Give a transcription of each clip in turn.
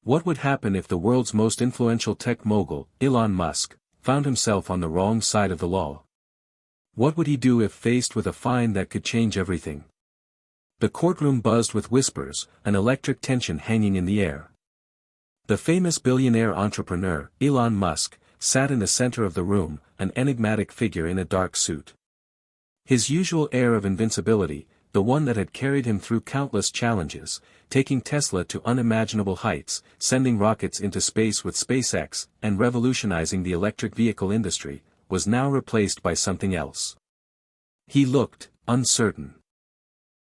What would happen if the world's most influential tech mogul, Elon Musk, found himself on the wrong side of the law? What would he do if faced with a fine that could change everything? The courtroom buzzed with whispers, an electric tension hanging in the air. The famous billionaire entrepreneur, Elon Musk, sat in the center of the room, an enigmatic figure in a dark suit. His usual air of invincibility, the one that had carried him through countless challenges, taking Tesla to unimaginable heights, sending rockets into space with SpaceX, and revolutionizing the electric vehicle industry, was now replaced by something else. He looked uncertain.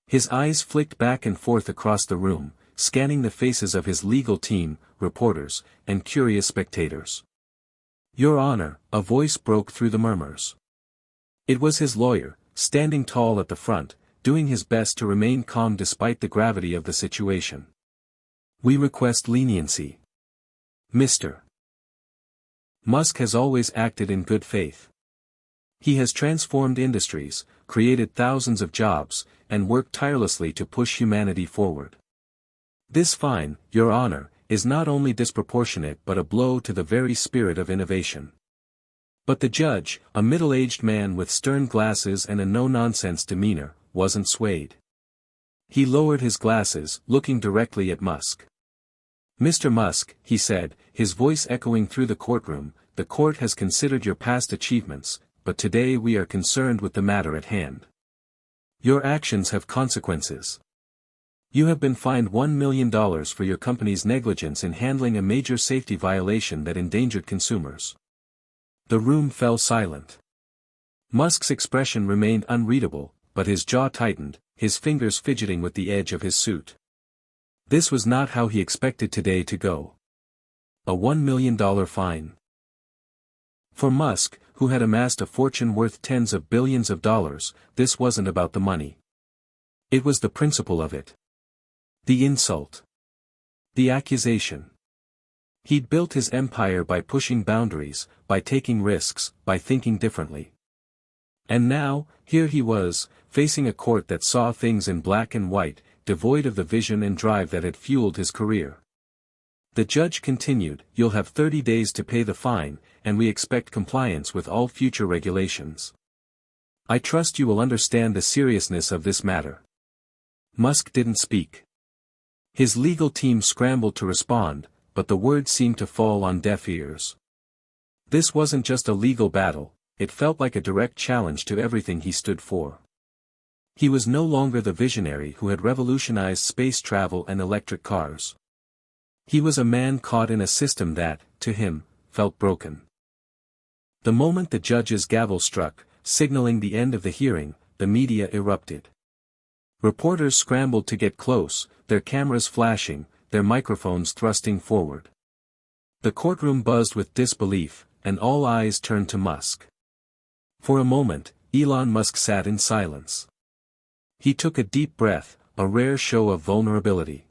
His eyes flicked back and forth across the room, scanning the faces of his legal team, reporters, and curious spectators. "Your Honor," a voice broke through the murmurs. It was his lawyer, standing tall at the front, doing his best to remain calm despite the gravity of the situation. "We request leniency. Mr. Musk has always acted in good faith. He has transformed industries, created thousands of jobs, and worked tirelessly to push humanity forward. This fine, Your Honor, is not only disproportionate but a blow to the very spirit of innovation." But the judge, a middle-aged man with stern glasses and a no-nonsense demeanor, wasn't swayed. He lowered his glasses, looking directly at Musk. "Mr. Musk," he said, his voice echoing through the courtroom, "the court has considered your past achievements, but today we are concerned with the matter at hand. Your actions have consequences. You have been fined $1 million for your company's negligence in handling a major safety violation that endangered consumers." The room fell silent. Musk's expression remained unreadable, but his jaw tightened, his fingers fidgeting with the edge of his suit. This was not how he expected today to go. A $1 million fine. For Musk, who had amassed a fortune worth tens of billions of dollars, this wasn't about the money. It was the principle of it. The insult. The accusation. He'd built his empire by pushing boundaries, by taking risks, by thinking differently. And now, here he was, facing a court that saw things in black and white, devoid of the vision and drive that had fueled his career. The judge continued, "You'll have 30 days to pay the fine, and we expect compliance with all future regulations. I trust you will understand the seriousness of this matter." Musk didn't speak. His legal team scrambled to respond, but the words seemed to fall on deaf ears. This wasn't just a legal battle, it felt like a direct challenge to everything he stood for. He was no longer the visionary who had revolutionized space travel and electric cars. He was a man caught in a system that, to him, felt broken. The moment the judge's gavel struck, signaling the end of the hearing, the media erupted. Reporters scrambled to get close, their cameras flashing, their microphones thrusting forward. The courtroom buzzed with disbelief, and all eyes turned to Musk. For a moment, Elon Musk sat in silence. He took a deep breath, a rare show of vulnerability.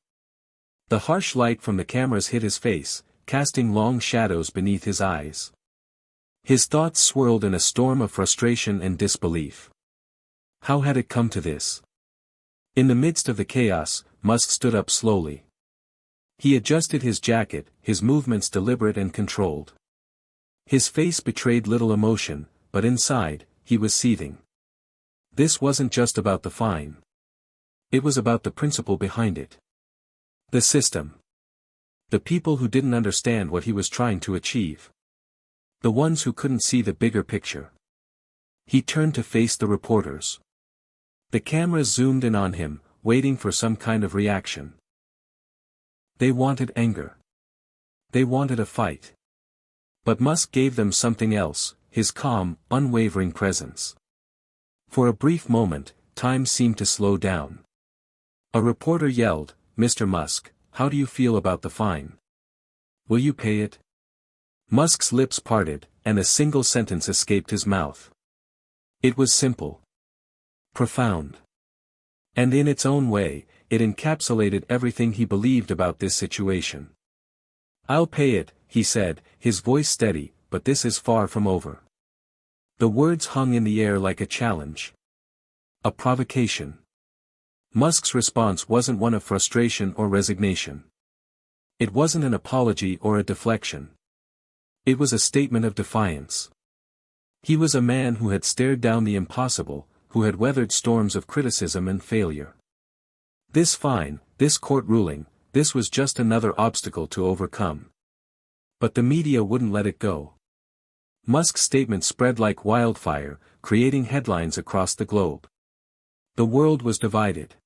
The harsh light from the cameras hit his face, casting long shadows beneath his eyes. His thoughts swirled in a storm of frustration and disbelief. How had it come to this? In the midst of the chaos, Musk stood up slowly. He adjusted his jacket, his movements deliberate and controlled. His face betrayed little emotion, but inside, he was seething. This wasn't just about the fine. It was about the principle behind it. The system. The people who didn't understand what he was trying to achieve. The ones who couldn't see the bigger picture. He turned to face the reporters. The cameras zoomed in on him, waiting for some kind of reaction. They wanted anger. They wanted a fight. But Musk gave them something else, his calm, unwavering presence. For a brief moment, time seemed to slow down. A reporter yelled, "Mr. Musk, how do you feel about the fine? Will you pay it?" Musk's lips parted, and a single sentence escaped his mouth. It was simple. Profound. And in its own way, it encapsulated everything he believed about this situation. "I'll pay it," he said, his voice steady, "but this is far from over." The words hung in the air like a challenge. A provocation. Musk's response wasn't one of frustration or resignation. It wasn't an apology or a deflection. It was a statement of defiance. He was a man who had stared down the impossible, who had weathered storms of criticism and failure. This fine, this court ruling, this was just another obstacle to overcome. But the media wouldn't let it go. Musk's statement spread like wildfire, creating headlines across the globe. The world was divided.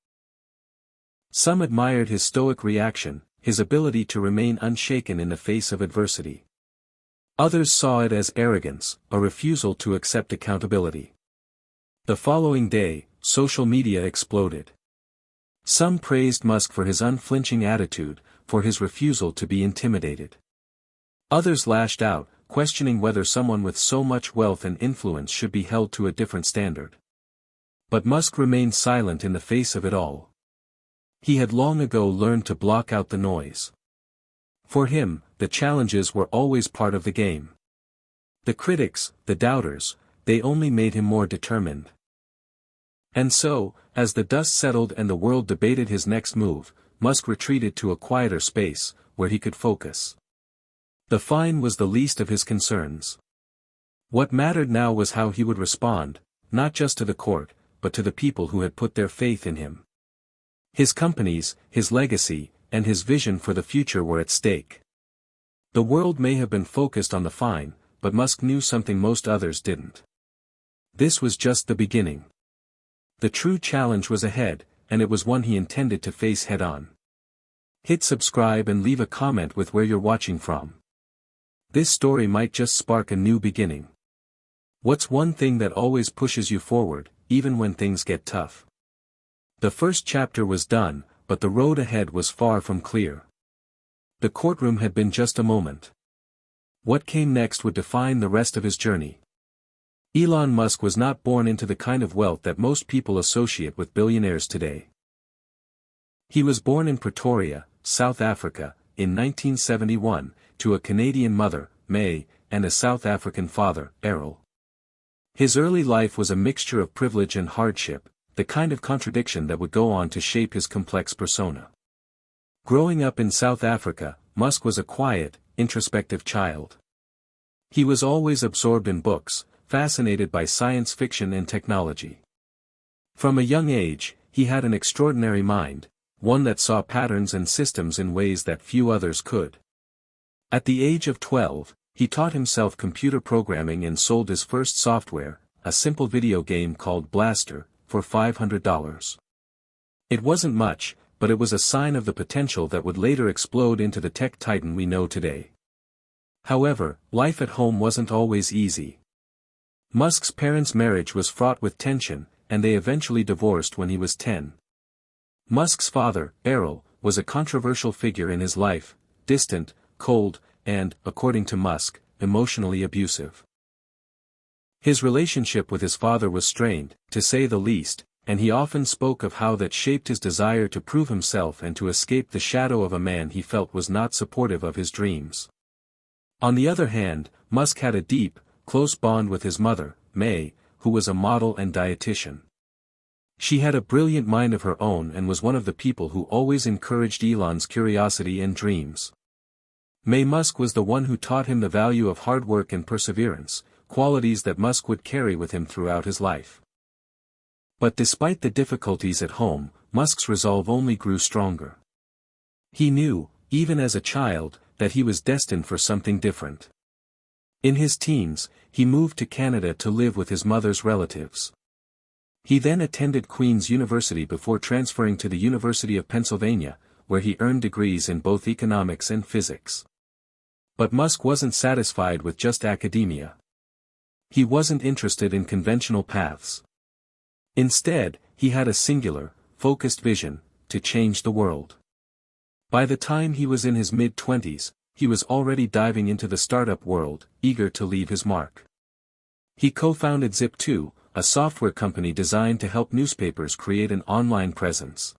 Some admired his stoic reaction, his ability to remain unshaken in the face of adversity. Others saw it as arrogance, a refusal to accept accountability. The following day, social media exploded. Some praised Musk for his unflinching attitude, for his refusal to be intimidated. Others lashed out, questioning whether someone with so much wealth and influence should be held to a different standard. But Musk remained silent in the face of it all. He had long ago learned to block out the noise. For him, the challenges were always part of the game. The critics, the doubters, they only made him more determined. And so, as the dust settled and the world debated his next move, Musk retreated to a quieter space, where he could focus. The fine was the least of his concerns. What mattered now was how he would respond, not just to the court, but to the people who had put their faith in him. His companies, his legacy, and his vision for the future were at stake. The world may have been focused on the fine, but Musk knew something most others didn't. This was just the beginning. The true challenge was ahead, and it was one he intended to face head-on. Hit subscribe and leave a comment with where you're watching from. This story might just spark a new beginning. What's one thing that always pushes you forward, even when things get tough? The first chapter was done, but the road ahead was far from clear. The courtroom had been just a moment. What came next would define the rest of his journey. Elon Musk was not born into the kind of wealth that most people associate with billionaires today. He was born in Pretoria, South Africa, in 1971, to a Canadian mother, May, and a South African father, Errol. His early life was a mixture of privilege and hardship, the kind of contradiction that would go on to shape his complex persona. Growing up in South Africa, Musk was a quiet, introspective child. He was always absorbed in books, fascinated by science fiction and technology. From a young age, he had an extraordinary mind, one that saw patterns and systems in ways that few others could. At the age of 12, he taught himself computer programming and sold his first software, a simple video game called Blaster, for $500. It wasn't much, but it was a sign of the potential that would later explode into the tech titan we know today. However, life at home wasn't always easy. Musk's parents' marriage was fraught with tension, and they eventually divorced when he was 10. Musk's father, Errol, was a controversial figure in his life, distant, cold, and, according to Musk, emotionally abusive. His relationship with his father was strained, to say the least, and he often spoke of how that shaped his desire to prove himself and to escape the shadow of a man he felt was not supportive of his dreams. On the other hand, Musk had a deep, close bond with his mother, May, who was a model and dietitian. She had a brilliant mind of her own and was one of the people who always encouraged Elon's curiosity and dreams. May Musk was the one who taught him the value of hard work and perseverance, qualities that Musk would carry with him throughout his life. But despite the difficulties at home, Musk's resolve only grew stronger. He knew, even as a child, that he was destined for something different. In his teens, he moved to Canada to live with his mother's relatives. He then attended Queen's University before transferring to the University of Pennsylvania, where he earned degrees in both economics and physics. But Musk wasn't satisfied with just academia. He wasn't interested in conventional paths. Instead, he had a singular, focused vision, to change the world. By the time he was in his mid-20s, he was already diving into the startup world, eager to leave his mark. He co-founded Zip2, a software company designed to help newspapers create an online presence.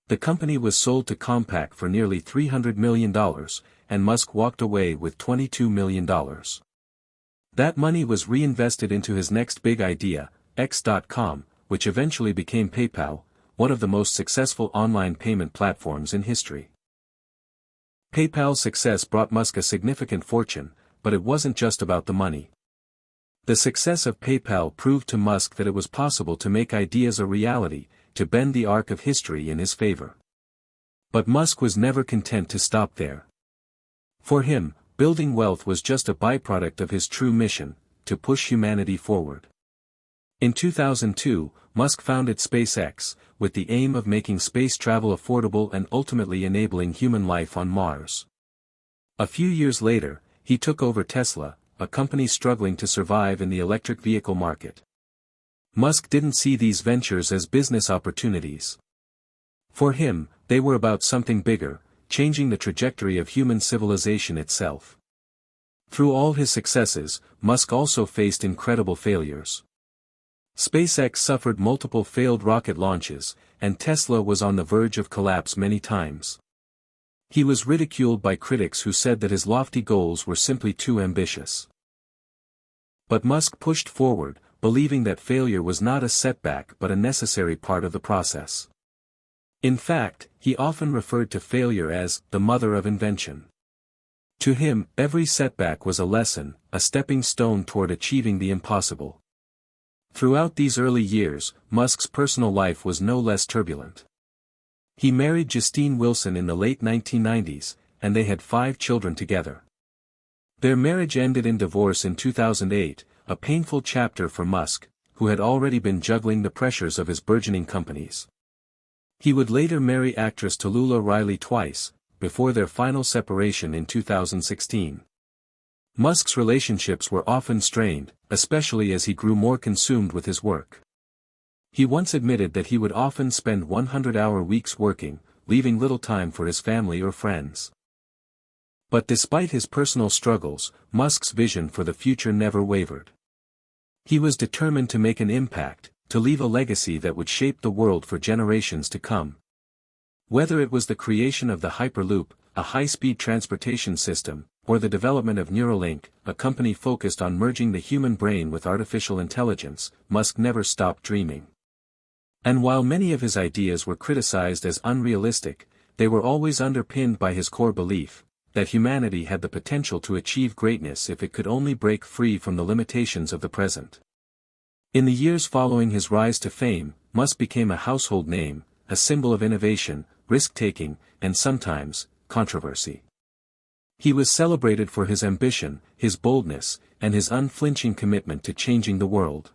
The company was sold to Compaq for nearly $300 million, and Musk walked away with $22 million. That money was reinvested into his next big idea, X.com, which eventually became PayPal, one of the most successful online payment platforms in history. PayPal's success brought Musk a significant fortune, but it wasn't just about the money. The success of PayPal proved to Musk that it was possible to make ideas a reality, to bend the arc of history in his favor. But Musk was never content to stop there. For him, building wealth was just a byproduct of his true mission, to push humanity forward. In 2002, Musk founded SpaceX, with the aim of making space travel affordable and ultimately enabling human life on Mars. A few years later, he took over Tesla, a company struggling to survive in the electric vehicle market. Musk didn't see these ventures as business opportunities. For him, they were about something bigger, changing the trajectory of human civilization itself. Through all his successes, Musk also faced incredible failures. SpaceX suffered multiple failed rocket launches, and Tesla was on the verge of collapse many times. He was ridiculed by critics who said that his lofty goals were simply too ambitious. But Musk pushed forward, believing that failure was not a setback but a necessary part of the process. In fact, he often referred to failure as the mother of invention. To him, every setback was a lesson, a stepping stone toward achieving the impossible. Throughout these early years, Musk's personal life was no less turbulent. He married Justine Wilson in the late 1990s, and they had 5 children together. Their marriage ended in divorce in 2008, a painful chapter for Musk, who had already been juggling the pressures of his burgeoning companies. He would later marry actress Tallulah Riley twice, before their final separation in 2016. Musk's relationships were often strained, especially as he grew more consumed with his work. He once admitted that he would often spend 100-hour weeks working, leaving little time for his family or friends. But despite his personal struggles, Musk's vision for the future never wavered. He was determined to make an impact, to leave a legacy that would shape the world for generations to come. Whether it was the creation of the Hyperloop, a high-speed transportation system, or the development of Neuralink, a company focused on merging the human brain with artificial intelligence, Musk never stopped dreaming. And while many of his ideas were criticized as unrealistic, they were always underpinned by his core belief that humanity had the potential to achieve greatness if it could only break free from the limitations of the present. In the years following his rise to fame, Musk became a household name, a symbol of innovation, risk-taking, and sometimes, controversy. He was celebrated for his ambition, his boldness, and his unflinching commitment to changing the world.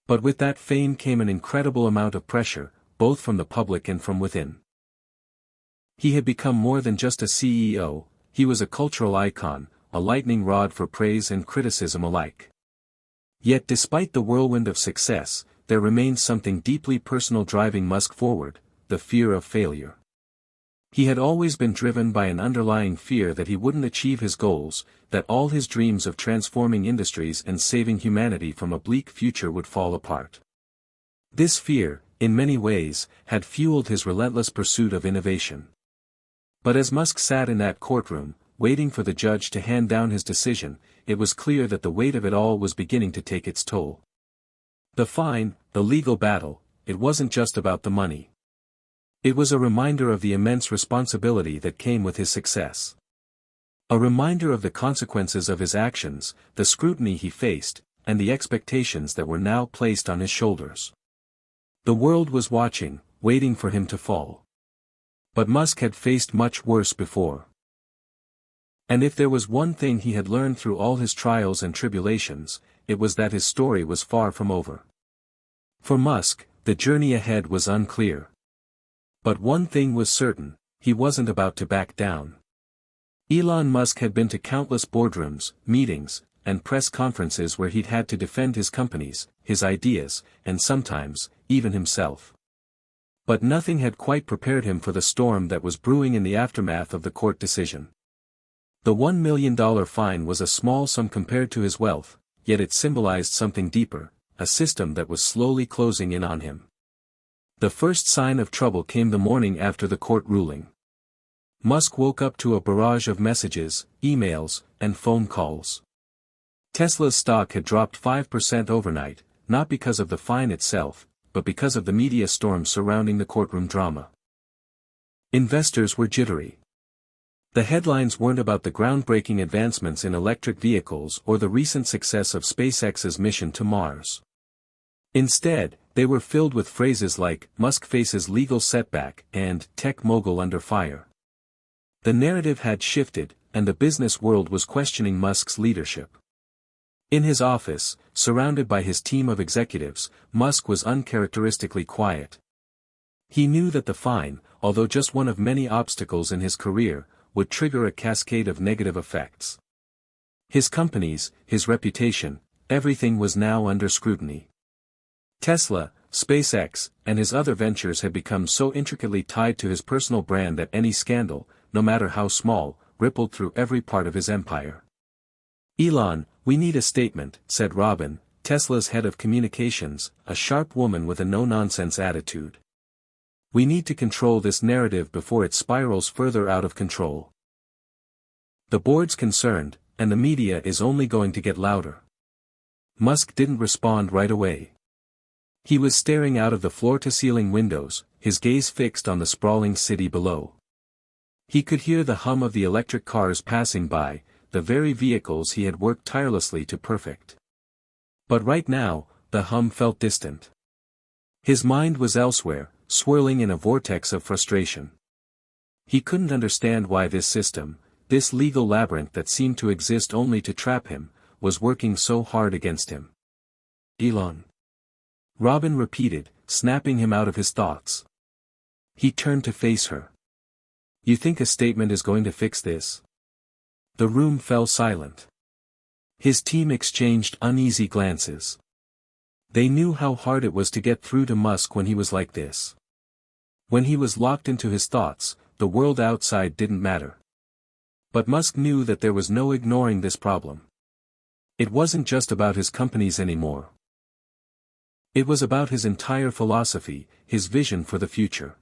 But with that fame came an incredible amount of pressure, both from the public and from within. He had become more than just a CEO, he was a cultural icon, a lightning rod for praise and criticism alike. Yet despite the whirlwind of success, there remained something deeply personal driving Musk forward, the fear of failure. He had always been driven by an underlying fear that he wouldn't achieve his goals, that all his dreams of transforming industries and saving humanity from a bleak future would fall apart. This fear, in many ways, had fueled his relentless pursuit of innovation. But as Musk sat in that courtroom, waiting for the judge to hand down his decision, it was clear that the weight of it all was beginning to take its toll. The fine, the legal battle, it wasn't just about the money. It was a reminder of the immense responsibility that came with his success. A reminder of the consequences of his actions, the scrutiny he faced, and the expectations that were now placed on his shoulders. The world was watching, waiting for him to fall. But Musk had faced much worse before. And if there was one thing he had learned through all his trials and tribulations, it was that his story was far from over. For Musk, the journey ahead was unclear. But one thing was certain, he wasn't about to back down. Elon Musk had been to countless boardrooms, meetings, and press conferences where he'd had to defend his companies, his ideas, and sometimes, even himself. But nothing had quite prepared him for the storm that was brewing in the aftermath of the court decision. The $1 million fine was a small sum compared to his wealth, yet it symbolized something deeper, a system that was slowly closing in on him. The first sign of trouble came the morning after the court ruling. Musk woke up to a barrage of messages, emails, and phone calls. Tesla's stock had dropped 5% overnight, not because of the fine itself, but because of the media storm surrounding the courtroom drama. Investors were jittery. The headlines weren't about the groundbreaking advancements in electric vehicles or the recent success of SpaceX's mission to Mars. Instead, they were filled with phrases like, "Musk faces legal setback," and "Tech mogul under fire." The narrative had shifted, and the business world was questioning Musk's leadership. In his office, surrounded by his team of executives, Musk was uncharacteristically quiet. He knew that the fine, although just one of many obstacles in his career, would trigger a cascade of negative effects. His companies, his reputation, everything was now under scrutiny. Tesla, SpaceX, and his other ventures had become so intricately tied to his personal brand that any scandal, no matter how small, rippled through every part of his empire. "Elon, we need a statement," said Robin, Tesla's head of communications, a sharp woman with a no-nonsense attitude. "We need to control this narrative before it spirals further out of control. The board's concerned, and the media is only going to get louder." Musk didn't respond right away. He was staring out of the floor-to-ceiling windows, his gaze fixed on the sprawling city below. He could hear the hum of the electric cars passing by, the very vehicles he had worked tirelessly to perfect. But right now, the hum felt distant. His mind was elsewhere, swirling in a vortex of frustration. He couldn't understand why this system, this legal labyrinth that seemed to exist only to trap him, was working so hard against him. "Elon," Robin repeated, snapping him out of his thoughts. He turned to face her. "You think a statement is going to fix this?" The room fell silent. His team exchanged uneasy glances. They knew how hard it was to get through to Musk when he was like this. When he was locked into his thoughts, the world outside didn't matter. But Musk knew that there was no ignoring this problem. It wasn't just about his companies anymore. It was about his entire philosophy, his vision for the future.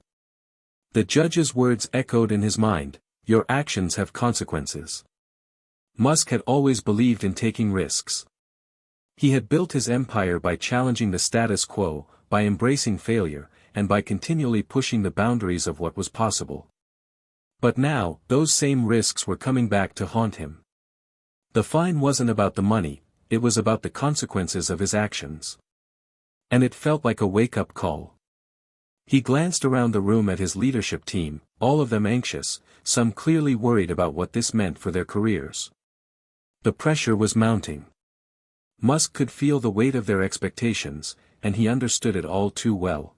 The judge's words echoed in his mind, "Your actions have consequences." Musk had always believed in taking risks. He had built his empire by challenging the status quo, by embracing failure, and by continually pushing the boundaries of what was possible. But now, those same risks were coming back to haunt him. The fine wasn't about the money, it was about the consequences of his actions. And it felt like a wake-up call. He glanced around the room at his leadership team, all of them anxious, some clearly worried about what this meant for their careers. The pressure was mounting. Musk could feel the weight of their expectations, and he understood it all too well.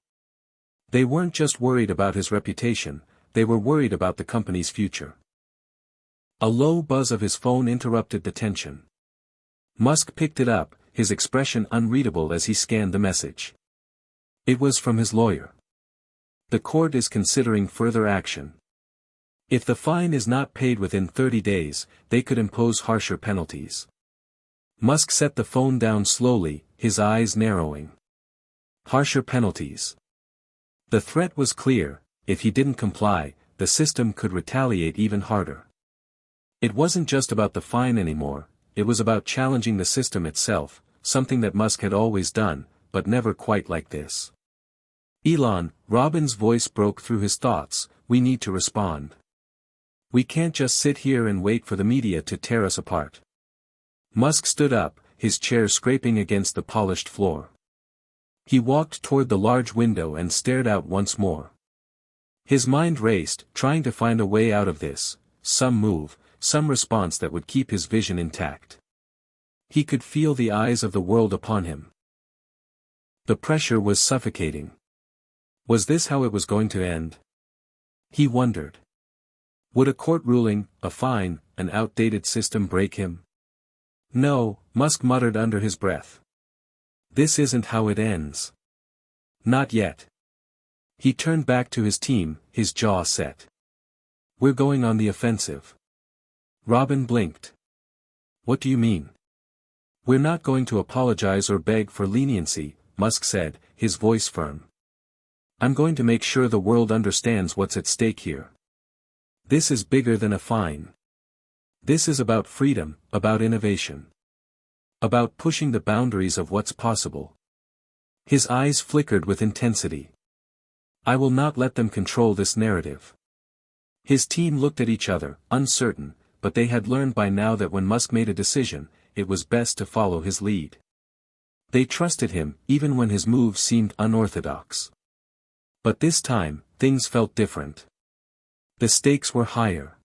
They weren't just worried about his reputation, they were worried about the company's future. A low buzz of his phone interrupted the tension. Musk picked it up, his expression unreadable as he scanned the message. It was from his lawyer. "The court is considering further action. If the fine is not paid within 30 days, they could impose harsher penalties." Musk set the phone down slowly, his eyes narrowing. Harsher penalties. The threat was clear: if he didn't comply, the system could retaliate even harder. It wasn't just about the fine anymore, it was about challenging the system itself, something that Musk had always done, but never quite like this. "Elon," Robin's voice broke through his thoughts, "we need to respond. We can't just sit here and wait for the media to tear us apart." Musk stood up, his chair scraping against the polished floor. He walked toward the large window and stared out once more. His mind raced, trying to find a way out of this, some move, some response that would keep his vision intact. He could feel the eyes of the world upon him. The pressure was suffocating. Was this how it was going to end? He wondered. Would a court ruling, a fine, an outdated system break him? "No," Musk muttered under his breath. "This isn't how it ends. Not yet." He turned back to his team, his jaw set. "We're going on the offensive." Robin blinked. "What do you mean?" "We're not going to apologize or beg for leniency," Musk said, his voice firm. "I'm going to make sure the world understands what's at stake here. This is bigger than a fine. This is about freedom, about innovation. About pushing the boundaries of what's possible." His eyes flickered with intensity. "I will not let them control this narrative. His team looked at each other, uncertain, but they had learned by now that when Musk made a decision, it was best to follow his lead. They trusted him, even when his moves seemed unorthodox. But this time, things felt different. The stakes were higher.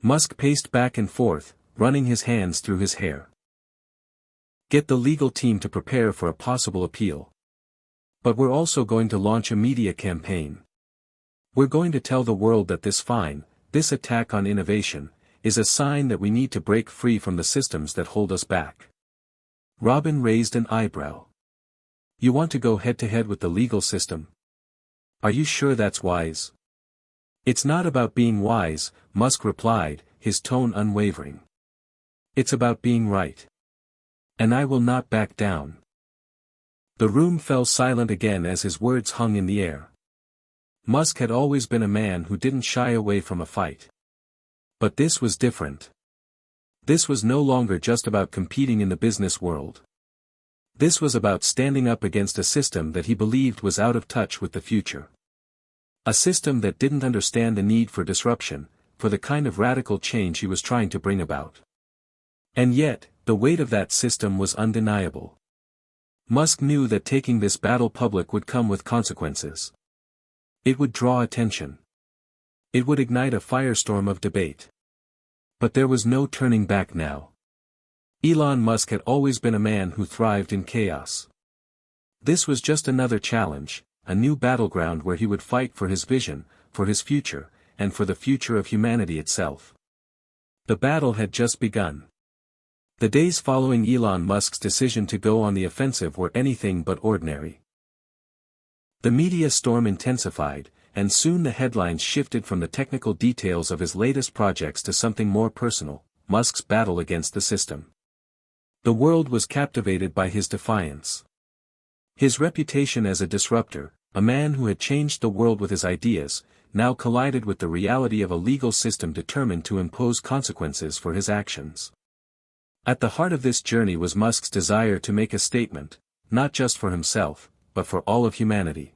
Musk paced back and forth, running his hands through his hair. Get the legal team to prepare for a possible appeal. But we're also going to launch a media campaign. We're going to tell the world that this attack on innovation, is a sign that we need to break free from the systems that hold us back. Robin raised an eyebrow. You want to go head-to-head with the legal system? Are you sure that's wise? It's not about being wise, Musk replied, his tone unwavering. It's about being right. And I will not back down. The room fell silent again as his words hung in the air. Musk had always been a man who didn't shy away from a fight. But this was different. This was no longer just about competing in the business world. This was about standing up against a system that he believed was out of touch with the future. A system that didn't understand the need for disruption, for the kind of radical change he was trying to bring about. And yet, the weight of that system was undeniable. Musk knew that taking this battle public would come with consequences. It would draw attention. It would ignite a firestorm of debate. But there was no turning back now. Elon Musk had always been a man who thrived in chaos. This was just another challenge, a new battleground where he would fight for his vision, for his future, and for the future of humanity itself. The battle had just begun. The days following Elon Musk's decision to go on the offensive were anything but ordinary. The media storm intensified, and soon the headlines shifted from the technical details of his latest projects to something more personal, Musk's battle against the system. The world was captivated by his defiance. His reputation as a disruptor, a man who had changed the world with his ideas, now collided with the reality of a legal system determined to impose consequences for his actions. At the heart of this journey was Musk's desire to make a statement, not just for himself, but for all of humanity.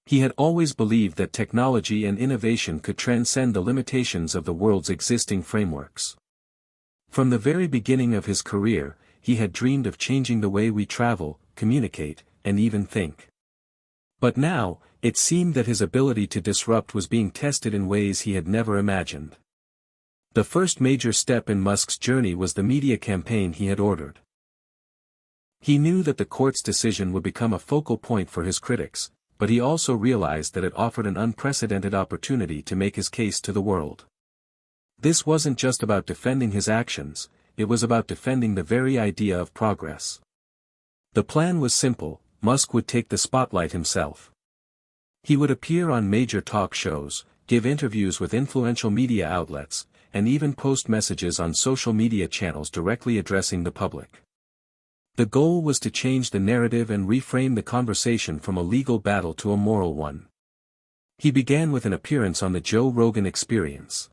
He had always believed that technology and innovation could transcend the limitations of the world's existing frameworks. From the very beginning of his career, he had dreamed of changing the way we travel, communicate, and even think. But now, it seemed that his ability to disrupt was being tested in ways he had never imagined. The first major step in Musk's journey was the media campaign he had ordered. He knew that the court's decision would become a focal point for his critics, but he also realized that it offered an unprecedented opportunity to make his case to the world. This wasn't just about defending his actions, it was about defending the very idea of progress. The plan was simple: Musk would take the spotlight himself. He would appear on major talk shows, give interviews with influential media outlets, and even post messages on social media channels directly addressing the public. The goal was to change the narrative and reframe the conversation from a legal battle to a moral one. He began with an appearance on the Joe Rogan Experience.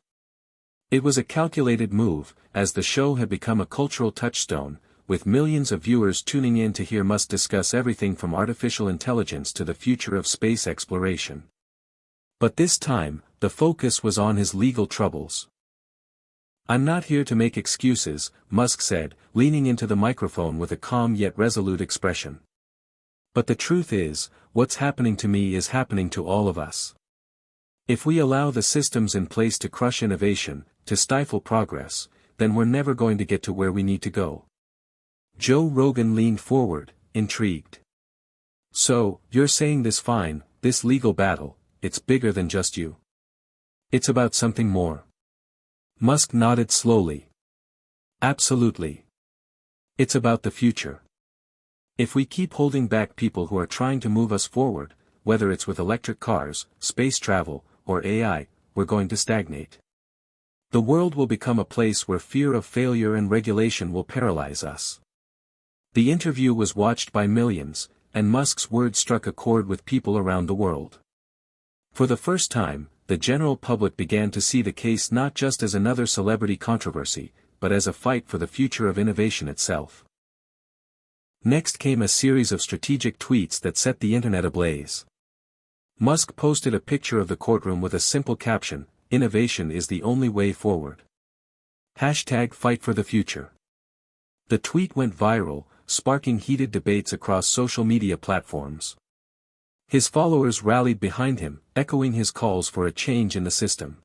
It was a calculated move, as the show had become a cultural touchstone, with millions of viewers tuning in to hear Musk discuss everything from artificial intelligence to the future of space exploration. But this time, the focus was on his legal troubles. "I'm not here to make excuses," Musk said, leaning into the microphone with a calm yet resolute expression. "But the truth is, what's happening to me is happening to all of us. If we allow the systems in place to crush innovation, to stifle progress, then we're never going to get to where we need to go." Joe Rogan leaned forward, intrigued. "So, you're saying this legal battle, it's bigger than just you? It's about something more?" Musk nodded slowly. "Absolutely. It's about the future. If we keep holding back people who are trying to move us forward, whether it's with electric cars, space travel, or AI, we're going to stagnate. The world will become a place where fear of failure and regulation will paralyze us." The interview was watched by millions, and Musk's words struck a chord with people around the world. For the first time, the general public began to see the case not just as another celebrity controversy, but as a fight for the future of innovation itself. Next came a series of strategic tweets that set the internet ablaze. Musk posted a picture of the courtroom with a simple caption, innovation is the only way forward. Hashtag fight for the future. The tweet went viral, sparking heated debates across social media platforms. His followers rallied behind him, echoing his calls for a change in the system.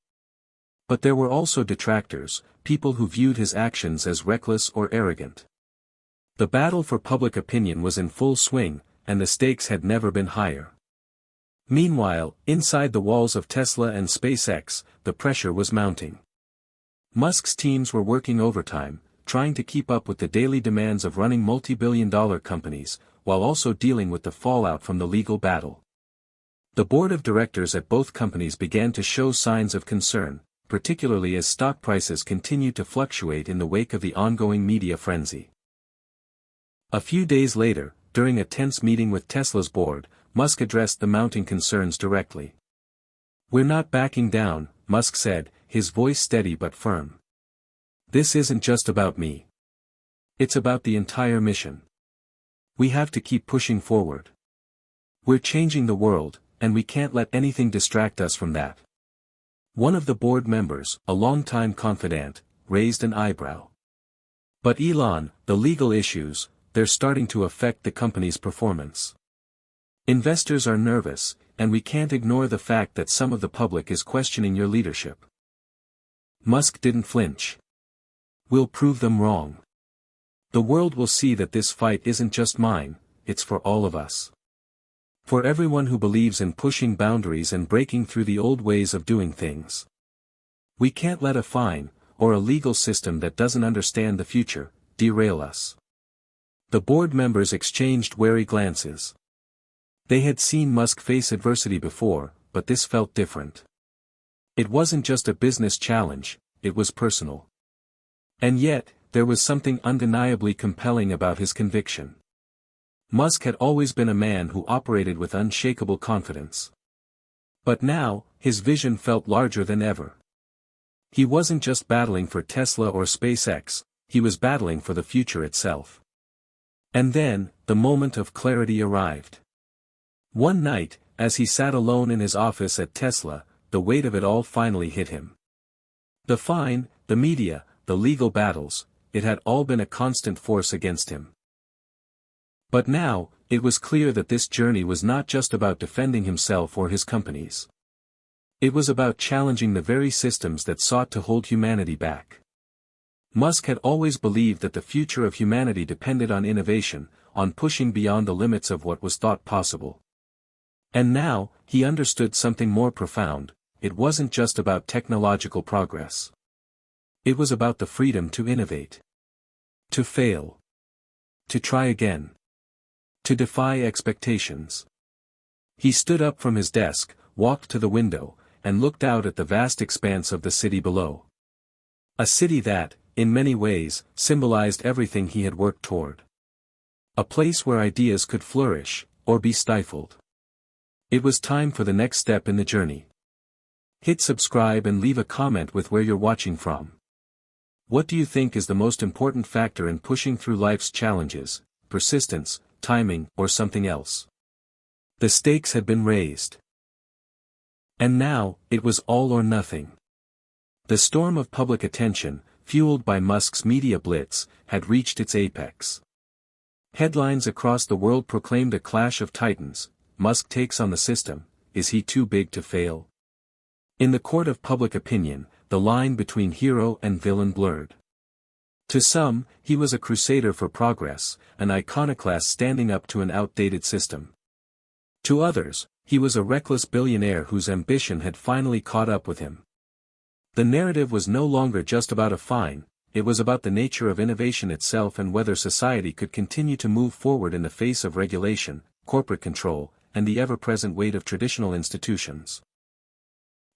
But there were also detractors, people who viewed his actions as reckless or arrogant. The battle for public opinion was in full swing, and the stakes had never been higher. Meanwhile, inside the walls of Tesla and SpaceX, the pressure was mounting. Musk's teams were working overtime, trying to keep up with the daily demands of running multi-billion-dollar companies, while also dealing with the fallout from the legal battle. The board of directors at both companies began to show signs of concern, particularly as stock prices continued to fluctuate in the wake of the ongoing media frenzy. A few days later, during a tense meeting with Tesla's board, Musk addressed the mounting concerns directly. "We're not backing down," Musk said, his voice steady but firm. "This isn't just about me. It's about the entire mission. We have to keep pushing forward. We're changing the world, and we can't let anything distract us from that." One of the board members, a longtime confidant, raised an eyebrow. "But Elon, the legal issues, they're starting to affect the company's performance. Investors are nervous, and we can't ignore the fact that some of the public is questioning your leadership." Musk didn't flinch. "We'll prove them wrong. The world will see that this fight isn't just mine, it's for all of us. For everyone who believes in pushing boundaries and breaking through the old ways of doing things. We can't let a fine, or a legal system that doesn't understand the future, derail us." The board members exchanged wary glances. They had seen Musk face adversity before, but this felt different. It wasn't just a business challenge, it was personal. And yet, there was something undeniably compelling about his conviction. Musk had always been a man who operated with unshakable confidence. But now, his vision felt larger than ever. He wasn't just battling for Tesla or SpaceX, he was battling for the future itself. And then, the moment of clarity arrived. One night, as he sat alone in his office at Tesla, the weight of it all finally hit him. The fine, the media, the legal battles, it had all been a constant force against him. But now, it was clear that this journey was not just about defending himself or his companies. It was about challenging the very systems that sought to hold humanity back. Musk had always believed that the future of humanity depended on innovation, on pushing beyond the limits of what was thought possible. And now, he understood something more profound: it wasn't just about technological progress. It was about the freedom to innovate. To fail. To try again. To defy expectations. He stood up from his desk, walked to the window, and looked out at the vast expanse of the city below. A city that, in many ways, symbolized everything he had worked toward. A place where ideas could flourish, or be stifled. It was time for the next step in the journey. Hit subscribe and leave a comment with where you're watching from. What do you think is the most important factor in pushing through life's challenges: persistence, timing, or something else? The stakes had been raised. And now, it was all or nothing. The storm of public attention, fueled by Musk's media blitz, had reached its apex. Headlines across the world proclaimed a clash of titans: Musk takes on the system, is he too big to fail? In the court of public opinion, the line between hero and villain blurred. To some, he was a crusader for progress, an iconoclast standing up to an outdated system. To others, he was a reckless billionaire whose ambition had finally caught up with him. The narrative was no longer just about a fine, it was about the nature of innovation itself and whether society could continue to move forward in the face of regulation, corporate control, and the ever-present weight of traditional institutions.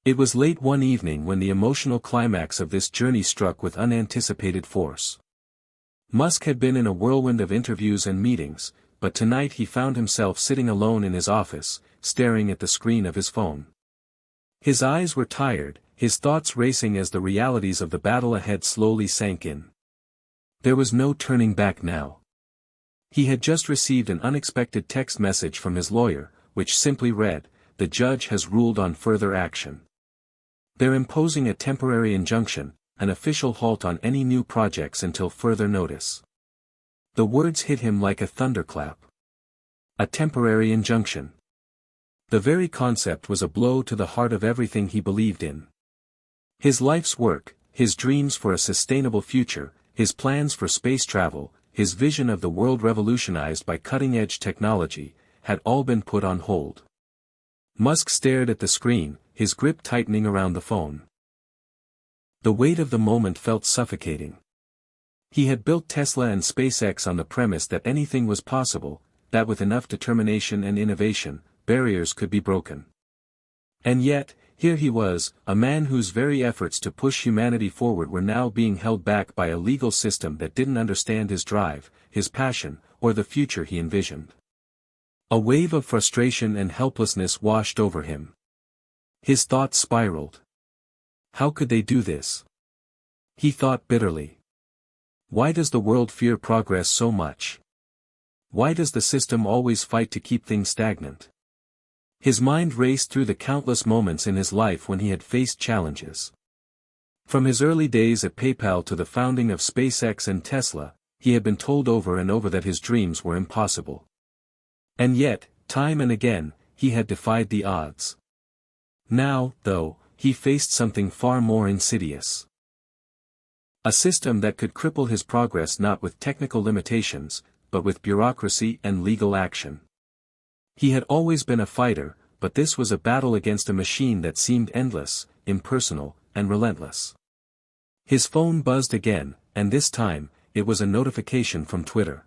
It was late one evening when the emotional climax of this journey struck with unanticipated force. Musk had been in a whirlwind of interviews and meetings, but tonight he found himself sitting alone in his office, staring at the screen of his phone. His eyes were tired, his thoughts racing as the realities of the battle ahead slowly sank in. There was no turning back now. He had just received an unexpected text message from his lawyer, which simply read, "The judge has ruled on further action." They're imposing a temporary injunction, an official halt on any new projects until further notice. The words hit him like a thunderclap. A temporary injunction. The very concept was a blow to the heart of everything he believed in. His life's work, his dreams for a sustainable future, his plans for space travel, his vision of the world revolutionized by cutting-edge technology, had all been put on hold. Musk stared at the screen, his grip tightening around the phone. The weight of the moment felt suffocating. He had built Tesla and SpaceX on the premise that anything was possible, that with enough determination and innovation, barriers could be broken. And yet, here he was, a man whose very efforts to push humanity forward were now being held back by a legal system that didn't understand his drive, his passion, or the future he envisioned. A wave of frustration and helplessness washed over him. His thoughts spiraled. How could they do this? He thought bitterly. Why does the world fear progress so much? Why does the system always fight to keep things stagnant? His mind raced through the countless moments in his life when he had faced challenges. From his early days at PayPal to the founding of SpaceX and Tesla, he had been told over and over that his dreams were impossible. And yet, time and again, he had defied the odds. Now, though, he faced something far more insidious. A system that could cripple his progress not with technical limitations, but with bureaucracy and legal action. He had always been a fighter, but this was a battle against a machine that seemed endless, impersonal, and relentless. His phone buzzed again, and this time, it was a notification from Twitter.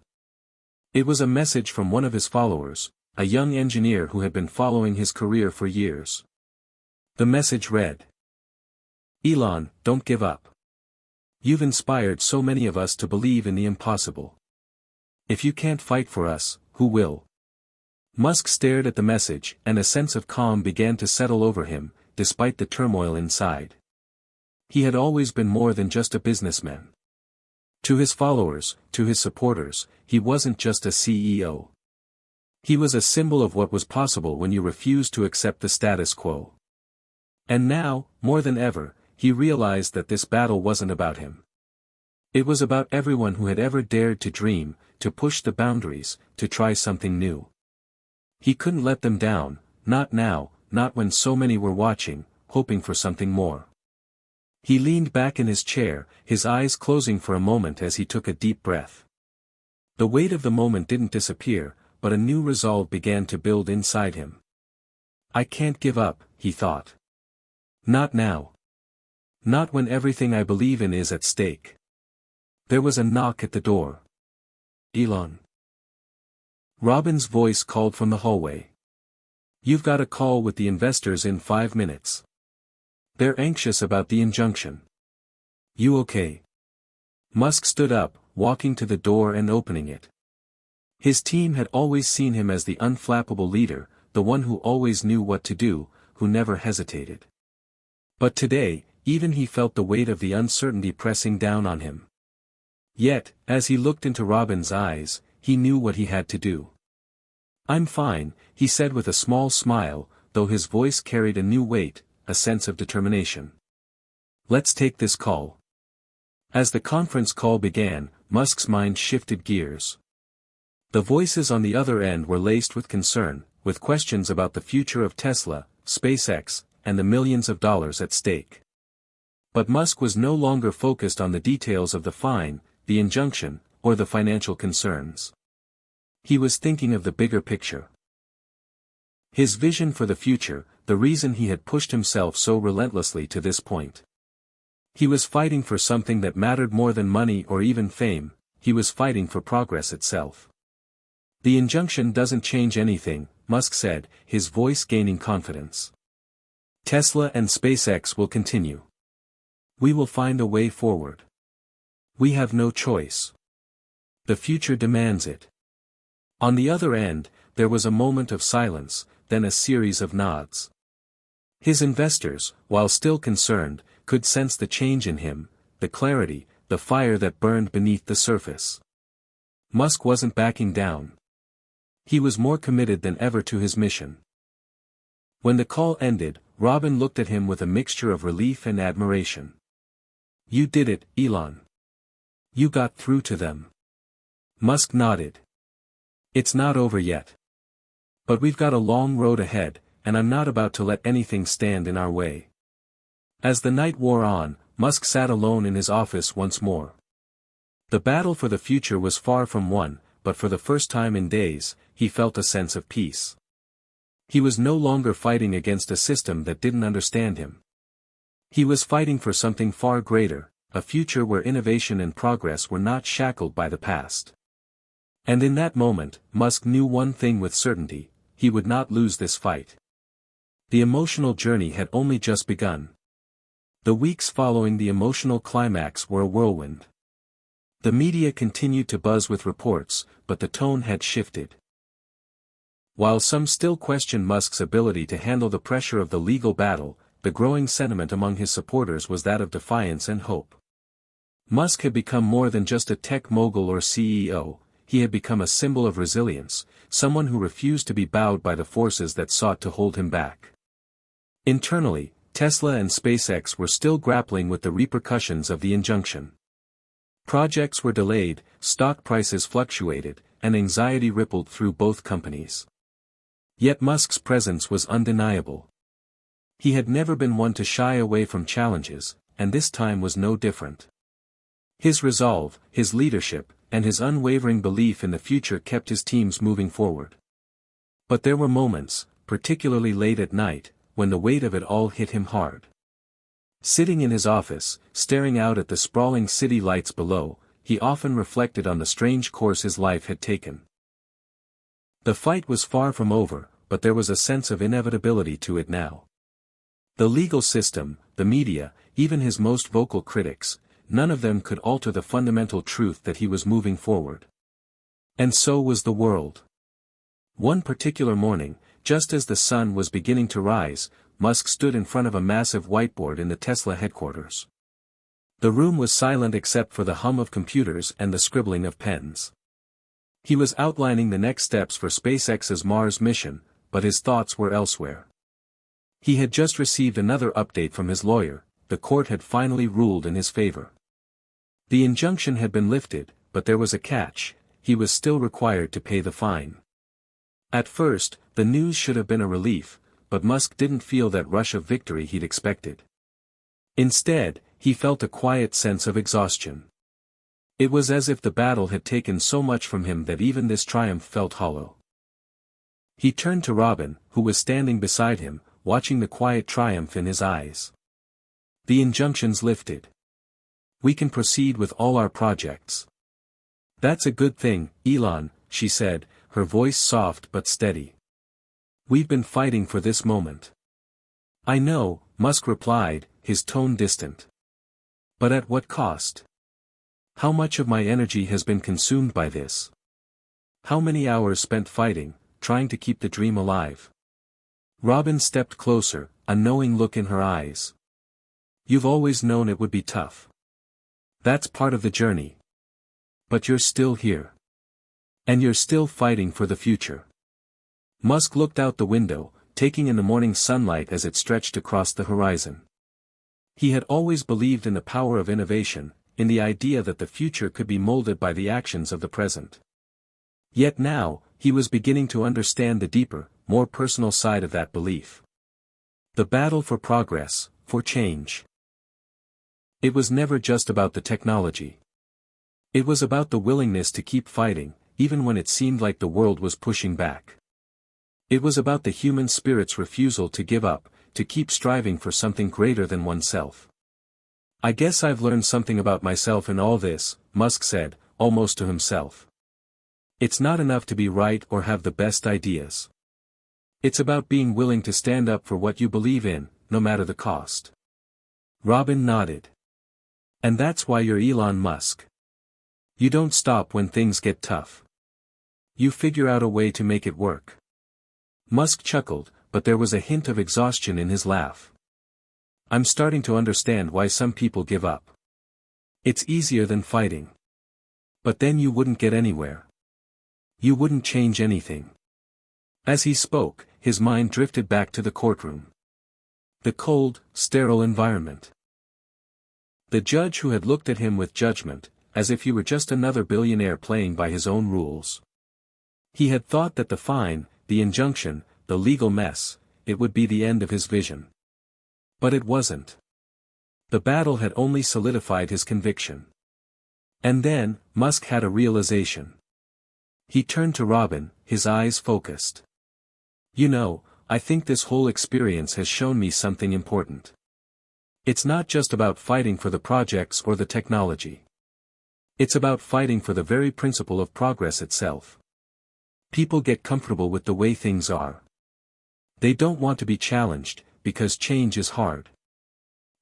It was a message from one of his followers, a young engineer who had been following his career for years. The message read, "Elon, don't give up. You've inspired so many of us to believe in the impossible. If you can't fight for us, who will?" Musk stared at the message, and a sense of calm began to settle over him, despite the turmoil inside. He had always been more than just a businessman. To his followers, to his supporters, he wasn't just a CEO. He was a symbol of what was possible when you refused to accept the status quo. And now, more than ever, he realized that this battle wasn't about him. It was about everyone who had ever dared to dream, to push the boundaries, to try something new. He couldn't let them down, not now, not when so many were watching, hoping for something more. He leaned back in his chair, his eyes closing for a moment as he took a deep breath. The weight of the moment didn't disappear, but a new resolve began to build inside him. I can't give up, he thought. Not now. Not when everything I believe in is at stake. There was a knock at the door. Elon. Robin's voice called from the hallway. You've got a call with the investors in 5 minutes. They're anxious about the injunction. You okay? Musk stood up, walking to the door and opening it. His team had always seen him as the unflappable leader, the one who always knew what to do, who never hesitated. But today, even he felt the weight of the uncertainty pressing down on him. Yet, as he looked into Robin's eyes, he knew what he had to do. I'm fine, he said with a small smile, though his voice carried a new weight, a sense of determination. Let's take this call. As the conference call began, Musk's mind shifted gears. The voices on the other end were laced with concern, with questions about the future of Tesla, SpaceX, and the millions of dollars at stake. But Musk was no longer focused on the details of the fine, the injunction, or the financial concerns. He was thinking of the bigger picture. His vision for the future, the reason he had pushed himself so relentlessly to this point. He was fighting for something that mattered more than money or even fame, he was fighting for progress itself. The injunction doesn't change anything, Musk said, his voice gaining confidence. Tesla and SpaceX will continue. We will find a way forward. We have no choice. The future demands it. On the other end, there was a moment of silence, then a series of nods. His investors, while still concerned, could sense the change in him, the clarity, the fire that burned beneath the surface. Musk wasn't backing down. He was more committed than ever to his mission. When the call ended, Robin looked at him with a mixture of relief and admiration. "You did it, Elon. You got through to them." Musk nodded. "It's not over yet. But we've got a long road ahead, and I'm not about to let anything stand in our way." As the night wore on, Musk sat alone in his office once more. The battle for the future was far from won, but for the first time in days, he felt a sense of peace. He was no longer fighting against a system that didn't understand him. He was fighting for something far greater, a future where innovation and progress were not shackled by the past. And in that moment, Musk knew one thing with certainty: he would not lose this fight. The emotional journey had only just begun. The weeks following the emotional climax were a whirlwind. The media continued to buzz with reports, but the tone had shifted. While some still questioned Musk's ability to handle the pressure of the legal battle, the growing sentiment among his supporters was that of defiance and hope. Musk had become more than just a tech mogul or CEO, he had become a symbol of resilience, someone who refused to be bowed by the forces that sought to hold him back. Internally, Tesla and SpaceX were still grappling with the repercussions of the injunction. Projects were delayed, stock prices fluctuated, and anxiety rippled through both companies. Yet Musk's presence was undeniable. He had never been one to shy away from challenges, and this time was no different. His resolve, his leadership, and his unwavering belief in the future kept his teams moving forward. But there were moments, particularly late at night, when the weight of it all hit him hard. Sitting in his office, staring out at the sprawling city lights below, he often reflected on the strange course his life had taken. The fight was far from over, but there was a sense of inevitability to it now. The legal system, the media, even his most vocal critics, none of them could alter the fundamental truth that he was moving forward. And so was the world. One particular morning, just as the sun was beginning to rise, Musk stood in front of a massive whiteboard in the Tesla headquarters. The room was silent except for the hum of computers and the scribbling of pens. He was outlining the next steps for SpaceX's Mars mission, but his thoughts were elsewhere. He had just received another update from his lawyer: the court had finally ruled in his favor. The injunction had been lifted, but there was a catch: he was still required to pay the fine. At first, the news should have been a relief, but Musk didn't feel that rush of victory he'd expected. Instead, he felt a quiet sense of exhaustion. It was as if the battle had taken so much from him that even this triumph felt hollow. He turned to Robin, who was standing beside him, watching the quiet triumph in his eyes. "The injunction's lifted. We can proceed with all our projects." "That's a good thing, Elon," she said, her voice soft but steady. "We've been fighting for this moment." "I know," Musk replied, his tone distant. "But at what cost? How much of my energy has been consumed by this? How many hours spent fighting, trying to keep the dream alive?" Robin stepped closer, a knowing look in her eyes. "You've always known it would be tough. That's part of the journey. But you're still here. And you're still fighting for the future." Musk looked out the window, taking in the morning sunlight as it stretched across the horizon. He had always believed in the power of innovation, in the idea that the future could be molded by the actions of the present. Yet now, he was beginning to understand the deeper, more personal side of that belief. The battle for progress, for change. It was never just about the technology. It was about the willingness to keep fighting, even when it seemed like the world was pushing back. It was about the human spirit's refusal to give up, to keep striving for something greater than oneself. "I guess I've learned something about myself in all this," Musk said, almost to himself. "It's not enough to be right or have the best ideas. It's about being willing to stand up for what you believe in, no matter the cost." Robin nodded. "And that's why you're Elon Musk. You don't stop when things get tough. You figure out a way to make it work." Musk chuckled, but there was a hint of exhaustion in his laugh. "I'm starting to understand why some people give up. It's easier than fighting. But then you wouldn't get anywhere. You wouldn't change anything." As he spoke, his mind drifted back to the courtroom. The cold, sterile environment. The judge who had looked at him with judgment, as if he were just another billionaire playing by his own rules. He had thought that the fine, the injunction, the legal mess, it would be the end of his vision. But it wasn't. The battle had only solidified his conviction. And then, Musk had a realization. He turned to Robin, his eyes focused. "You know, I think this whole experience has shown me something important. It's not just about fighting for the projects or the technology. It's about fighting for the very principle of progress itself. People get comfortable with the way things are. They don't want to be challenged, because change is hard.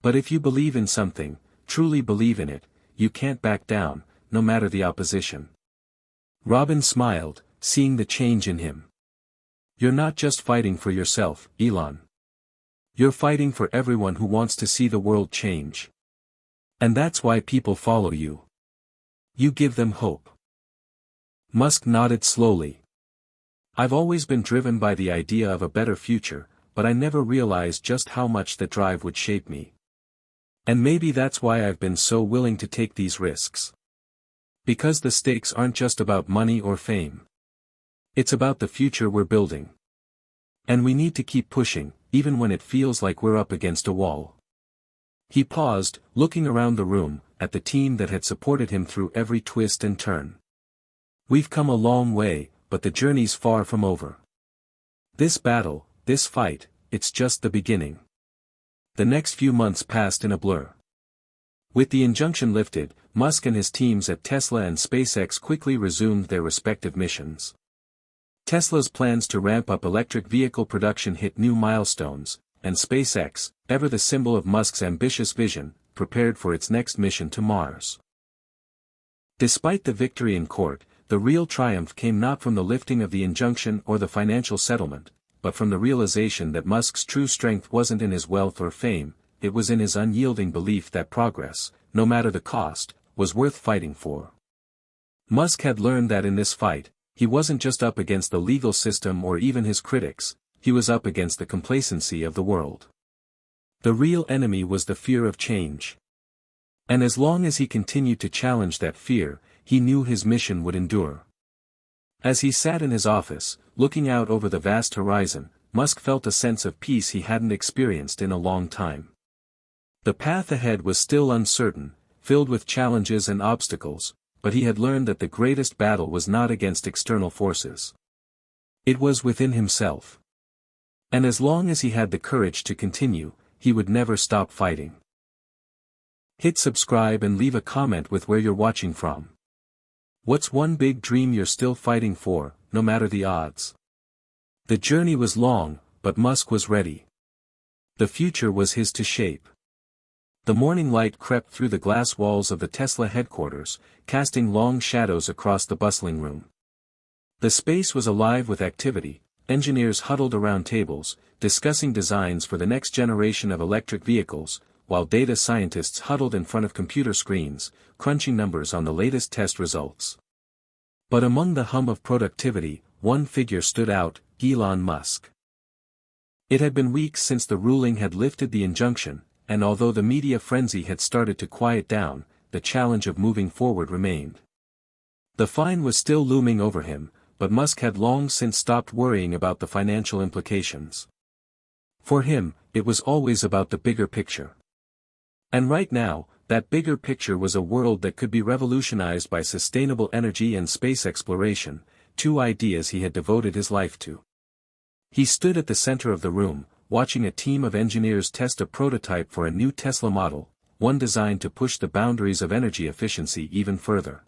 But if you believe in something, truly believe in it, you can't back down, no matter the opposition." Robin smiled, seeing the change in him. "You're not just fighting for yourself, Elon. You're fighting for everyone who wants to see the world change. And that's why people follow you. You give them hope." Musk nodded slowly. "I've always been driven by the idea of a better future, but I never realized just how much that drive would shape me. And maybe that's why I've been so willing to take these risks. Because the stakes aren't just about money or fame. It's about the future we're building. And we need to keep pushing, even when it feels like we're up against a wall." He paused, looking around the room, at the team that had supported him through every twist and turn. "We've come a long way, but the journey's far from over. This battle, this fight, it's just the beginning." The next few months passed in a blur. With the injunction lifted, Musk and his teams at Tesla and SpaceX quickly resumed their respective missions. Tesla's plans to ramp up electric vehicle production hit new milestones, and SpaceX, ever the symbol of Musk's ambitious vision, prepared for its next mission to Mars. Despite the victory in court, the real triumph came not from the lifting of the injunction or the financial settlement, but from the realization that Musk's true strength wasn't in his wealth or fame, it was in his unyielding belief that progress, no matter the cost, was worth fighting for. Musk had learned that in this fight, he wasn't just up against the legal system or even his critics, he was up against the complacency of the world. The real enemy was the fear of change. And as long as he continued to challenge that fear, he knew his mission would endure. As he sat in his office, looking out over the vast horizon, Musk felt a sense of peace he hadn't experienced in a long time. The path ahead was still uncertain, filled with challenges and obstacles, but he had learned that the greatest battle was not against external forces. It was within himself. And as long as he had the courage to continue, he would never stop fighting. Hit subscribe and leave a comment with where you're watching from. What's one big dream you're still fighting for, no matter the odds? The journey was long, but Musk was ready. The future was his to shape. The morning light crept through the glass walls of the Tesla headquarters, casting long shadows across the bustling room. The space was alive with activity, engineers huddled around tables, discussing designs for the next generation of electric vehicles, while data scientists huddled in front of computer screens, crunching numbers on the latest test results. But among the hum of productivity, one figure stood out, Elon Musk. It had been weeks since the ruling had lifted the injunction, and although the media frenzy had started to quiet down, the challenge of moving forward remained. The fine was still looming over him, but Musk had long since stopped worrying about the financial implications. For him, it was always about the bigger picture. And right now, that bigger picture was a world that could be revolutionized by sustainable energy and space exploration, two ideas he had devoted his life to. He stood at the center of the room, watching a team of engineers test a prototype for a new Tesla model, one designed to push the boundaries of energy efficiency even further.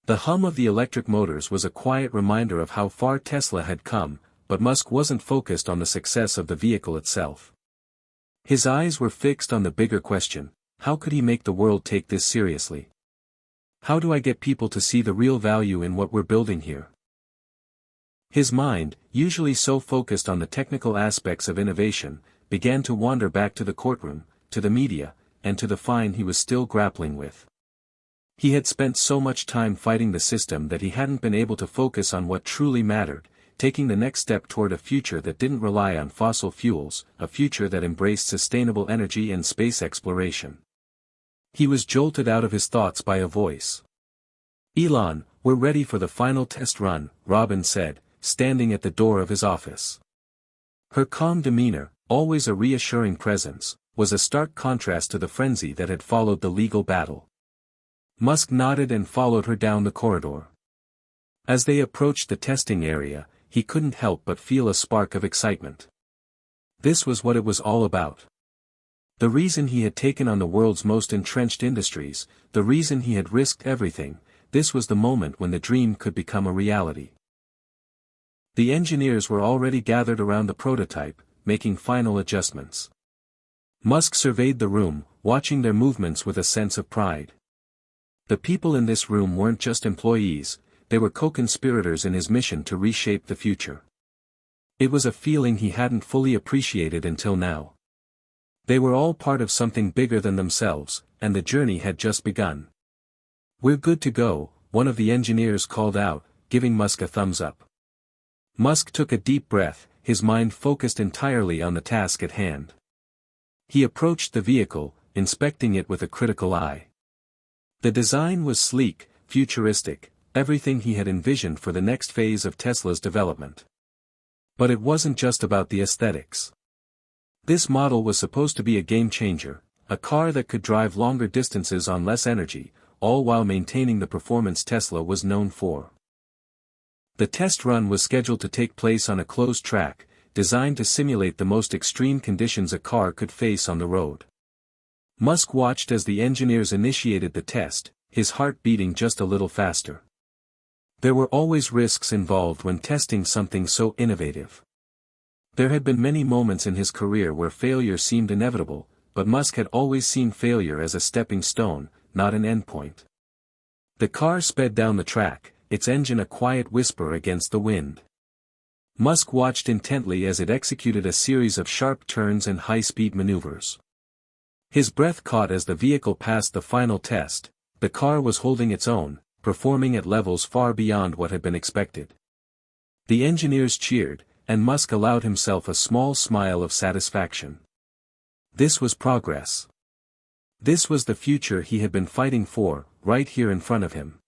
The hum of the electric motors was a quiet reminder of how far Tesla had come, but Musk wasn't focused on the success of the vehicle itself. His eyes were fixed on the bigger question: how could he make the world take this seriously? How do I get people to see the real value in what we're building here? His mind, usually so focused on the technical aspects of innovation, began to wander back to the courtroom, to the media, and to the fine he was still grappling with. He had spent so much time fighting the system that he hadn't been able to focus on what truly mattered, taking the next step toward a future that didn't rely on fossil fuels, a future that embraced sustainable energy and space exploration. He was jolted out of his thoughts by a voice. "Elon, we're ready for the final test run," Robin said, standing at the door of his office. Her calm demeanor, always a reassuring presence, was a stark contrast to the frenzy that had followed the legal battle. Musk nodded and followed her down the corridor. As they approached the testing area, he couldn't help but feel a spark of excitement. This was what it was all about. The reason he had taken on the world's most entrenched industries, the reason he had risked everything, this was the moment when the dream could become a reality. The engineers were already gathered around the prototype, making final adjustments. Musk surveyed the room, watching their movements with a sense of pride. The people in this room weren't just employees, they were co-conspirators in his mission to reshape the future. It was a feeling he hadn't fully appreciated until now. They were all part of something bigger than themselves, and the journey had just begun. "We're good to go," one of the engineers called out, giving Musk a thumbs up. Musk took a deep breath, his mind focused entirely on the task at hand. He approached the vehicle, inspecting it with a critical eye. The design was sleek, futuristic, everything he had envisioned for the next phase of Tesla's development. But it wasn't just about the aesthetics. This model was supposed to be a game-changer, a car that could drive longer distances on less energy, all while maintaining the performance Tesla was known for. The test run was scheduled to take place on a closed track, designed to simulate the most extreme conditions a car could face on the road. Musk watched as the engineers initiated the test, his heart beating just a little faster. There were always risks involved when testing something so innovative. There had been many moments in his career where failure seemed inevitable, but Musk had always seen failure as a stepping stone, not an endpoint. The car sped down the track, its engine a quiet whisper against the wind. Musk watched intently as it executed a series of sharp turns and high-speed maneuvers. His breath caught as the vehicle passed the final test. The car was holding its own, performing at levels far beyond what had been expected. The engineers cheered, and Musk allowed himself a small smile of satisfaction. This was progress. This was the future he had been fighting for, right here in front of him.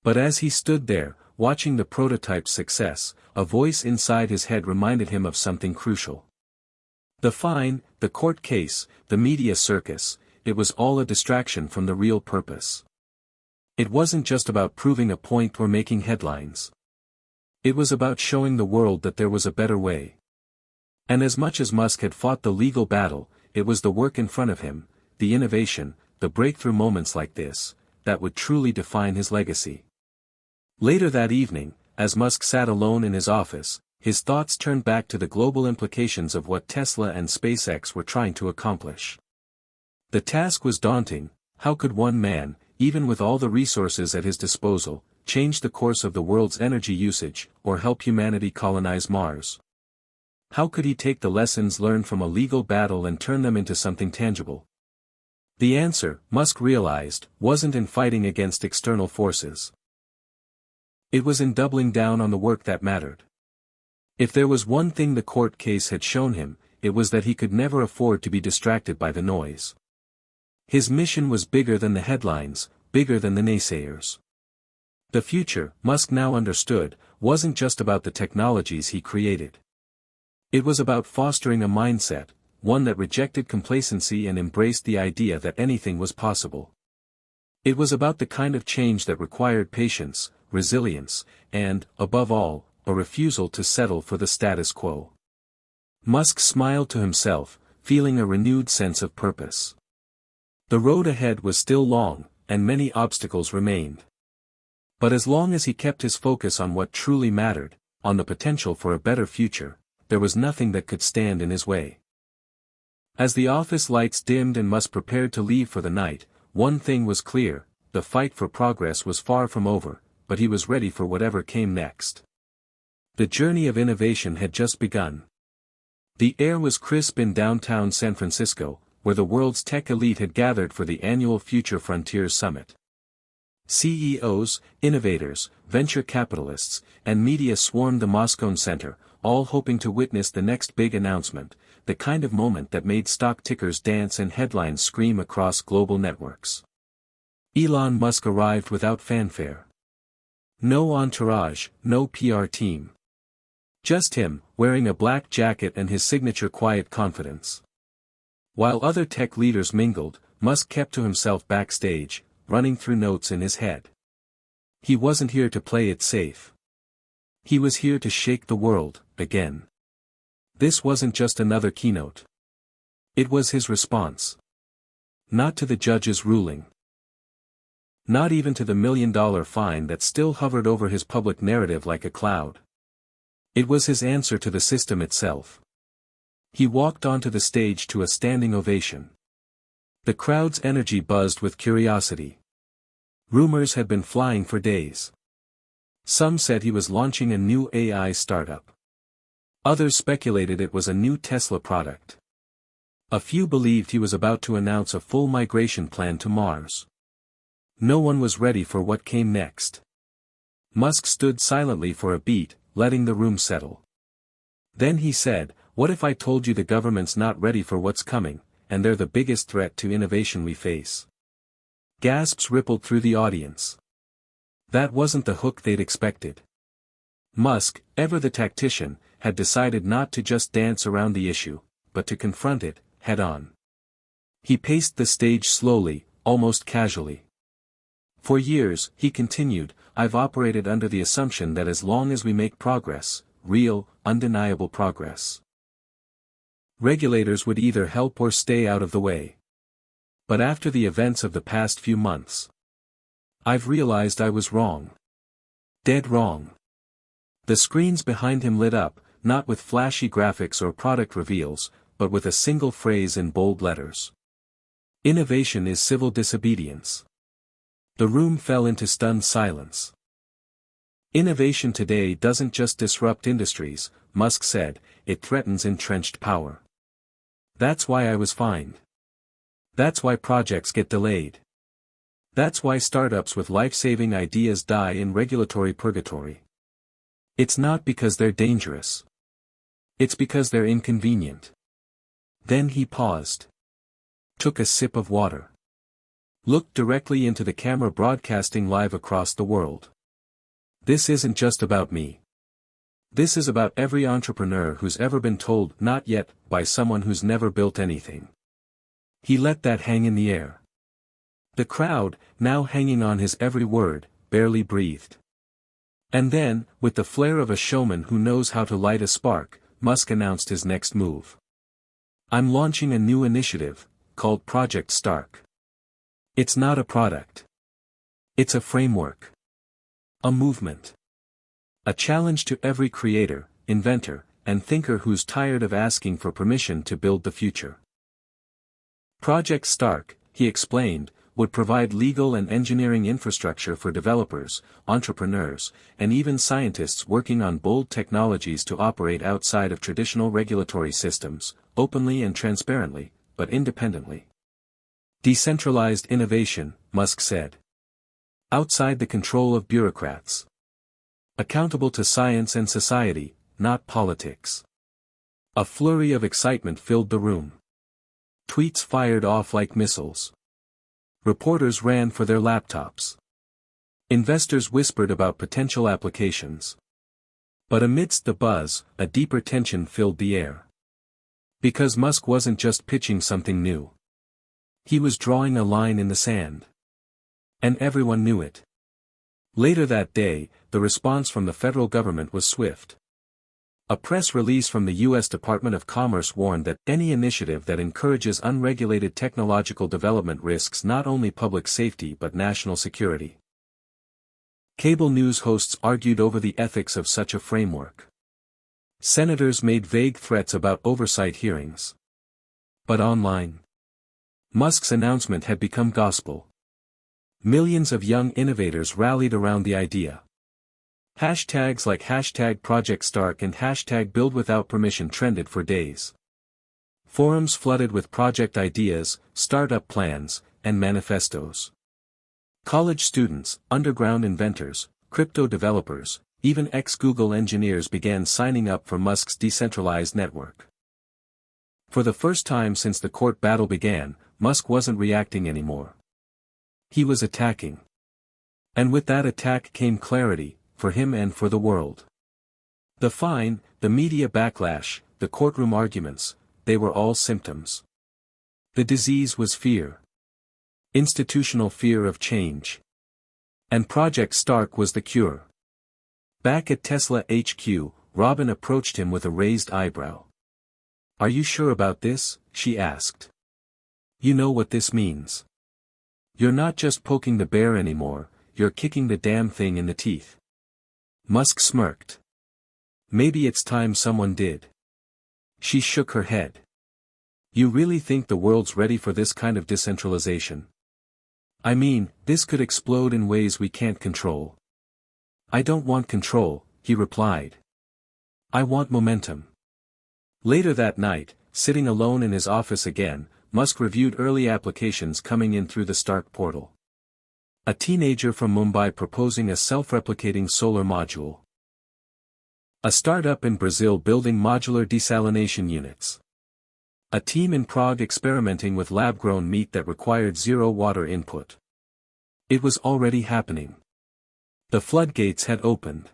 But as he stood there, watching the prototype's success, a voice inside his head reminded him of something crucial. The fine, the court case, the media circus, it was all a distraction from the real purpose. It wasn't just about proving a point or making headlines. It was about showing the world that there was a better way. And as much as Musk had fought the legal battle, it was the work in front of him, the innovation, the breakthrough moments like this, that would truly define his legacy. Later that evening, as Musk sat alone in his office, his thoughts turned back to the global implications of what Tesla and SpaceX were trying to accomplish. The task was daunting. How could one man, even with all the resources at his disposal, change the course of the world's energy usage, or help humanity colonize Mars? How could he take the lessons learned from a legal battle and turn them into something tangible? The answer, Musk realized, wasn't in fighting against external forces. It was in doubling down on the work that mattered. If there was one thing the court case had shown him, it was that he could never afford to be distracted by the noise. His mission was bigger than the headlines, bigger than the naysayers. The future, Musk now understood, wasn't just about the technologies he created. It was about fostering a mindset, one that rejected complacency and embraced the idea that anything was possible. It was about the kind of change that required patience, resilience, and, above all, a refusal to settle for the status quo. Musk smiled to himself, feeling a renewed sense of purpose. The road ahead was still long, and many obstacles remained. But as long as he kept his focus on what truly mattered, on the potential for a better future, there was nothing that could stand in his way. As the office lights dimmed and Musk prepared to leave for the night, one thing was clear: the fight for progress was far from over, but he was ready for whatever came next. The journey of innovation had just begun. The air was crisp in downtown San Francisco, where the world's tech elite had gathered for the annual Future Frontiers Summit. CEOs, innovators, venture capitalists, and media swarmed the Moscone Center, all hoping to witness the next big announcement, the kind of moment that made stock tickers dance and headlines scream across global networks. Elon Musk arrived without fanfare. No entourage, no PR team. Just him, wearing a black jacket and his signature quiet confidence. While other tech leaders mingled, Musk kept to himself backstage, running through notes in his head. He wasn't here to play it safe. He was here to shake the world, again. This wasn't just another keynote. It was his response. Not to the judge's ruling. Not even to the $1 million fine that still hovered over his public narrative like a cloud. It was his answer to the system itself. He walked onto the stage to a standing ovation. The crowd's energy buzzed with curiosity. Rumors had been flying for days. Some said he was launching a new AI startup. Others speculated it was a new Tesla product. A few believed he was about to announce a full migration plan to Mars. No one was ready for what came next. Musk stood silently for a beat, letting the room settle. Then he said, "What if I told you the government's not ready for what's coming, and they're the biggest threat to innovation we face?" Gasps rippled through the audience. That wasn't the hook they'd expected. Musk, ever the tactician, had decided not to just dance around the issue, but to confront it, head-on. He paced the stage slowly, almost casually. "For years," he continued, "I've operated under the assumption that as long as we make progress, real, undeniable progress, regulators would either help or stay out of the way. But after the events of the past few months, I've realized I was wrong. Dead wrong." The screens behind him lit up, not with flashy graphics or product reveals, but with a single phrase in bold letters. "Innovation is civil disobedience." The room fell into stunned silence. "Innovation today doesn't just disrupt industries," Musk said, "it threatens entrenched power. That's why I was fined. That's why projects get delayed. That's why startups with life-saving ideas die in regulatory purgatory. It's not because they're dangerous. It's because they're inconvenient." Then he paused. Took a sip of water. Looked directly into the camera broadcasting live across the world. "This isn't just about me. This is about every entrepreneur who's ever been told not yet by someone who's never built anything." He let that hang in the air. The crowd, now hanging on his every word, barely breathed. And then, with the flair of a showman who knows how to light a spark, Musk announced his next move. "I'm launching a new initiative, called Project Stark. It's not a product. It's a framework. A movement. A challenge to every creator, inventor, and thinker who's tired of asking for permission to build the future." Project Stark, he explained, would provide legal and engineering infrastructure for developers, entrepreneurs, and even scientists working on bold technologies to operate outside of traditional regulatory systems, openly and transparently, but independently. Decentralized innovation, Musk said. Outside the control of bureaucrats. Accountable to science and society, not politics. A flurry of excitement filled the room. Tweets fired off like missiles. Reporters ran for their laptops. Investors whispered about potential applications. But amidst the buzz, a deeper tension filled the air. Because Musk wasn't just pitching something new. He was drawing a line in the sand. And everyone knew it. Later that day, the response from the federal government was swift. A press release from the U.S. Department of Commerce warned that any initiative that encourages unregulated technological development risks not only public safety but national security. Cable news hosts argued over the ethics of such a framework. Senators made vague threats about oversight hearings. But online, Musk's announcement had become gospel. Millions of young innovators rallied around the idea. Hashtags like #ProjectStark and #BuildWithoutPermission trended for days. Forums flooded with project ideas, startup plans, and manifestos. College students, underground inventors, crypto developers, even ex-Google engineers began signing up for Musk's decentralized network. For the first time since the court battle began, Musk wasn't reacting anymore. He was attacking. And with that attack came clarity, for him and for the world. The fine, the media backlash, the courtroom arguments, they were all symptoms. The disease was fear. Institutional fear of change. And Project Stark was the cure. Back at Tesla HQ, Robin approached him with a raised eyebrow. "Are you sure about this?" she asked. "You know what this means. You're not just poking the bear anymore, you're kicking the damn thing in the teeth." Musk smirked. "Maybe it's time someone did." She shook her head. "You really think the world's ready for this kind of decentralization? I mean, this could explode in ways we can't control." "I don't want control," he replied. "I want momentum." Later that night, sitting alone in his office again, Musk reviewed early applications coming in through the Stark portal. A teenager from Mumbai proposing a self-replicating solar module. A startup in Brazil building modular desalination units. A team in Prague experimenting with lab-grown meat that required zero water input. It was already happening. The floodgates had opened.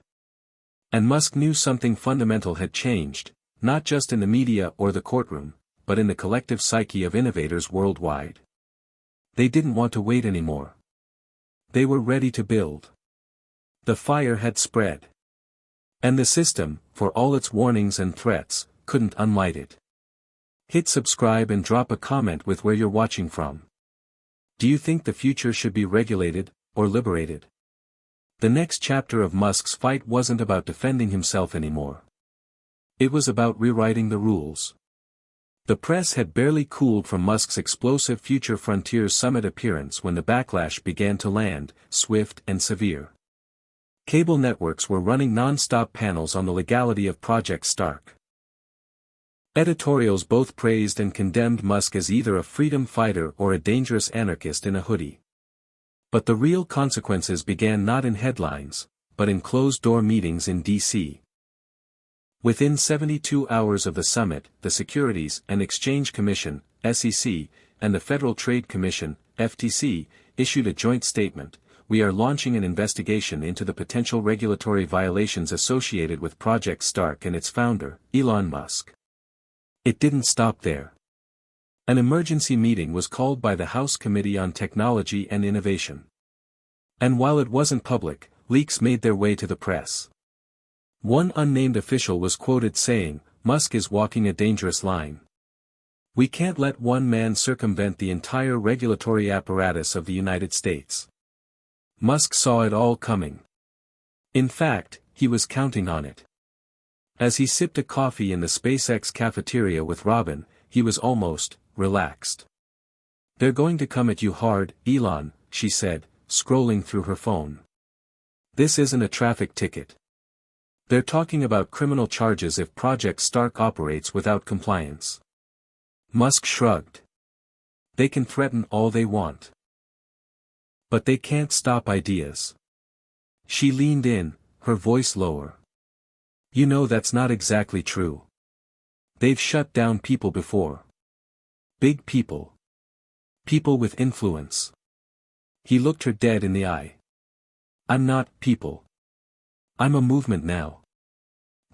And Musk knew something fundamental had changed, not just in the media or the courtroom, but in the collective psyche of innovators worldwide. They didn't want to wait anymore. They were ready to build. The fire had spread. And the system, for all its warnings and threats, couldn't unlight it. Hit subscribe and drop a comment with where you're watching from. Do you think the future should be regulated, or liberated? The next chapter of Musk's fight wasn't about defending himself anymore. It was about rewriting the rules. The press had barely cooled from Musk's explosive Future Frontiers Summit appearance when the backlash began to land, swift and severe. Cable networks were running non-stop panels on the legality of Project Stark. Editorials both praised and condemned Musk as either a freedom fighter or a dangerous anarchist in a hoodie. But the real consequences began not in headlines, but in closed-door meetings in D.C. Within 72 hours of the summit, the Securities and Exchange Commission, SEC, and the Federal Trade Commission, FTC, issued a joint statement. "We are launching an investigation into the potential regulatory violations associated with Project Stark and its founder, Elon Musk." It didn't stop there. An emergency meeting was called by the House Committee on Technology and Innovation. And while it wasn't public, leaks made their way to the press. One unnamed official was quoted saying, "Musk is walking a dangerous line. We can't let one man circumvent the entire regulatory apparatus of the United States." Musk saw it all coming. In fact, he was counting on it. As he sipped a coffee in the SpaceX cafeteria with Robin, he was almost relaxed. "They're going to come at you hard, Elon," she said, scrolling through her phone. "This isn't a traffic ticket. They're talking about criminal charges if Project Stark operates without compliance." Musk shrugged. "They can threaten all they want. But they can't stop ideas." She leaned in, her voice lower. "You know that's not exactly true. They've shut down people before. Big people. People with influence." He looked her dead in the eye. "I'm not people. I'm a movement now."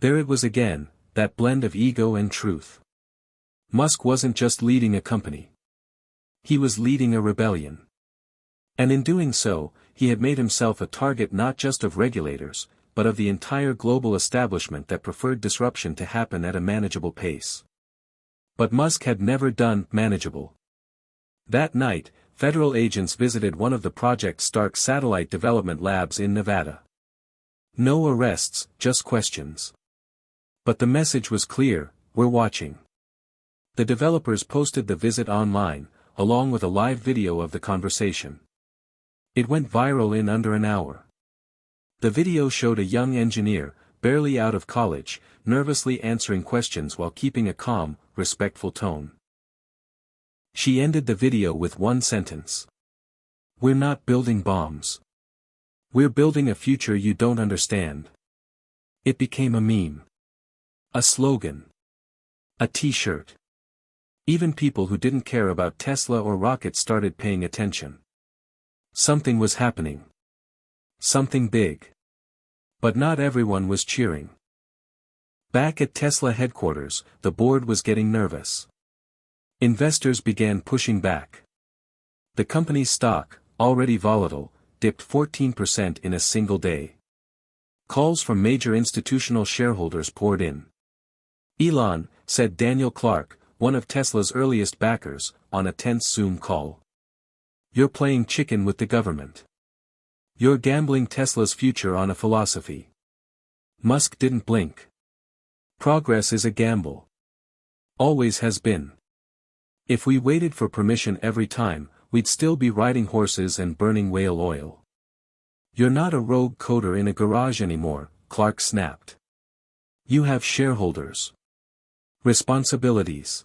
There it was again, that blend of ego and truth. Musk wasn't just leading a company. He was leading a rebellion. And in doing so, he had made himself a target not just of regulators, but of the entire global establishment that preferred disruption to happen at a manageable pace. But Musk had never done manageable. That night, federal agents visited one of the Project Stark satellite development labs in Nevada. No arrests, just questions. But the message was clear: we're watching. The developers posted the visit online, along with a live video of the conversation. It went viral in under an hour. The video showed a young engineer, barely out of college, nervously answering questions while keeping a calm, respectful tone. She ended the video with one sentence. We're not building bombs. We're building a future you don't understand. It became a meme. A slogan. A t-shirt. Even people who didn't care about Tesla or rockets started paying attention. Something was happening. Something big. But not everyone was cheering. Back at Tesla headquarters, the board was getting nervous. Investors began pushing back. The company's stock, already volatile, dipped 14% in a single day. Calls from major institutional shareholders poured in. Elon, said Daniel Clark, one of Tesla's earliest backers, on a tense Zoom call. You're playing chicken with the government. You're gambling Tesla's future on a philosophy. Musk didn't blink. Progress is a gamble. Always has been. If we waited for permission every time, we'd still be riding horses and burning whale oil. You're not a rogue coder in a garage anymore, Clark snapped. You have shareholders. Responsibilities.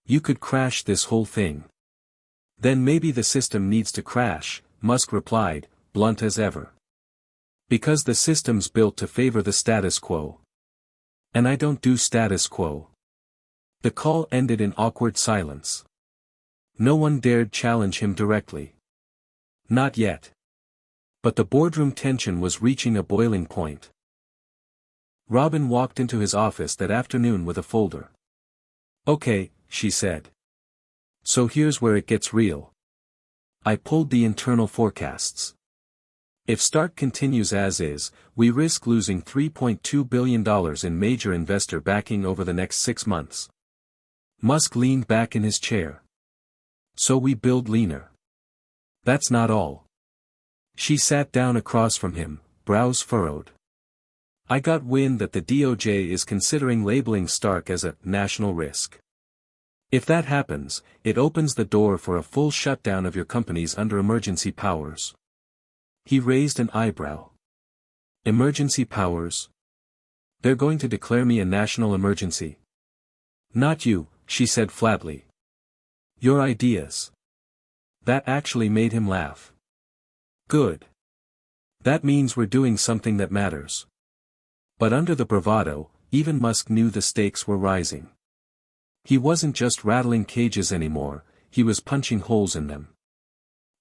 You could crash this whole thing. Then maybe the system needs to crash, Musk replied, blunt as ever. Because the system's built to favor the status quo. And I don't do status quo. The call ended in awkward silence. No one dared challenge him directly. Not yet. But the boardroom tension was reaching a boiling point. Robin walked into his office that afternoon with a folder. Okay, she said. So here's where it gets real. I pulled the internal forecasts. If Stark continues as is, we risk losing $3.2 billion in major investor backing over the next 6 months. Musk leaned back in his chair. So we build leaner. That's not all. She sat down across from him, brows furrowed. I got wind that the DOJ is considering labeling Stark as a national risk. If that happens, it opens the door for a full shutdown of your companies under emergency powers. He raised an eyebrow. Emergency powers? They're going to declare me a national emergency. Not you, she said flatly. Your ideas. That actually made him laugh. Good. That means we're doing something that matters. But under the bravado, even Musk knew the stakes were rising. He wasn't just rattling cages anymore, he was punching holes in them.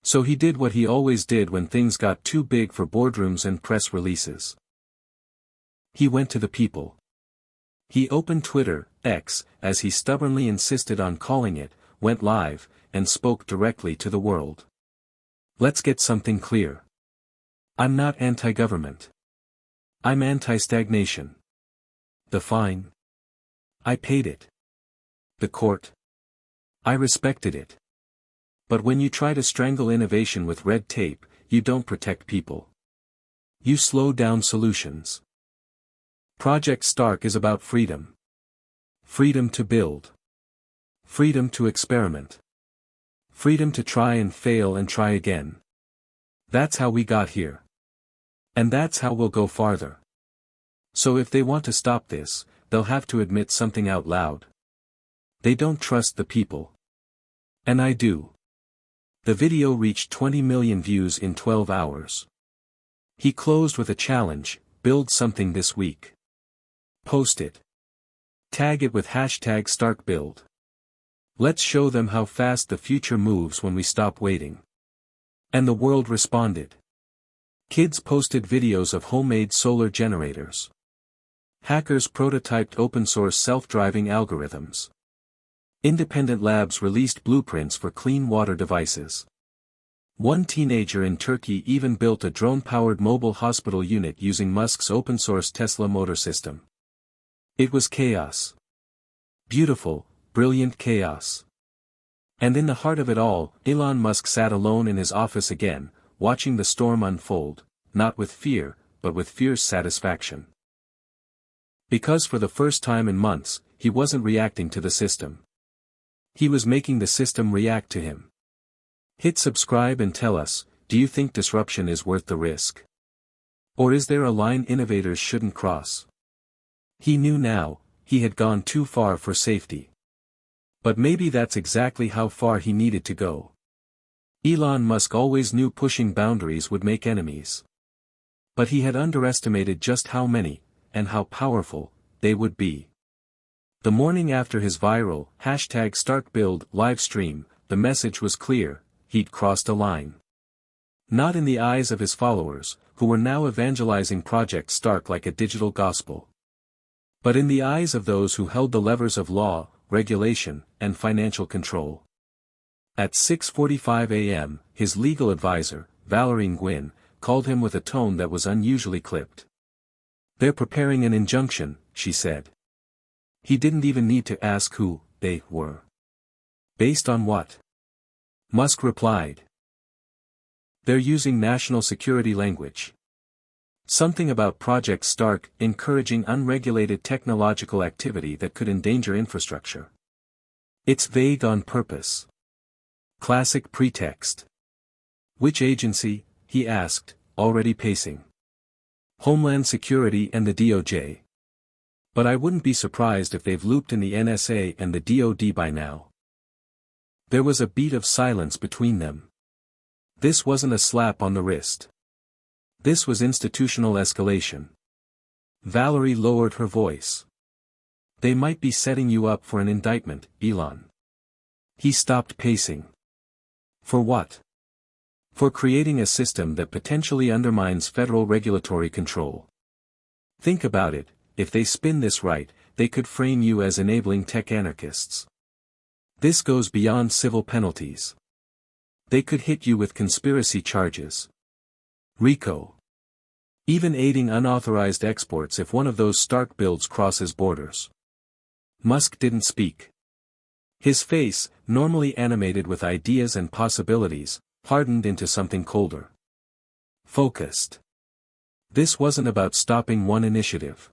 So he did what he always did when things got too big for boardrooms and press releases. He went to the people. He opened Twitter, X, as he stubbornly insisted on calling it, went live, and spoke directly to the world. Let's get something clear. I'm not anti-government. I'm anti-stagnation. The fine? I paid it. The court? I respected it. But when you try to strangle innovation with red tape, you don't protect people. You slow down solutions. Project Stark is about freedom. Freedom to build. Freedom to experiment. Freedom to try and fail and try again. That's how we got here. And that's how we'll go farther. So if they want to stop this, they'll have to admit something out loud. They don't trust the people. And I do. The video reached 20 million views in 12 hours. He closed with a challenge, build something this week. Post it. Tag it with hashtag StarkBuild. Let's show them how fast the future moves when we stop waiting. And the world responded. Kids posted videos of homemade solar generators. Hackers prototyped open-source self-driving algorithms. Independent labs released blueprints for clean water devices. One teenager in Turkey even built a drone-powered mobile hospital unit using Musk's open-source Tesla motor system. It was chaos. Beautiful, brilliant chaos. And in the heart of it all, Elon Musk sat alone in his office again, watching the storm unfold, not with fear, but with fierce satisfaction. Because for the first time in months, he wasn't reacting to the system. He was making the system react to him. Hit subscribe and tell us, do you think disruption is worth the risk? Or is there a line innovators shouldn't cross? He knew now, he had gone too far for safety. But maybe that's exactly how far he needed to go. Elon Musk always knew pushing boundaries would make enemies. But he had underestimated just how many, and how powerful, they would be. The morning after his viral #StarkBuild live stream, the message was clear: he'd crossed a line. Not in the eyes of his followers, who were now evangelizing Project Stark like a digital gospel. But in the eyes of those who held the levers of law, regulation, and financial control. At 6:45 a.m., his legal advisor, Valerie Nguyen, called him with a tone that was unusually clipped. "They're preparing an injunction," she said. He didn't even need to ask who they were. "Based on what?" Musk replied. "They're using national security language. Something about Project Stark encouraging unregulated technological activity that could endanger infrastructure. It's vague on purpose. Classic pretext." "Which agency?" he asked, already pacing. "Homeland Security and the DOJ. But I wouldn't be surprised if they've looped in the NSA and the DoD by now." There was a beat of silence between them. This wasn't a slap on the wrist. This was institutional escalation. Valerie lowered her voice. "They might be setting you up for an indictment, Elon." He stopped pacing. "For what?" "For creating a system that potentially undermines federal regulatory control. Think about it, if they spin this right, they could frame you as enabling tech anarchists. This goes beyond civil penalties. They could hit you with conspiracy charges. RICO. Even aiding unauthorized exports if one of those Stark builds crosses borders." Musk didn't speak. His face, normally animated with ideas and possibilities, hardened into something colder. Focused. This wasn't about stopping one initiative.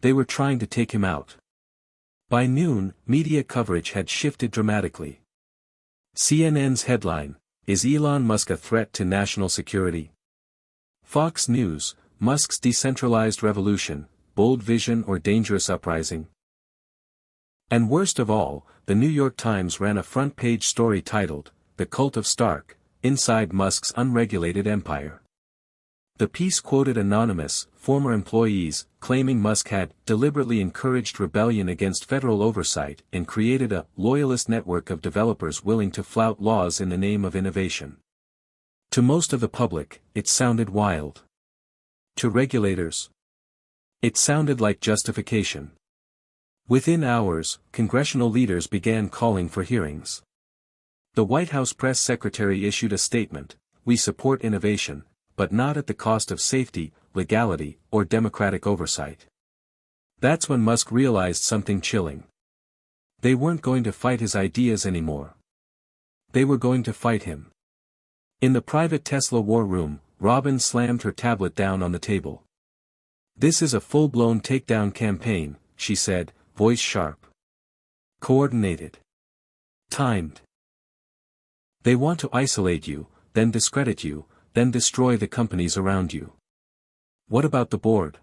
They were trying to take him out. By noon, media coverage had shifted dramatically. CNN's headline: "Is Elon Musk a threat to national security?" Fox News: "Musk's decentralized revolution, bold vision or dangerous uprising?" And worst of all, the New York Times ran a front-page story titled, "The Cult of Stark, Inside Musk's Unregulated Empire." The piece quoted anonymous, former employees, claiming Musk had deliberately encouraged rebellion against federal oversight and created a loyalist network of developers willing to flout laws in the name of innovation. To most of the public, it sounded wild. To regulators, it sounded like justification. Within hours, congressional leaders began calling for hearings. The White House press secretary issued a statement: "We support innovation, but not at the cost of safety, legality, or democratic oversight." That's when Musk realized something chilling. They weren't going to fight his ideas anymore. They were going to fight him. In the private Tesla war room, Robin slammed her tablet down on the table. "This is a full-blown takedown campaign," she said, voice sharp. Coordinated. Timed. They want to isolate you, then discredit you, then destroy the companies around you. "What about the board?"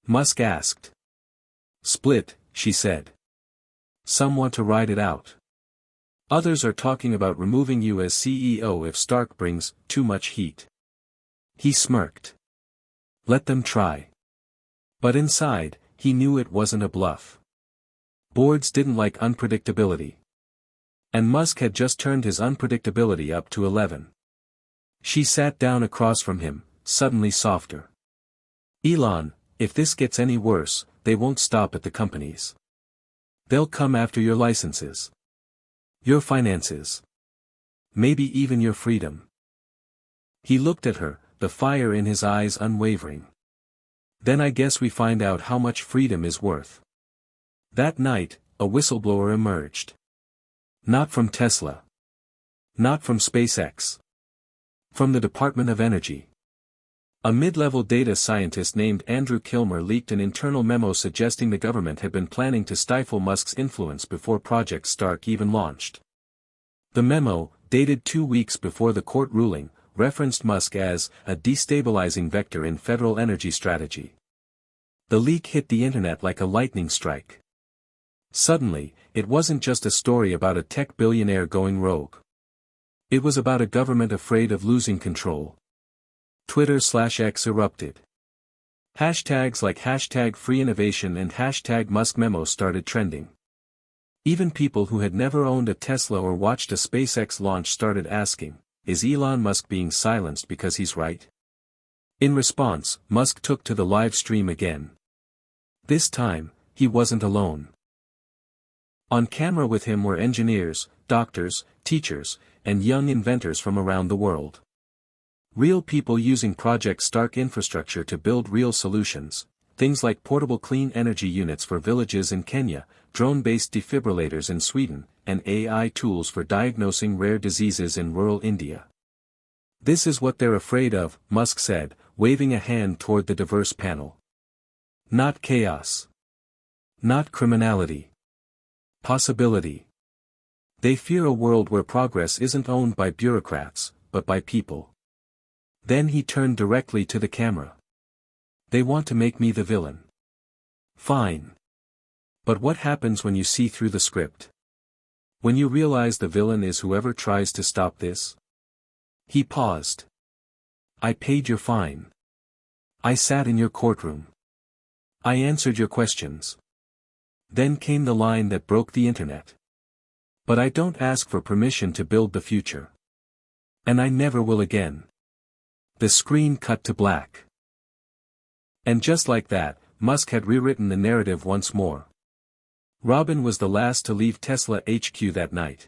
Musk asked. "Split," she said. "Some want to ride it out. Others are talking about removing you as CEO if Stark brings too much heat." He smirked. Let them try. But inside, he knew it wasn't a bluff. Boards didn't like unpredictability. And Musk had just turned his unpredictability up to 11. She sat down across from him, suddenly softer. "Elon, if this gets any worse, they won't stop at the companies. They'll come after your licenses. Your finances. Maybe even your freedom." He looked at her, the fire in his eyes unwavering. "Then I guess we find out how much freedom is worth." That night, a whistleblower emerged. Not from Tesla. Not from SpaceX. From the Department of Energy. A mid-level data scientist named Andrew Kilmer leaked an internal memo suggesting the government had been planning to stifle Musk's influence before Project Stark even launched. The memo, dated 2 weeks before the court ruling, referenced Musk as a destabilizing vector in federal energy strategy. The leak hit the internet like a lightning strike. Suddenly, it wasn't just a story about a tech billionaire going rogue. It was about a government afraid of losing control. Twitter/X erupted. Hashtags like hashtag free innovation and hashtag Musk memo started trending. Even people who had never owned a Tesla or watched a SpaceX launch started asking, is Elon Musk being silenced because he's right? In response, Musk took to the live stream again. This time, he wasn't alone. On camera with him were engineers, doctors, teachers, and young inventors from around the world. Real people using Project Stark infrastructure to build real solutions, things like portable clean energy units for villages in Kenya, drone-based defibrillators in Sweden, and AI tools for diagnosing rare diseases in rural India. This is what they're afraid of, Musk said, waving a hand toward the diverse panel. Not chaos. Not criminality. Possibility. They fear a world where progress isn't owned by bureaucrats, but by people. Then he turned directly to the camera. They want to make me the villain. Fine. But what happens when you see through the script? When you realize the villain is whoever tries to stop this? He paused. I paid your fine. I sat in your courtroom. I answered your questions. Then came the line that broke the internet. But I don't ask for permission to build the future. And I never will again. The screen cut to black. And just like that, Musk had rewritten the narrative once more. Robin was the last to leave Tesla HQ that night.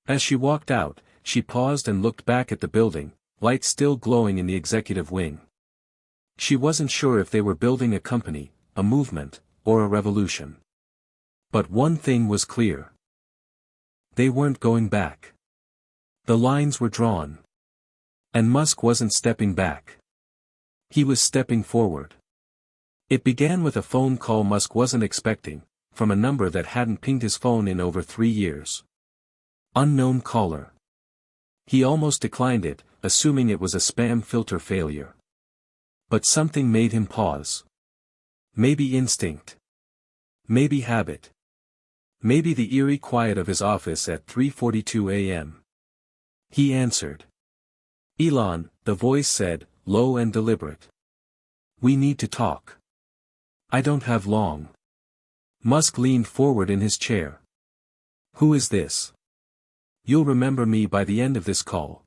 As she walked out, she paused and looked back at the building, lights still glowing in the executive wing. She wasn't sure if they were building a company, a movement, or a revolution. But one thing was clear. They weren't going back. The lines were drawn. And Musk wasn't stepping back. He was stepping forward. It began with a phone call Musk wasn't expecting, from a number that hadn't pinged his phone in over 3 years. Unknown caller. He almost declined it, assuming it was a spam filter failure. But something made him pause. Maybe instinct. Maybe habit. Maybe the eerie quiet of his office at 3:42 a.m. He answered. Elon, the voice said, low and deliberate. We need to talk. I don't have long. Musk leaned forward in his chair. Who is this? You'll remember me by the end of this call.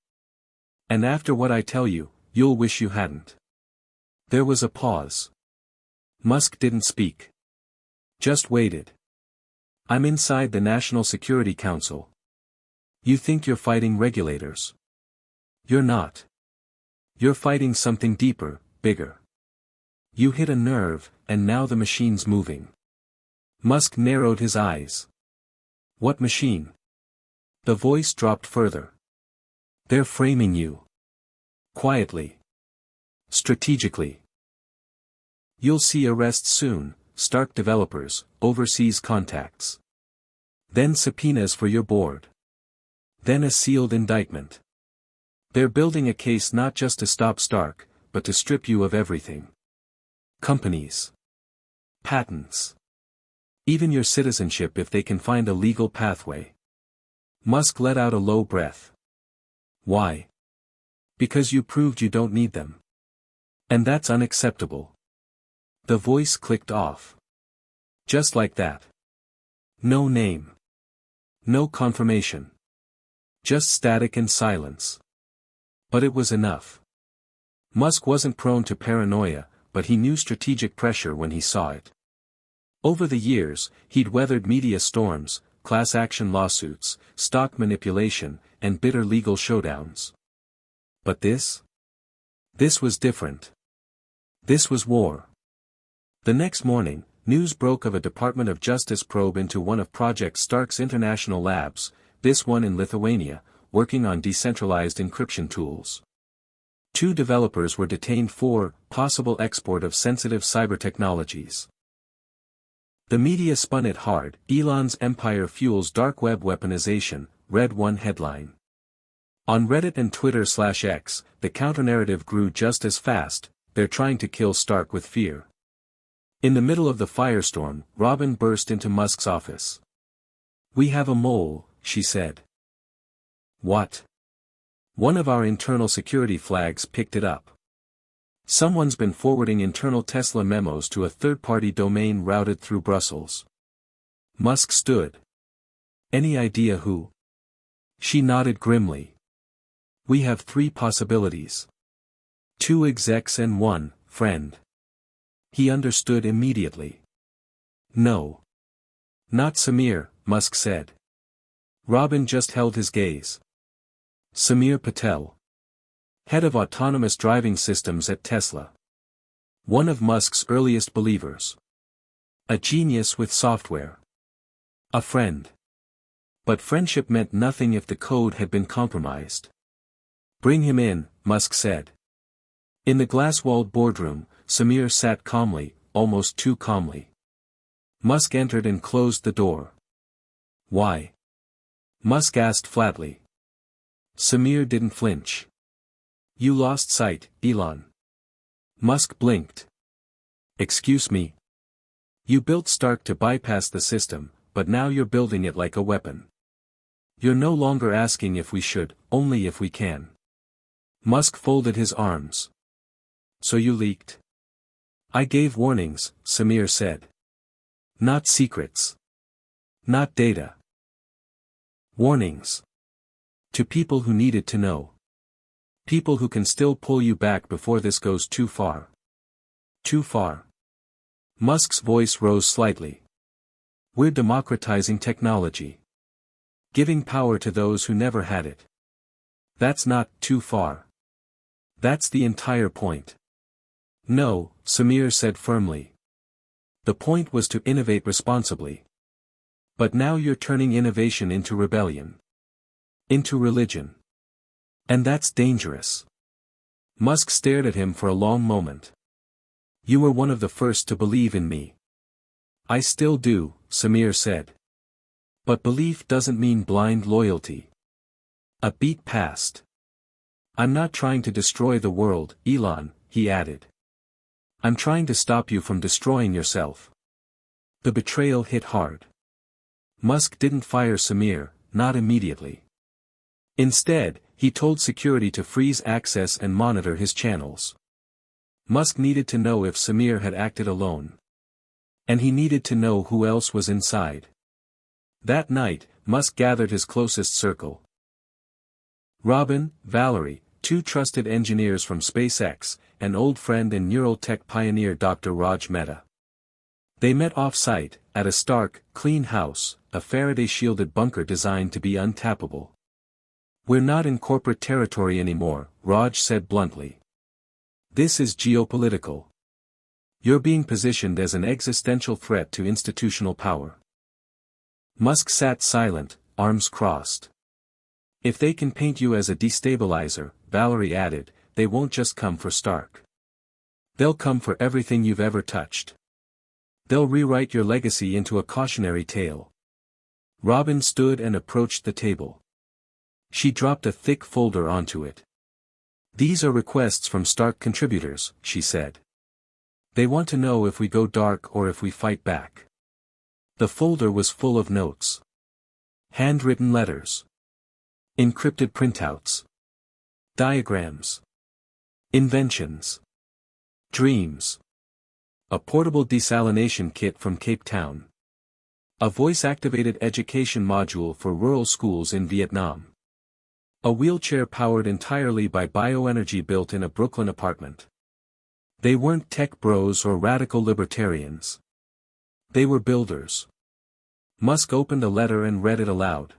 And after what I tell you, you'll wish you hadn't. There was a pause. Musk didn't speak. Just waited. I'm inside the National Security Council. You think you're fighting regulators. You're not. You're fighting something deeper, bigger. You hit a nerve, and now the machine's moving. Musk narrowed his eyes. What machine? The voice dropped further. They're framing you. Quietly. Strategically. You'll see arrests soon, Stark developers, overseas contacts. Then subpoenas for your board. Then a sealed indictment. They're building a case not just to stop Stark, but to strip you of everything. Companies. Patents. Even your citizenship if they can find a legal pathway. Musk let out a low breath. Why? Because you proved you don't need them. And that's unacceptable. The voice clicked off. Just like that. No name. No confirmation. Just static and silence. But it was enough. Musk wasn't prone to paranoia, but he knew strategic pressure when he saw it. Over the years, he'd weathered media storms, class action lawsuits, stock manipulation, and bitter legal showdowns. But this? This was different. This was war. The next morning, news broke of a Department of Justice probe into one of Project Stark's international labs, this one in Lithuania, working on decentralized encryption tools. 2 developers were detained for possible export of sensitive cyber technologies. The media spun it hard. Elon's empire fuels dark web weaponization, read one headline. On Reddit and Twitter/X, the counter-narrative grew just as fast. They're trying to kill Stark with fear. In the middle of the firestorm, Robin burst into Musk's office. We have a mole, she said. What? One of our internal security flags picked it up. Someone's been forwarding internal Tesla memos to a third-party domain routed through Brussels. Musk stood. Any idea who? She nodded grimly. We have 3 possibilities. 2 execs and 1 friend. He understood immediately. No. Not Samir, Musk said. Robin just held his gaze. Samir Patel. Head of autonomous driving systems at Tesla. One of Musk's earliest believers. A genius with software. A friend. But friendship meant nothing if the code had been compromised. Bring him in, Musk said. In the glass-walled boardroom, Samir sat calmly, almost too calmly. Musk entered and closed the door. Why? Musk asked flatly. Samir didn't flinch. You lost sight, Elon. Musk blinked. Excuse me. You built Stark to bypass the system, but now you're building it like a weapon. You're no longer asking if we should, only if we can. Musk folded his arms. So you leaked? I gave warnings, Samir said. Not secrets. Not data. Warnings. To people who needed to know. People who can still pull you back before this goes too far. Too far. Musk's voice rose slightly. We're democratizing technology. Giving power to those who never had it. That's not too far. That's the entire point. No, Samir said firmly. The point was to innovate responsibly. But now you're turning innovation into rebellion. Into religion. And that's dangerous. Musk stared at him for a long moment. You were one of the first to believe in me. I still do, Samir said. But belief doesn't mean blind loyalty. A beat passed. I'm not trying to destroy the world, Elon, he added. I'm trying to stop you from destroying yourself. The betrayal hit hard. Musk didn't fire Samir, not immediately. Instead, he told security to freeze access and monitor his channels. Musk needed to know if Samir had acted alone. And he needed to know who else was inside. That night, Musk gathered his closest circle. Robin, Valerie, 2 trusted engineers from SpaceX, an old friend and neural tech pioneer Dr. Raj Mehta. They met off-site, at a stark, clean house, a Faraday-shielded bunker designed to be untappable. We're not in corporate territory anymore, Raj said bluntly. This is geopolitical. You're being positioned as an existential threat to institutional power. Musk sat silent, arms crossed. If they can paint you as a destabilizer, Valerie added, they won't just come for Stark. They'll come for everything you've ever touched. They'll rewrite your legacy into a cautionary tale. Robin stood and approached the table. She dropped a thick folder onto it. These are requests from Stark contributors, she said. They want to know if we go dark or if we fight back. The folder was full of notes. Handwritten letters. Encrypted printouts. Diagrams. Inventions. Dreams. A portable desalination kit from Cape Town. A voice-activated education module for rural schools in Vietnam. A wheelchair powered entirely by bioenergy built in a Brooklyn apartment. They weren't tech bros or radical libertarians. They were builders. Musk opened a letter and read it aloud.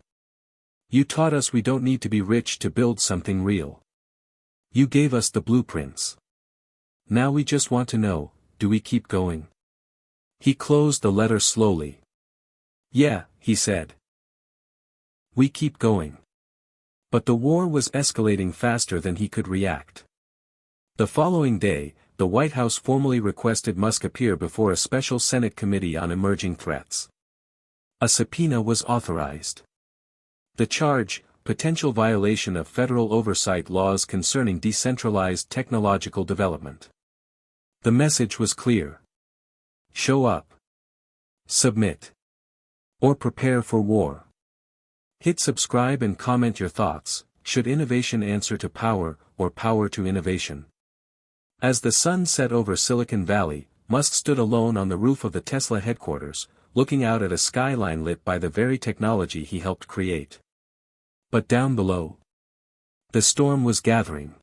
You taught us we don't need to be rich to build something real. You gave us the blueprints. Now we just want to know, do we keep going? He closed the letter slowly. Yeah, he said. We keep going. But the war was escalating faster than he could react. The following day, the White House formally requested Musk appear before a special Senate committee on emerging threats. A subpoena was authorized. The charge, potential violation of federal oversight laws concerning decentralized technological development. The message was clear. Show up. Submit. Or prepare for war. Hit subscribe and comment your thoughts, should innovation answer to power, or power to innovation? As the sun set over Silicon Valley, Musk stood alone on the roof of the Tesla headquarters, looking out at a skyline lit by the very technology he helped create. But down below, the storm was gathering.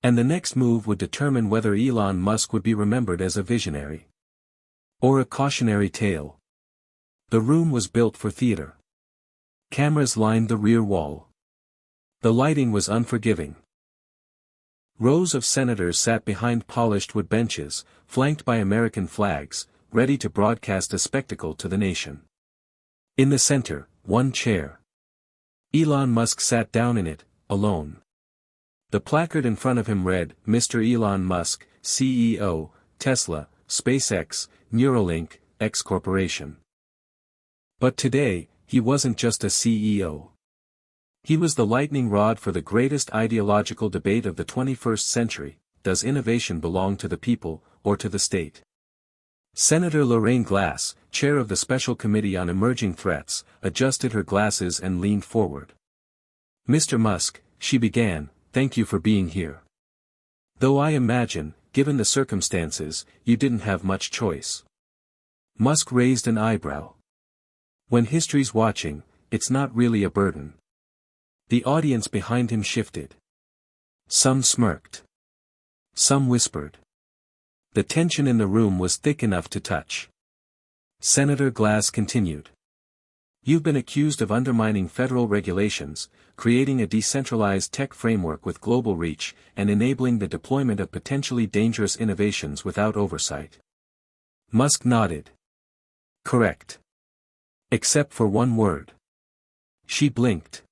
And the next move would determine whether Elon Musk would be remembered as a visionary or a cautionary tale. The room was built for theater. Cameras lined the rear wall. The lighting was unforgiving. Rows of senators sat behind polished wood benches, flanked by American flags, ready to broadcast a spectacle to the nation. In the center, one chair. Elon Musk sat down in it, alone. The placard in front of him read, Mr. Elon Musk, CEO, Tesla, SpaceX, Neuralink, X Corporation. But today, he wasn't just a CEO. He was the lightning rod for the greatest ideological debate of the 21st century: does innovation belong to the people, or to the state? Senator Lorraine Glass, chair of the Special Committee on Emerging Threats, adjusted her glasses and leaned forward. Mr. Musk, she began, thank you for being here. Though I imagine, given the circumstances, you didn't have much choice. Musk raised an eyebrow. When history's watching, it's not really a burden. The audience behind him shifted. Some smirked. Some whispered. The tension in the room was thick enough to touch. Senator Glass continued. You've been accused of undermining federal regulations, creating a decentralized tech framework with global reach, and enabling the deployment of potentially dangerous innovations without oversight. Musk nodded. Correct. Except for one word. She blinked.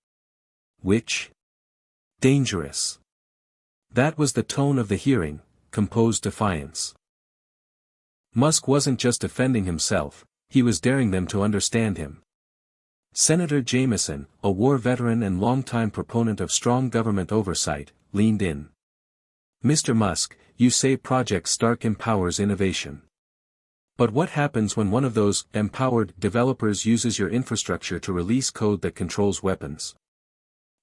Which? Dangerous. That was the tone of the hearing, composed defiance. Musk wasn't just defending himself, he was daring them to understand him. Senator Jameson, a war veteran and longtime proponent of strong government oversight, leaned in. Mr. Musk, you say Project Stark empowers innovation. But what happens when one of those empowered developers uses your infrastructure to release code that controls weapons?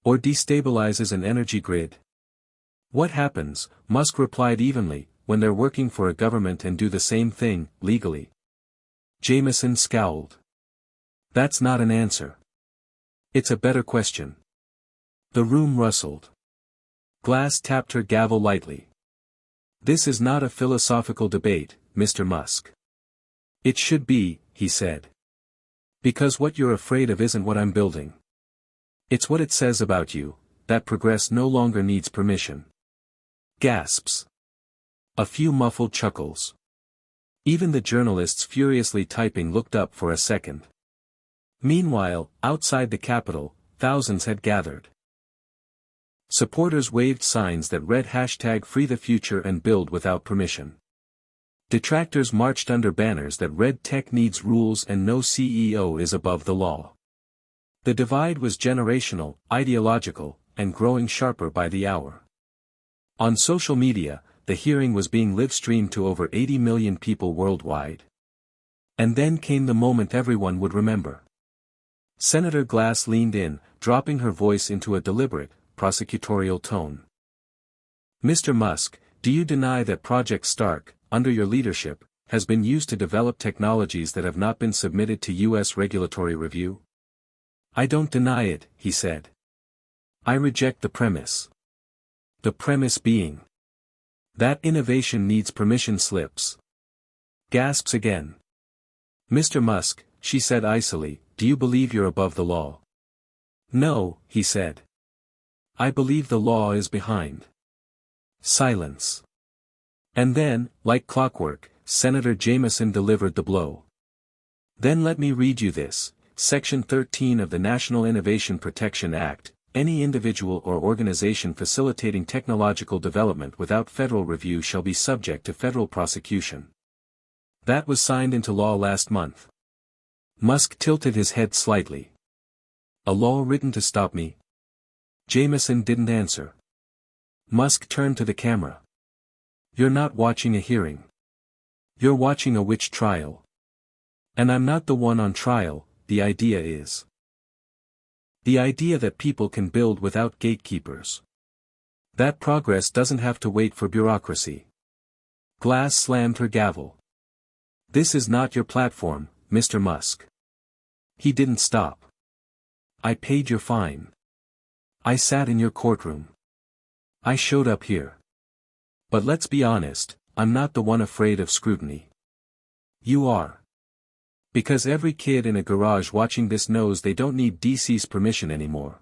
Or destabilizes an energy grid? What happens, Musk replied evenly, when they're working for a government and do the same thing, legally? Jameson scowled. That's not an answer. It's a better question. The room rustled. Glass tapped her gavel lightly. This is not a philosophical debate, Mr. Musk. It should be, he said. Because what you're afraid of isn't what I'm building. It's what it says about you, that progress no longer needs permission. Gasps. A few muffled chuckles. Even the journalists furiously typing looked up for a second. Meanwhile, outside the Capitol, thousands had gathered. Supporters waved signs that read #FreeTheFuture and Build Without Permission. Detractors marched under banners that read Tech needs rules and no CEO is above the law. The divide was generational, ideological, and growing sharper by the hour. On social media, the hearing was being live-streamed to over 80 million people worldwide. And then came the moment everyone would remember. Senator Glass leaned in, dropping her voice into a deliberate, prosecutorial tone. Mr. Musk, do you deny that Project Stark, under your leadership, has been used to develop technologies that have not been submitted to U.S. regulatory review? I don't deny it, he said. I reject the premise. The premise being that innovation needs permission slips. Gasps again. Mr. Musk, she said icily, do you believe you're above the law? No, he said. I believe the law is behind. Silence. And then, like clockwork, Senator Jameson delivered the blow. Then let me read you this. Section 13 of the National Innovation Protection Act, any individual or organization facilitating technological development without federal review shall be subject to federal prosecution. That was signed into law last month. Musk tilted his head slightly. A law written to stop me? Jameson didn't answer. Musk turned to the camera. You're not watching a hearing. You're watching a witch trial. And I'm not the one on trial, the idea is. The idea that people can build without gatekeepers. That progress doesn't have to wait for bureaucracy. Glass slammed her gavel. This is not your platform, Mr. Musk. He didn't stop. I paid your fine. I sat in your courtroom. I showed up here. But let's be honest, I'm not the one afraid of scrutiny. You are. Because every kid in a garage watching this knows they don't need DC's permission anymore.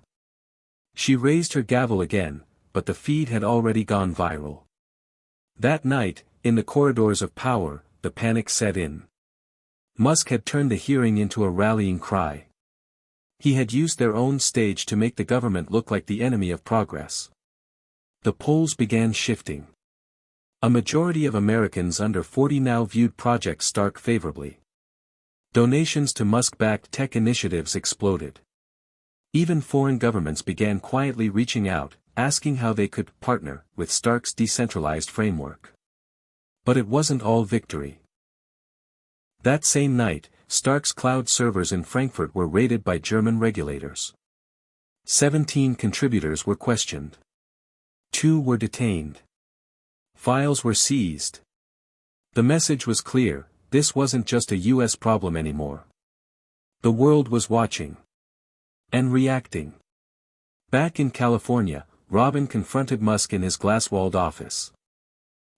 She raised her gavel again, but the feed had already gone viral. That night, in the corridors of power, the panic set in. Musk had turned the hearing into a rallying cry. He had used their own stage to make the government look like the enemy of progress. The polls began shifting. A majority of Americans under 40 now viewed Project Stark favorably. Donations to Musk-backed tech initiatives exploded. Even foreign governments began quietly reaching out, asking how they could partner with Stark's decentralized framework. But it wasn't all victory. That same night, Stark's cloud servers in Frankfurt were raided by German regulators. 17 contributors were questioned. 2 were detained. Files were seized. The message was clear. This wasn't just a US problem anymore. The world was watching. And reacting. Back in California, Robin confronted Musk in his glass-walled office.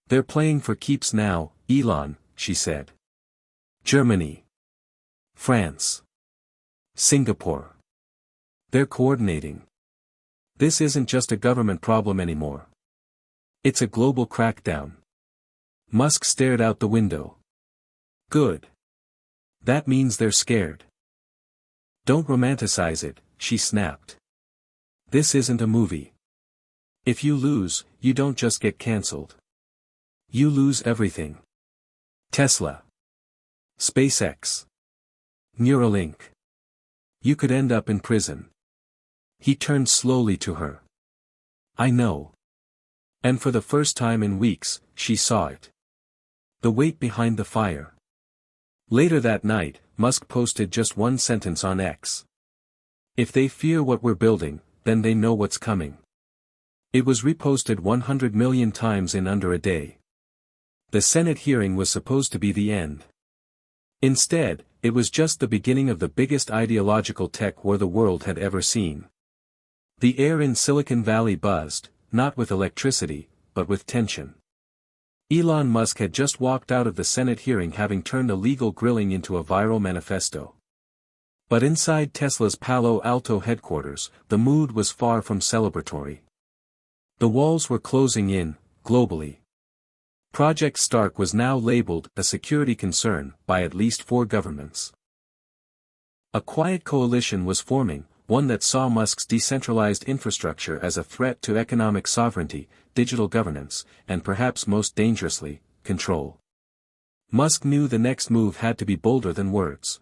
They're playing for keeps now, Elon, she said. Germany. France. Singapore. They're coordinating. This isn't just a government problem anymore. It's a global crackdown. Musk stared out the window. Good. That means they're scared. Don't romanticize it, she snapped. This isn't a movie. If you lose, you don't just get cancelled. You lose everything. Tesla. SpaceX. Neuralink. You could end up in prison. He turned slowly to her. I know. And for the first time in weeks, she saw it. The weight behind the fire. Later that night, Musk posted just one sentence on X. If they fear what we're building, then they know what's coming. It was reposted 100 million times in under a day. The Senate hearing was supposed to be the end. Instead, it was just the beginning of the biggest ideological tech war the world had ever seen. The air in Silicon Valley buzzed, not with electricity, but with tension. Elon Musk had just walked out of the Senate hearing having turned a legal grilling into a viral manifesto. But inside Tesla's Palo Alto headquarters, the mood was far from celebratory. The walls were closing in, globally. Project Stark was now labeled a security concern by at least 4 governments. A quiet coalition was forming, one that saw Musk's decentralized infrastructure as a threat to economic sovereignty, digital governance, and perhaps most dangerously, control. Musk knew the next move had to be bolder than words.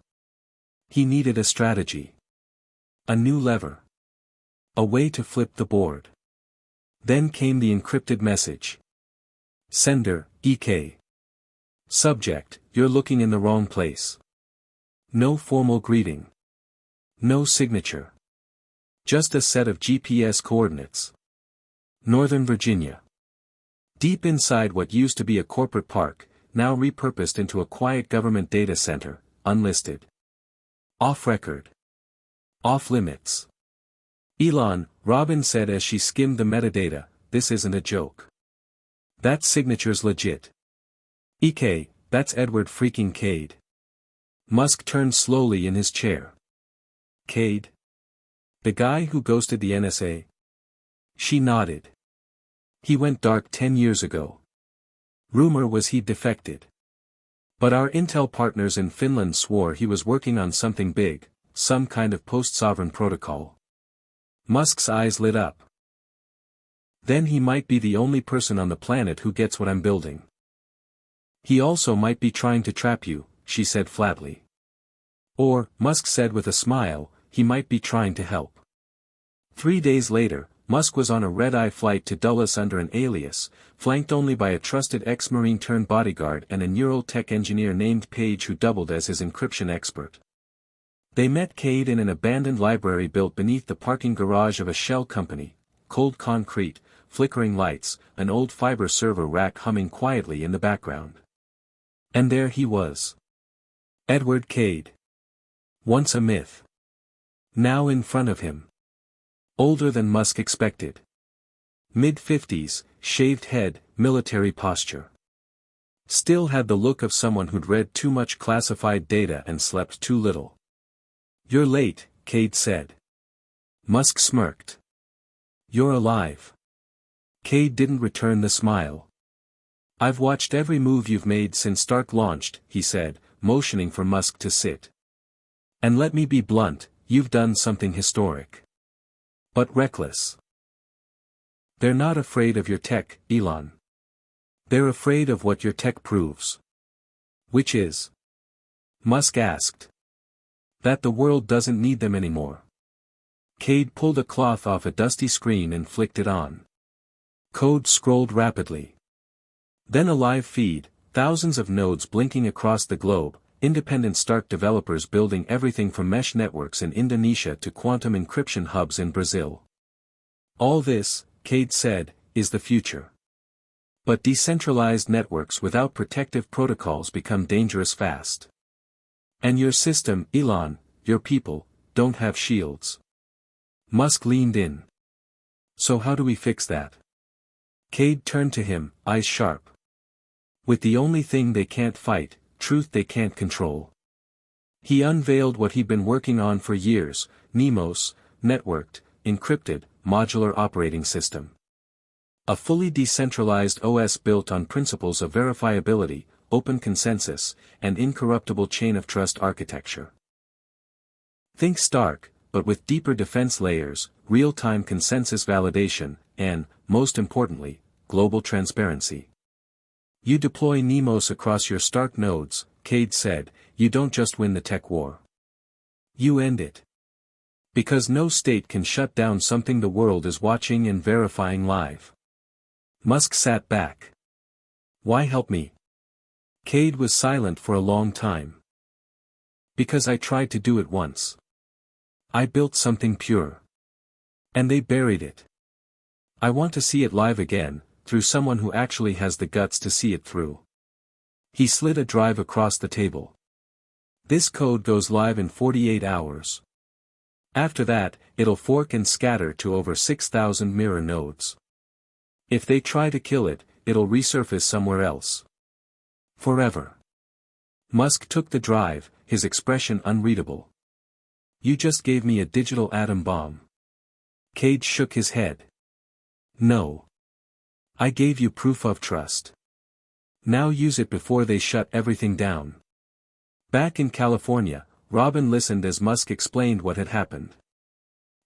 He needed a strategy. A new lever. A way to flip the board. Then came the encrypted message. Sender, EK. Subject, you're looking in the wrong place. No formal greeting. No signature. Just a set of GPS coordinates. Northern Virginia. Deep inside what used to be a corporate park, now repurposed into a quiet government data center, unlisted. Off-record. Off-limits. Elon, Robin said as she skimmed the metadata, this isn't a joke. That signature's legit. EK, that's Edward freaking Cade. Musk turned slowly in his chair. Cade? The guy who ghosted the NSA? She nodded. He went dark 10 years ago. Rumor was he'd defected. But our intel partners in Finland swore he was working on something big, some kind of post-sovereign protocol. Musk's eyes lit up. Then he might be the only person on the planet who gets what I'm building. He also might be trying to trap you, she said flatly. Or, Musk said with a smile, he might be trying to help. 3 days later, Musk was on a red-eye flight to Dulles under an alias, flanked only by a trusted ex-Marine turned bodyguard and a neural tech engineer named Page who doubled as his encryption expert. They met Cade in an abandoned library built beneath the parking garage of a shell company, cold concrete, flickering lights, an old fiber server rack humming quietly in the background. And there he was. Edward Cade. Once a myth. Now in front of him. Older than Musk expected. Mid-50s, shaved head, military posture. Still had the look of someone who'd read too much classified data and slept too little. "You're late," Cade said. Musk smirked. "You're alive." Cade didn't return the smile. "I've watched every move you've made since Stark launched," he said, motioning for Musk to sit. "And let me be blunt, you've done something historic. But reckless. They're not afraid of your tech, Elon. They're afraid of what your tech proves." "Which is?" Musk asked. "That the world doesn't need them anymore." Cade pulled a cloth off a dusty screen and flicked it on. Code scrolled rapidly. Then a live feed, thousands of nodes blinking across the globe, independent Stark developers building everything from mesh networks in Indonesia to quantum encryption hubs in Brazil. "All this," Cade said, "is the future. But decentralized networks without protective protocols become dangerous fast. And your system, Elon, your people, don't have shields." Musk leaned in. "So how do we fix that?" Cade turned to him, eyes sharp. "With the only thing they can't fight, truth they can't control." He unveiled what he'd been working on for years, Nemos, networked, encrypted, modular operating system. A fully decentralized OS built on principles of verifiability, open consensus, and incorruptible chain of trust architecture. Think Stark, but with deeper defense layers, real-time consensus validation, and, most importantly, global transparency. "You deploy Nemos across your Stark nodes," Cade said, "you don't just win the tech war. You end it. Because no state can shut down something the world is watching and verifying live." Musk sat back. "Why help me?" Cade was silent for a long time. "Because I tried to do it once. I built something pure. And they buried it. I want to see it live again, through someone who actually has the guts to see it through." He slid a drive across the table. "This code goes live in 48 hours. After that, it'll fork and scatter to over 6,000 mirror nodes. If they try to kill it, it'll resurface somewhere else. Forever." Musk took the drive, his expression unreadable. "You just gave me a digital atom bomb." Cade shook his head. "No. I gave you proof of trust. Now use it before they shut everything down." Back in California, Robin listened as Musk explained what had happened.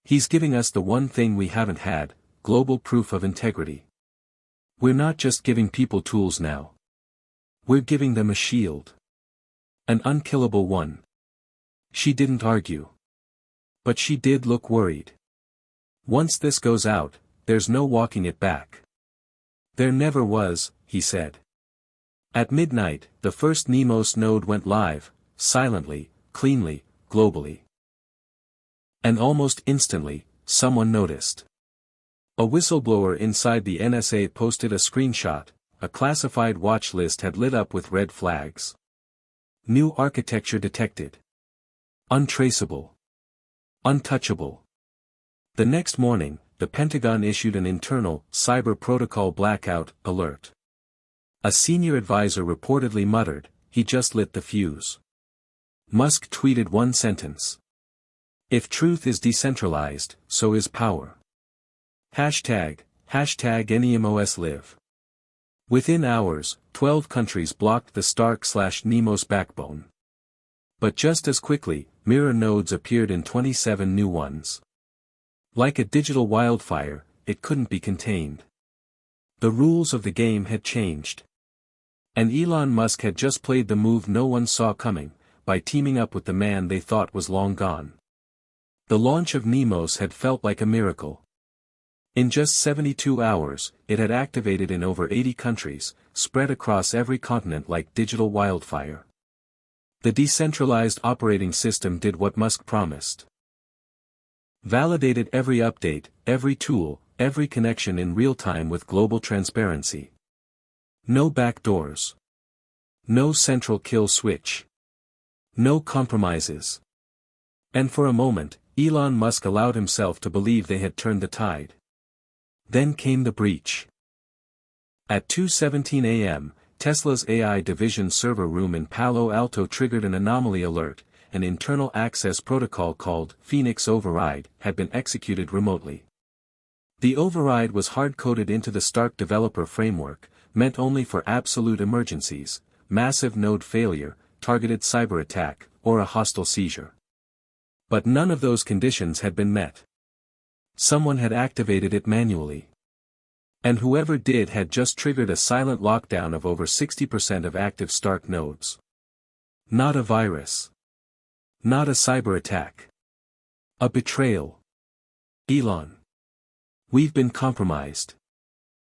"He's giving us the one thing we haven't had, global proof of integrity. We're not just giving people tools now. We're giving them a shield. An unkillable one." She didn't argue. But she did look worried. "Once this goes out, there's no walking it back." "There never was," he said. At midnight, the first Nemos node went live, silently, cleanly, globally. And almost instantly, someone noticed. A whistleblower inside the NSA posted a screenshot. A classified watch list had lit up with red flags. New architecture detected. Untraceable. Untouchable. The next morning, the Pentagon issued an internal, cyber protocol blackout, alert. A senior advisor reportedly muttered, "He just lit the fuse." Musk tweeted one sentence. "If truth is decentralized, so is power. Hashtag #NEMOS live." Within hours, 12 countries blocked the Stark/Nemos backbone. But just as quickly, mirror nodes appeared in 27 new ones. Like a digital wildfire, it couldn't be contained. The rules of the game had changed. And Elon Musk had just played the move no one saw coming, by teaming up with the man they thought was long gone. The launch of Nemos had felt like a miracle. In just 72 hours, it had activated in over 80 countries, spread across every continent like digital wildfire. The decentralized operating system did what Musk promised. Validated every update, every tool, every connection in real time with global transparency. No backdoors. No central kill switch. No compromises. And for a moment, Elon Musk allowed himself to believe they had turned the tide. Then came the breach. At 2:17 a.m., Tesla's AI division server room in Palo Alto triggered an anomaly alert. An internal access protocol called Phoenix Override had been executed remotely. The override was hard-coded into the Stark developer framework, meant only for absolute emergencies, massive node failure, targeted cyber attack, or a hostile seizure. But none of those conditions had been met. Someone had activated it manually. And whoever did had just triggered a silent lockdown of over 60% of active Stark nodes. Not a virus. Not a cyber attack. A betrayal. Elon. We've been compromised.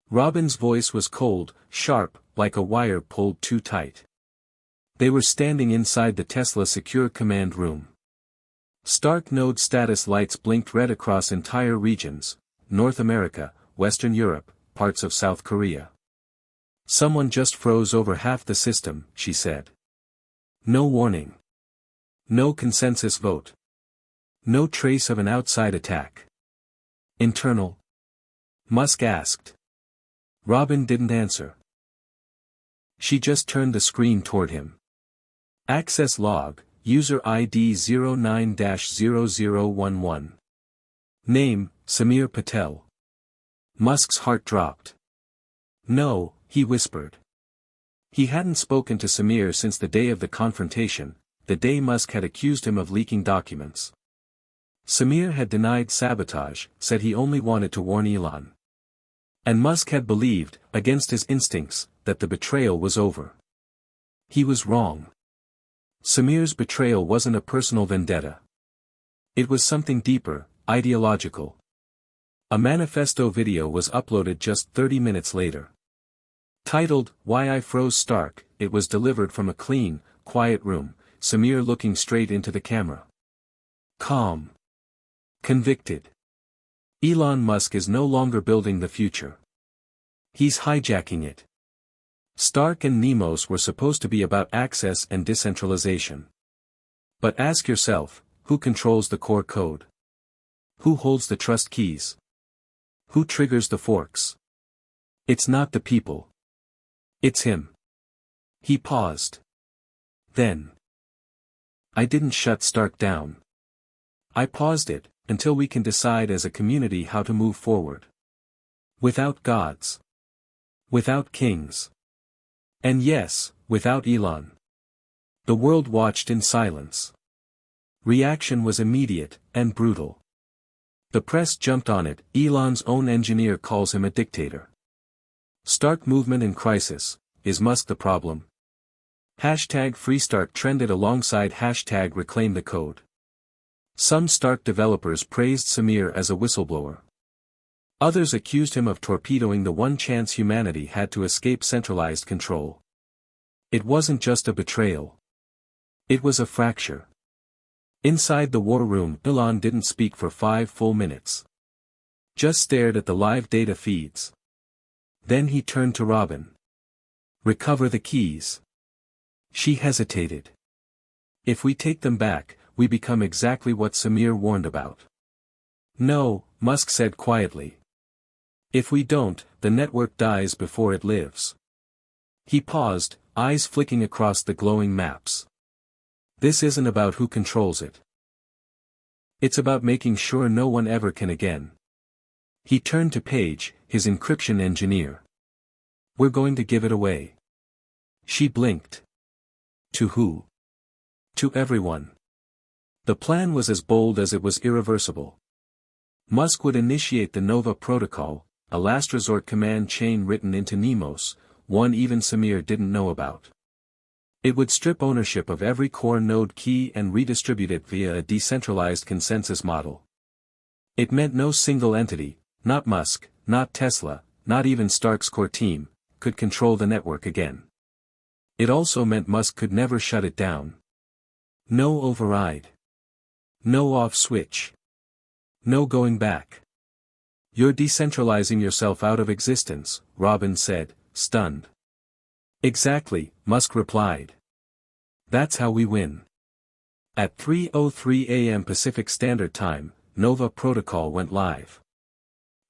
Robin's voice was cold, sharp, like a wire pulled too tight. They were standing inside the Tesla secure command room. Stark node status lights blinked red across entire regions, North America, Western Europe, parts of South Korea. Someone just froze over half the system, she said. No warning. No consensus vote. No trace of an outside attack. Internal? Musk asked. Robin didn't answer. She just turned the screen toward him. Access log, user ID 09-0011. Name, Samir Patel. Musk's heart dropped. No, he whispered. He hadn't spoken to Samir since the day of the confrontation, the day Musk had accused him of leaking documents. Samir had denied sabotage, said he only wanted to warn Elon. And Musk had believed, against his instincts, that the betrayal was over. He was wrong. Samir's betrayal wasn't a personal vendetta. It was something deeper, ideological. A manifesto video was uploaded just 30 minutes later. Titled, Why I Froze Stark, it was delivered from a clean, quiet room, Samir looking straight into the camera. Calm. Convicted. Elon Musk is no longer building the future. He's hijacking it. Stark and Nemos were supposed to be about access and decentralization. But ask yourself, who controls the core code? Who holds the trust keys? Who triggers the forks? It's not the people. It's him. He paused. Then. I didn't shut Stark down. I paused it, until we can decide as a community how to move forward. Without gods. Without kings. And yes, without Elon. The world watched in silence. Reaction was immediate, and brutal. The press jumped on it, Elon's own engineer calls him a dictator. Stark movement in crisis, is Musk the problem? Hashtag FreeStark trended alongside hashtag Reclaim the Code. Some Stark developers praised Samir as a whistleblower. Others accused him of torpedoing the one chance humanity had to escape centralized control. It wasn't just a betrayal. It was a fracture. Inside the war room, Elon didn't speak for 5 full minutes. Just stared at the live data feeds. Then he turned to Robin. Recover the keys. She hesitated. If we take them back, we become exactly what Samir warned about. No, Musk said quietly. If we don't, the network dies before it lives. He paused, eyes flicking across the glowing maps. This isn't about who controls it. It's about making sure no one ever can again. He turned to Paige, his encryption engineer. We're going to give it away. She blinked. To who? To everyone. The plan was as bold as it was irreversible. Musk would initiate the Nova Protocol, a last resort command chain written into Nemos, one even Samir didn't know about. It would strip ownership of every core node key and redistribute it via a decentralized consensus model. It meant no single entity, not Musk, not Tesla, not even Stark's core team, could control the network again. It also meant Musk could never shut it down. No override. No off switch. No going back. You're decentralizing yourself out of existence, Robin said, stunned. Exactly, Musk replied. That's how we win. At 3:03 a.m. Pacific Standard Time, Nova Protocol went live.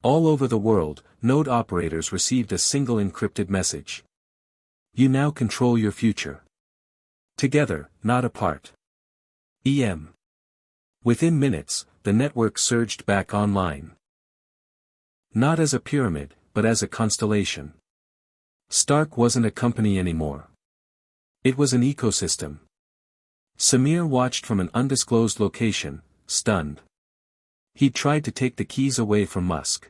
All over the world, node operators received a single encrypted message. You now control your future. Together, not apart. EM. Within minutes, the network surged back online. Not as a pyramid, but as a constellation. Stark wasn't a company anymore. It was an ecosystem. Samir watched from an undisclosed location, stunned. He'd tried to take the keys away from Musk.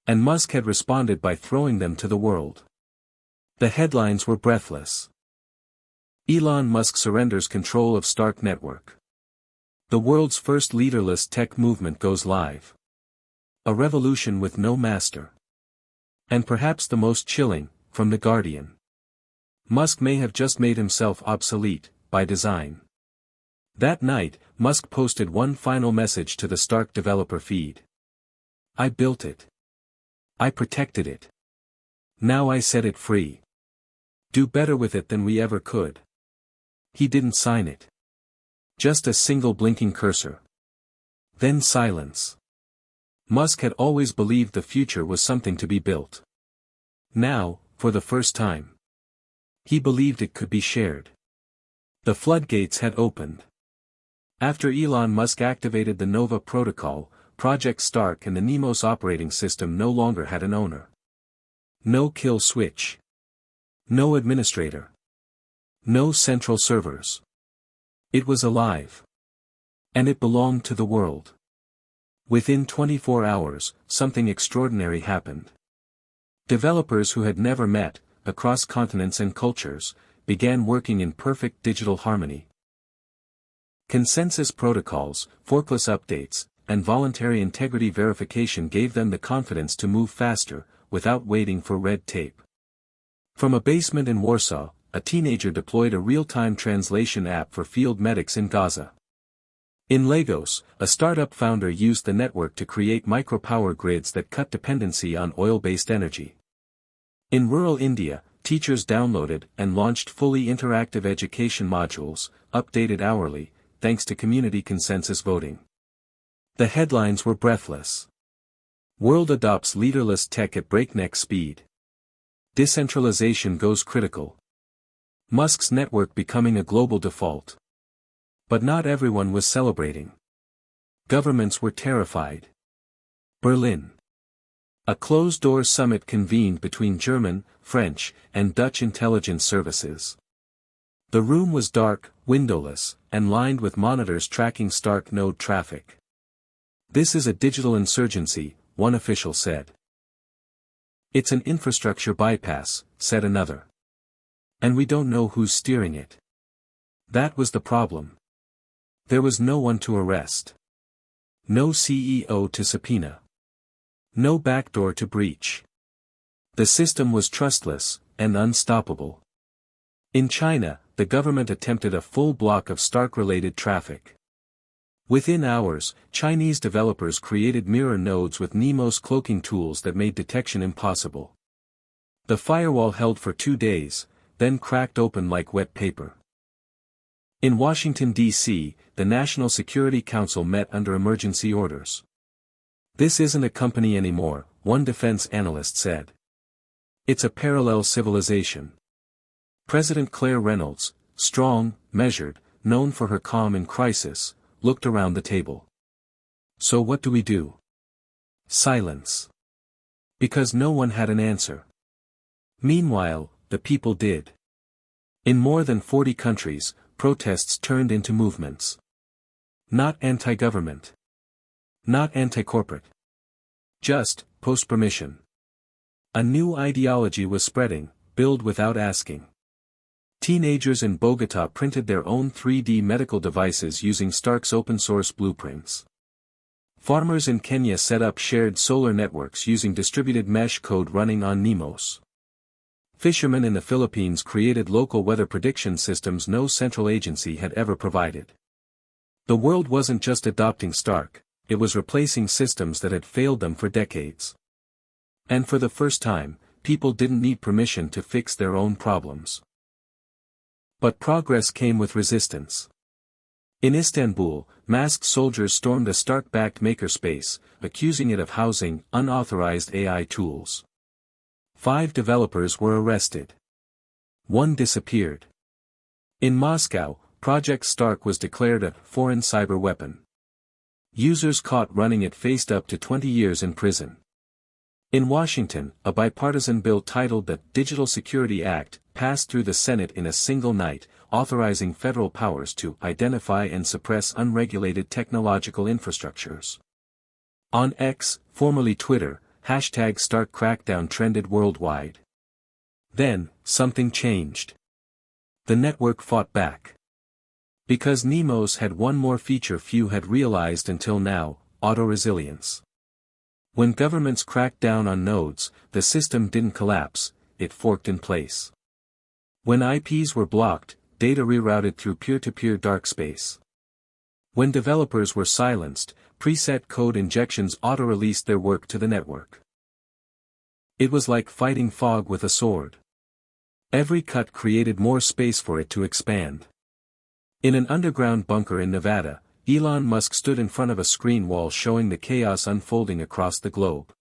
And Musk had responded by throwing them to the world. The headlines were breathless. Elon Musk surrenders control of Stark Network. The world's first leaderless tech movement goes live. A revolution with no master. And perhaps the most chilling, from The Guardian. Musk may have just made himself obsolete, by design. That night, Musk posted one final message to the Stark developer feed. I built it. I protected it. Now I set it free. Do better with it than we ever could. He didn't sign it. Just a single blinking cursor. Then silence. Musk had always believed the future was something to be built. Now, for the first time, he believed it could be shared. The floodgates had opened. After Elon Musk activated the Nova Protocol, Project Stark and the Nemos operating system no longer had an owner. No kill switch. No administrator. No central servers. It was alive. And it belonged to the world. Within 24 hours, something extraordinary happened. Developers who had never met, across continents and cultures, began working in perfect digital harmony. Consensus protocols, forkless updates, and voluntary integrity verification gave them the confidence to move faster, without waiting for red tape. From a basement in Warsaw, a teenager deployed a real-time translation app for field medics in Gaza. In Lagos, a startup founder used the network to create micropower grids that cut dependency on oil-based energy. In rural India, teachers downloaded and launched fully interactive education modules, updated hourly, thanks to community consensus voting. The headlines were breathless. World adopts leaderless tech at breakneck speed. Decentralization goes critical. Musk's network becoming a global default. But not everyone was celebrating. Governments were terrified. Berlin. A closed-door summit convened between German, French, and Dutch intelligence services. The room was dark, windowless, and lined with monitors tracking Stark node traffic. This is a digital insurgency, one official said. It's an infrastructure bypass, said another. And we don't know who's steering it. That was the problem. There was no one to arrest. No CEO to subpoena. No backdoor to breach. The system was trustless, and unstoppable. In China, the government attempted a full block of Stark-related traffic. Within hours, Chinese developers created mirror nodes with Nemos cloaking tools that made detection impossible. The firewall held for 2 days, then cracked open like wet paper. In Washington, D.C., the National Security Council met under emergency orders. This isn't a company anymore, one defense analyst said. It's a parallel civilization. President Claire Reynolds, strong, measured, known for her calm in crisis, looked around the table. So what do we do? Silence. Because no one had an answer. Meanwhile, the people did. In more than 40 countries, protests turned into movements. Not anti-government. Not anti-corporate. Just, post-permission. A new ideology was spreading, build without asking. Teenagers in Bogotá printed their own 3D medical devices using Stark's open-source blueprints. Farmers in Kenya set up shared solar networks using distributed mesh code running on Nemos. Fishermen in the Philippines created local weather prediction systems no central agency had ever provided. The world wasn't just adopting Stark, it was replacing systems that had failed them for decades. And for the first time, people didn't need permission to fix their own problems. But progress came with resistance. In Istanbul, masked soldiers stormed a Stark-backed makerspace, accusing it of housing unauthorized AI tools. 5 developers were arrested. 1 disappeared. In Moscow, Project Stark was declared a foreign cyber weapon. Users caught running it faced up to 20 years in prison. In Washington, a bipartisan bill titled the Digital Security Act passed through the Senate in a single night, authorizing federal powers to identify and suppress unregulated technological infrastructures. On X, formerly Twitter, hashtag Stark crackdown trended worldwide. Then, something changed. The network fought back. Because Nemos had one more feature few had realized until now, auto-resilience. When governments cracked down on nodes, the system didn't collapse, it forked in place. When IPs were blocked, data rerouted through peer-to-peer dark space. When developers were silenced, preset code injections auto-released their work to the network. It was like fighting fog with a sword. Every cut created more space for it to expand. In an underground bunker in Nevada, Elon Musk stood in front of a screen wall showing the chaos unfolding across the globe.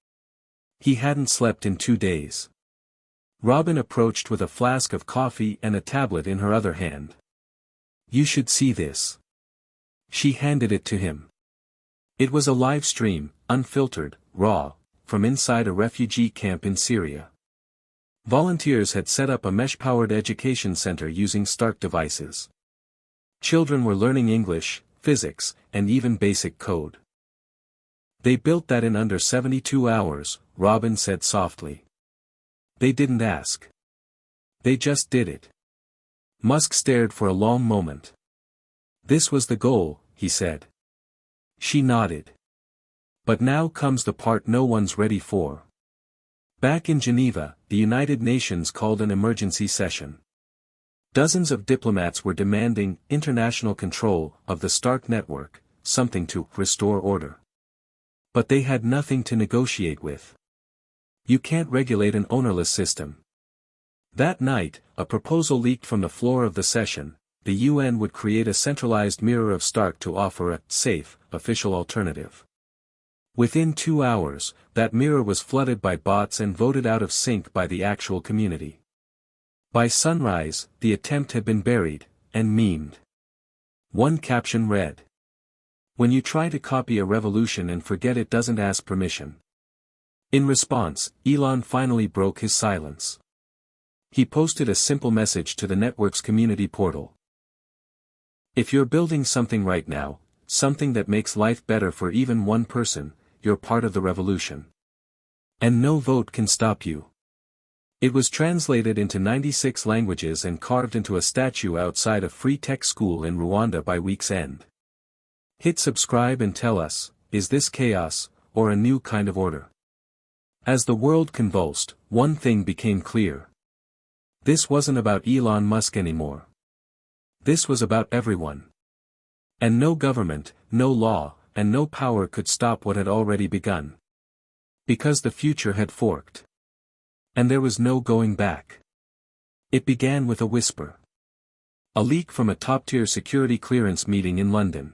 He hadn't slept in 2 days. Robin approached with a flask of coffee and a tablet in her other hand. "You should see this." She handed it to him. It was a live stream, unfiltered, raw, from inside a refugee camp in Syria. Volunteers had set up a mesh-powered education center using Stark devices. Children were learning English, physics, and even basic code. "They built that in under 72 hours, Robin said softly. "They didn't ask. They just did it." Musk stared for a long moment. "This was the goal," he said. She nodded. "But now comes the part no one's ready for." Back in Geneva, the United Nations called an emergency session. Dozens of diplomats were demanding international control of the Stark network, something to restore order. But they had nothing to negotiate with. You can't regulate an ownerless system. That night, a proposal leaked from the floor of the session: the UN would create a centralized mirror of Stark to offer a safe, official alternative. Within 2 hours, that mirror was flooded by bots and voted out of sync by the actual community. By sunrise, the attempt had been buried, and memed. One caption read: "When you try to copy a revolution and forget it doesn't ask permission." In response, Elon finally broke his silence. He posted a simple message to the network's community portal. "If you're building something right now, something that makes life better for even one person, you're part of the revolution. And no vote can stop you." It was translated into 96 languages and carved into a statue outside a free tech school in Rwanda by week's end. Hit subscribe and tell us, is this chaos, or a new kind of order? As the world convulsed, one thing became clear. This wasn't about Elon Musk anymore. This was about everyone. And no government, no law, and no power could stop what had already begun. Because the future had forked. And there was no going back. It began with a whisper. A leak from a top-tier security clearance meeting in London.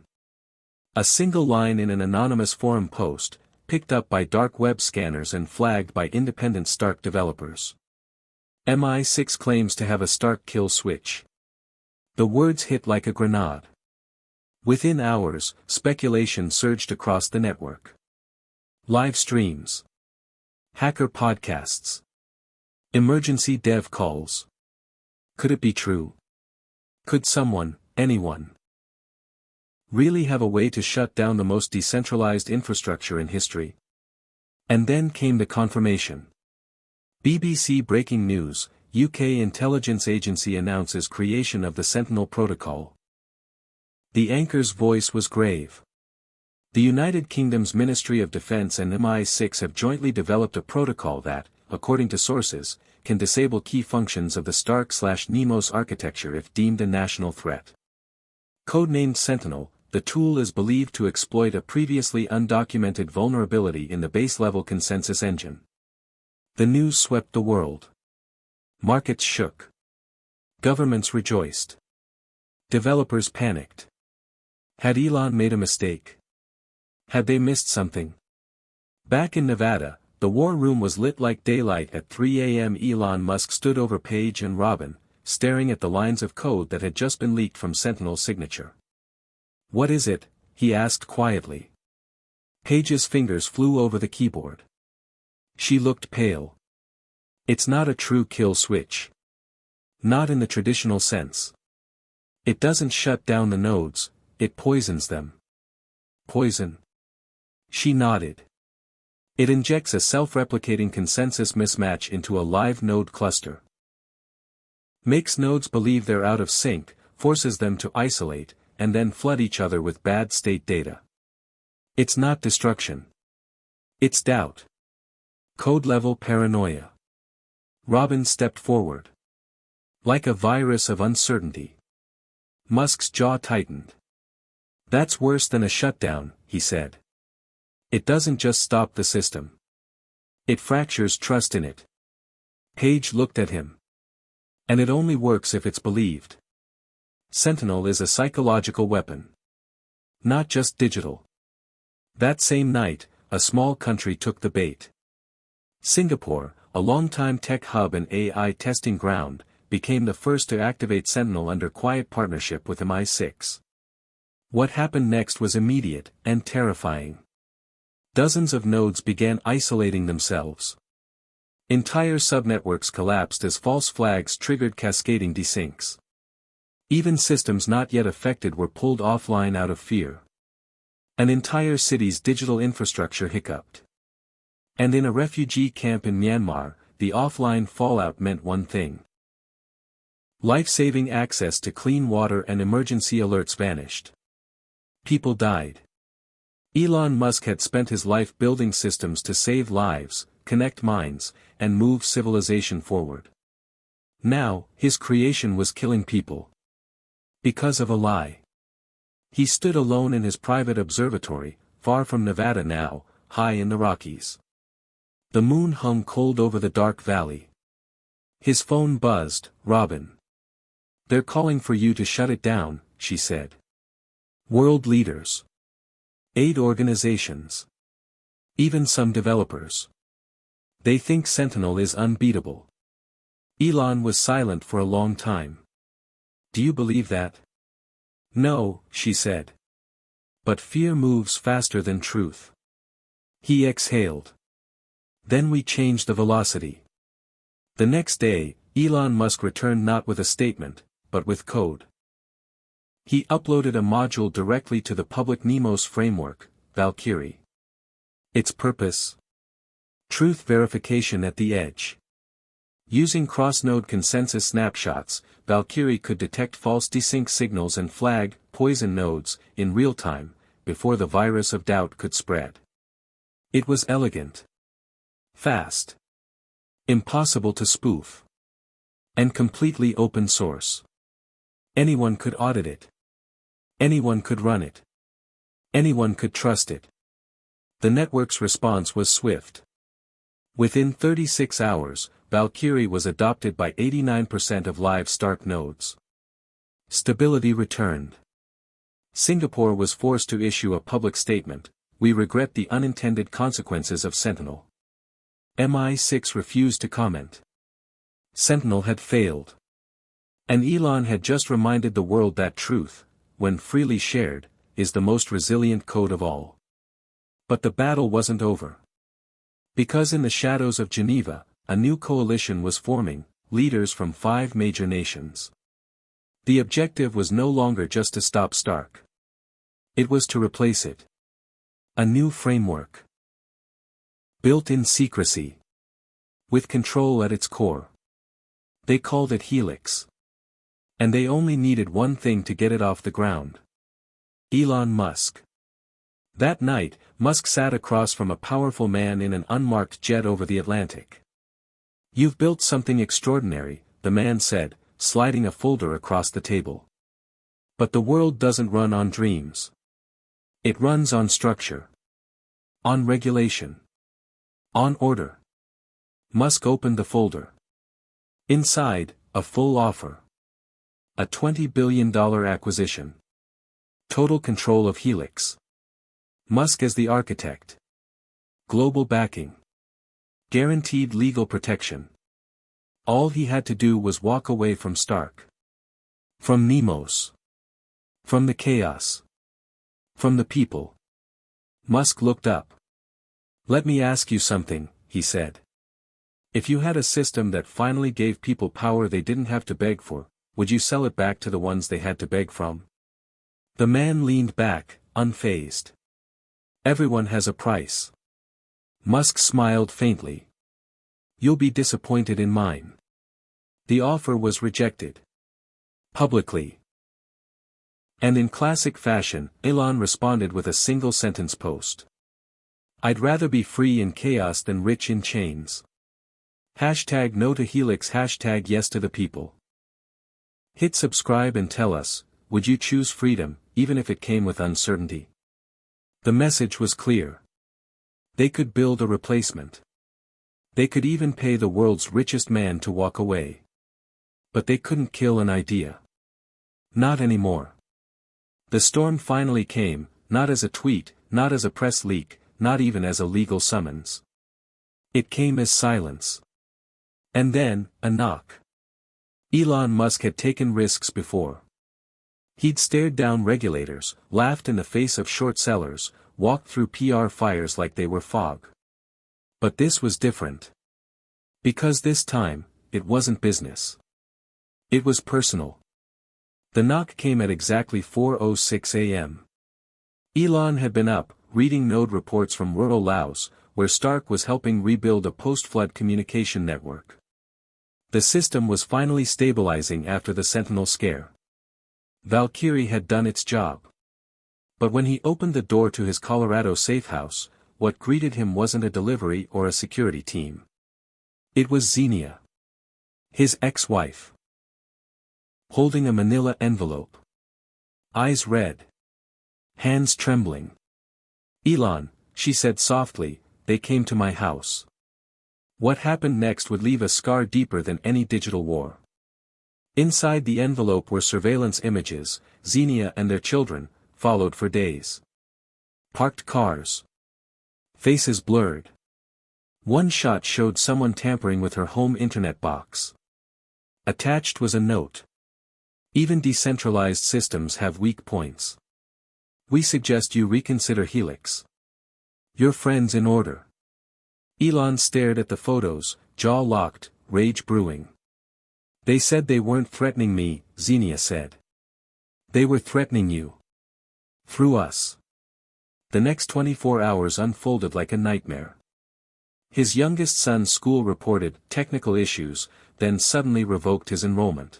A single line in an anonymous forum post, picked up by dark web scanners and flagged by independent Stark developers. MI6 claims to have a Stark kill switch. The words hit like a grenade. Within hours, speculation surged across the network. Live streams. Hacker podcasts. Emergency dev calls. Could it be true? Could someone, anyone, really have a way to shut down the most decentralized infrastructure in history? And then came the confirmation. BBC breaking news: UK intelligence agency announces creation of the Sentinel Protocol. The anchor's voice was grave. The United Kingdom's Ministry of Defence and MI6 have jointly developed a protocol that, according to sources, can disable key functions of the Stark/Nemos architecture if deemed a national threat. Codenamed Sentinel, the tool is believed to exploit a previously undocumented vulnerability in the base-level consensus engine. The news swept the world. Markets shook. Governments rejoiced. Developers panicked. Had Elon made a mistake? Had they missed something? Back in Nevada, the war room was lit like daylight at 3 a.m. Elon Musk stood over Paige and Robin, staring at the lines of code that had just been leaked from Sentinel's signature. "What is it?" he asked quietly. Paige's fingers flew over the keyboard. She looked pale. "It's not a true kill switch. Not in the traditional sense. It doesn't shut down the nodes, it poisons them." "Poison?" She nodded. "It injects a self-replicating consensus mismatch into a live node cluster. Makes nodes believe they're out of sync, forces them to isolate, and then flood each other with bad state data. It's not destruction. It's doubt. Code-level paranoia." Robin stepped forward. Like a virus of uncertainty. Musk's jaw tightened. "That's worse than a shutdown," he said. "It doesn't just stop the system. It fractures trust in it." Paige looked at him. "And it only works if it's believed. Sentinel is a psychological weapon. Not just digital." That same night, a small country took the bait. Singapore, a longtime tech hub and AI testing ground, became the first to activate Sentinel under quiet partnership with MI6. What happened next was immediate and terrifying. Dozens of nodes began isolating themselves. Entire subnetworks collapsed as false flags triggered cascading desyncs. Even systems not yet affected were pulled offline out of fear. An entire city's digital infrastructure hiccuped. And in a refugee camp in Myanmar, the offline fallout meant one thing. Life-saving access to clean water and emergency alerts vanished. People died. Elon Musk had spent his life building systems to save lives, connect minds, and move civilization forward. Now, his creation was killing people. Because of a lie. He stood alone in his private observatory, far from Nevada now, high in the Rockies. The moon hung cold over the dark valley. His phone buzzed. "Robin. They're calling for you to shut it down," she said. "World leaders. Aid organizations. Even some developers. They think Sentinel is unbeatable." Elon was silent for a long time. "Do you believe that?" "No," she said. "But fear moves faster than truth." He exhaled. "Then we changed the velocity." The next day, Elon Musk returned not with a statement, but with code. He uploaded a module directly to the public Nemos framework, Valkyrie. Its purpose? Truth verification at the edge. Using cross-node consensus snapshots, Valkyrie could detect false desync signals and flag poison nodes in real time, before the virus of doubt could spread. It was elegant. Fast. Impossible to spoof. And completely open source. Anyone could audit it. Anyone could run it. Anyone could trust it. The network's response was swift. Within 36 hours, Valkyrie was adopted by 89% of live Stark nodes. Stability returned. Singapore was forced to issue a public statement: "We regret the unintended consequences of Sentinel." MI6 refused to comment. Sentinel had failed. And Elon had just reminded the world that truth, when freely shared, is the most resilient code of all. But the battle wasn't over. Because in the shadows of Geneva, a new coalition was forming, leaders from 5 major nations. The objective was no longer just to stop Stark. It was to replace it. A new framework. Built in secrecy. With control at its core. They called it Helix. And they only needed one thing to get it off the ground. Elon Musk. That night, Musk sat across from a powerful man in an unmarked jet over the Atlantic. You've built something extraordinary, the man said, sliding a folder across the table. But the world doesn't run on dreams. It runs on structure. On regulation. On order. Musk opened the folder. Inside, a full offer. A $20 billion acquisition. Total control of Helix. Musk as the architect. Global backing. Guaranteed legal protection. All he had to do was walk away from Stark. From Nemos. From the chaos. From the people. Musk looked up. Let me ask you something, he said. If you had a system that finally gave people power they didn't have to beg for, would you sell it back to the ones they had to beg from? The man leaned back, unfazed. Everyone has a price. Musk smiled faintly. You'll be disappointed in mine. The offer was rejected. Publicly. And in classic fashion, Elon responded with a single-sentence post. I'd rather be free in chaos than rich in chains. Hashtag no to Helix, hashtag yes to the people. Hit subscribe and tell us, would you choose freedom, even if it came with uncertainty? The message was clear. They could build a replacement. They could even pay the world's richest man to walk away. But they couldn't kill an idea. Not anymore. The storm finally came, not as a tweet, not as a press leak, not even as a legal summons. It came as silence. And then, a knock. Elon Musk had taken risks before. He'd stared down regulators, laughed in the face of short sellers, walked through PR fires like they were fog. But this was different. Because this time, it wasn't business. It was personal. The knock came at exactly 4:06 a.m. Elon had been up, reading node reports from rural Laos, where Stark was helping rebuild a post-flood communication network. The system was finally stabilizing after the Sentinel scare. Valkyrie had done its job. But when he opened the door to his Colorado safe house, what greeted him wasn't a delivery or a security team. It was Xenia. His ex-wife. Holding a manila envelope. Eyes red. Hands trembling. Elon, she said softly, they came to my house. What happened next would leave a scar deeper than any digital war. Inside the envelope were surveillance images, Xenia and their children, followed for days. Parked cars. Faces blurred. One shot showed someone tampering with her home internet box. Attached was a note. Even decentralized systems have weak points. We suggest you reconsider Helix. Your friends in order. Elon stared at the photos, jaw locked, rage brewing. They said they weren't threatening me, Xenia said. They were threatening you. Through us. The next 24 hours unfolded like a nightmare. His youngest son's school reported technical issues, then suddenly revoked his enrollment.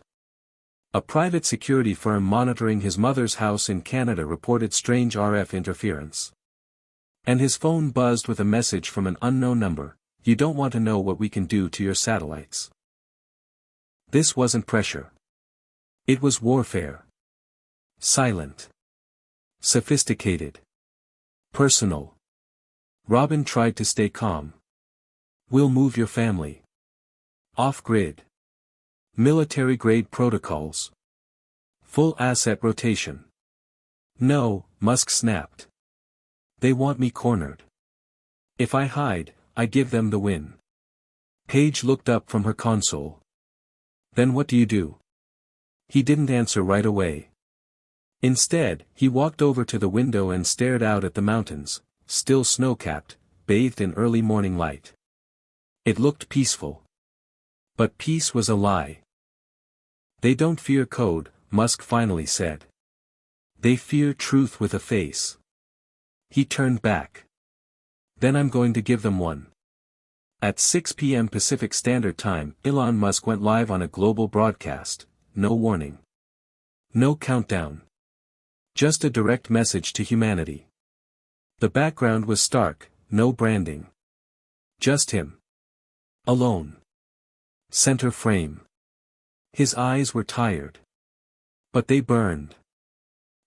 A private security firm monitoring his mother's house in Canada reported strange RF interference. And his phone buzzed with a message from an unknown number, you don't want to know what we can do to your satellites. This wasn't pressure. It was warfare. Silent. Sophisticated. Personal. Robin tried to stay calm. We'll move your family. Off-grid. Military-grade protocols. Full asset rotation. No, Musk snapped. They want me cornered. If I hide, I give them the win. Paige looked up from her console. Then what do you do? He didn't answer right away. Instead, he walked over to the window and stared out at the mountains, still snow-capped, bathed in early morning light. It looked peaceful. But peace was a lie. They don't fear code, Musk finally said. They fear truth with a face. He turned back. Then I'm going to give them one. At 6 p.m. Pacific Standard Time, Elon Musk went live on a global broadcast, no warning. No countdown. Just a direct message to humanity. The background was stark, no branding. Just him. Alone. Center frame. His eyes were tired. But they burned.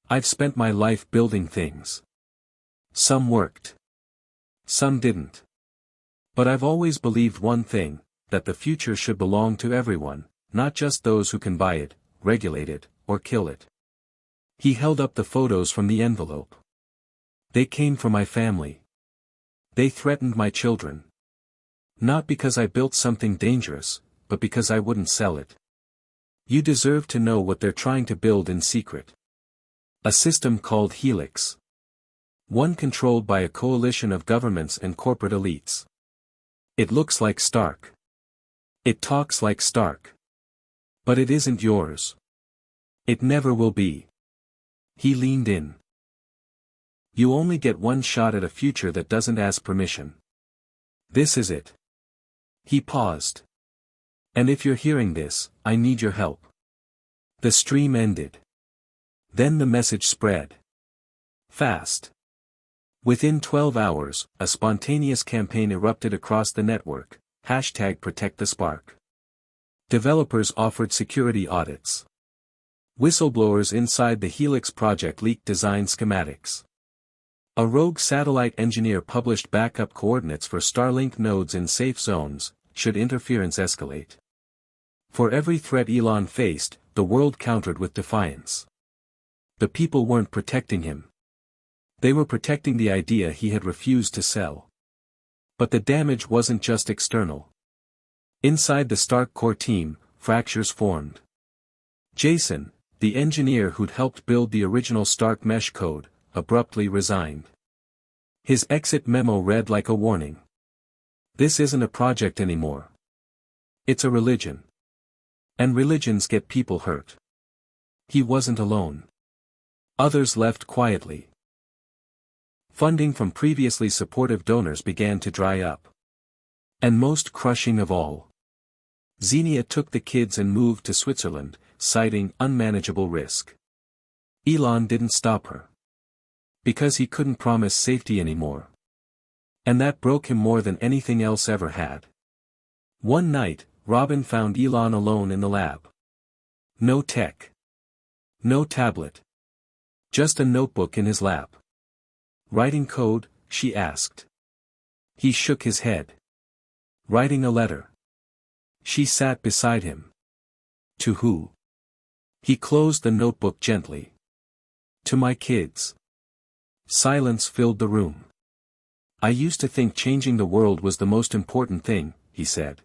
I've spent my life building things. Some worked. Some didn't. But I've always believed one thing, that the future should belong to everyone, not just those who can buy it, regulate it, or kill it. He held up the photos from the envelope. They came from my family. They threatened my children. Not because I built something dangerous, but because I wouldn't sell it. You deserve to know what they're trying to build in secret. A system called Helix. One controlled by a coalition of governments and corporate elites. It looks like Stark. It talks like Stark. But it isn't yours. It never will be. He leaned in. You only get one shot at a future that doesn't ask permission. This is it. He paused. And if you're hearing this, I need your help. The stream ended. Then the message spread. Fast. Within 12 hours, a spontaneous campaign erupted across the network, #ProtectTheSpark. Developers offered security audits. Whistleblowers inside the Helix project leaked design schematics. A rogue satellite engineer published backup coordinates for Starlink nodes in safe zones, should interference escalate. For every threat Elon faced, the world countered with defiance. The people weren't protecting him. They were protecting the idea he had refused to sell. But the damage wasn't just external. Inside the Stark core team, fractures formed. Jason, the engineer who'd helped build the original Stark mesh code, abruptly resigned. His exit memo read like a warning. This isn't a project anymore. It's a religion. And religions get people hurt. He wasn't alone. Others left quietly. Funding from previously supportive donors began to dry up. And most crushing of all, Xenia took the kids and moved to Switzerland, citing unmanageable risk. Elon didn't stop her. Because he couldn't promise safety anymore. And that broke him more than anything else ever had. One night, Robin found Elon alone in the lab. No tech. No tablet. Just a notebook in his lap. Writing code, she asked. He shook his head. Writing a letter. She sat beside him. To who? He closed the notebook gently. To my kids. Silence filled the room. I used to think changing the world was the most important thing, he said.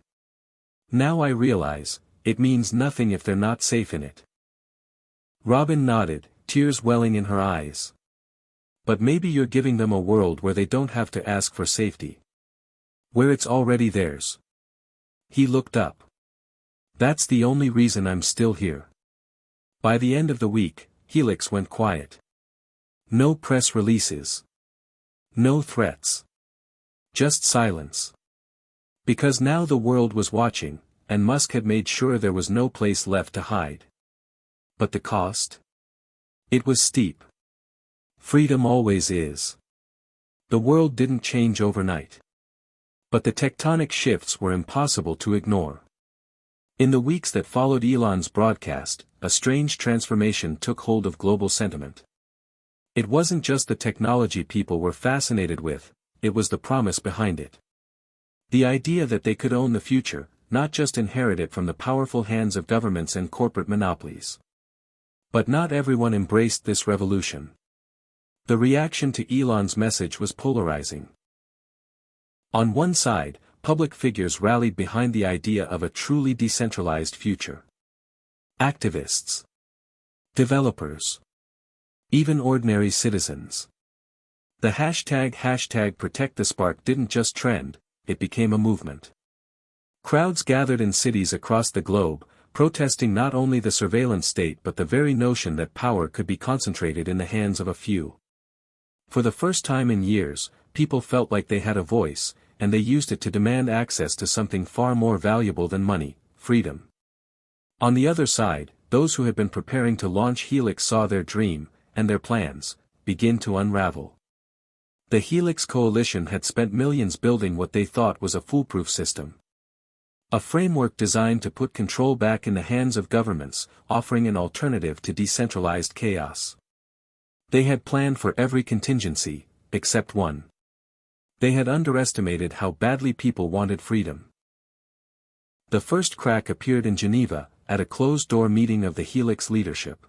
Now I realize, it means nothing if they're not safe in it. Robin nodded, tears welling in her eyes. But maybe you're giving them a world where they don't have to ask for safety. Where it's already theirs. He looked up. That's the only reason I'm still here. By the end of the week, Helix went quiet. No press releases. No threats. Just silence. Because now the world was watching, and Musk had made sure there was no place left to hide. But the cost? It was steep. Freedom always is. The world didn't change overnight. But the tectonic shifts were impossible to ignore. In the weeks that followed Elon's broadcast, a strange transformation took hold of global sentiment. It wasn't just the technology people were fascinated with, it was the promise behind it. The idea that they could own the future, not just inherit it from the powerful hands of governments and corporate monopolies. But not everyone embraced this revolution. The reaction to Elon's message was polarizing. On one side, public figures rallied behind the idea of a truly decentralized future. Activists. Developers. Even ordinary citizens. The hashtag #ProtectTheSpark didn't just trend, it became a movement. Crowds gathered in cities across the globe, protesting not only the surveillance state but the very notion that power could be concentrated in the hands of a few. For the first time in years, people felt like they had a voice, and they used it to demand access to something far more valuable than money, freedom. On the other side, those who had been preparing to launch Helix saw their dream, and their plans, begin to unravel. The Helix coalition had spent millions building what they thought was a foolproof system. A framework designed to put control back in the hands of governments, offering an alternative to decentralized chaos. They had planned for every contingency, except one. They had underestimated how badly people wanted freedom. The first crack appeared in Geneva, at a closed-door meeting of the Helix leadership.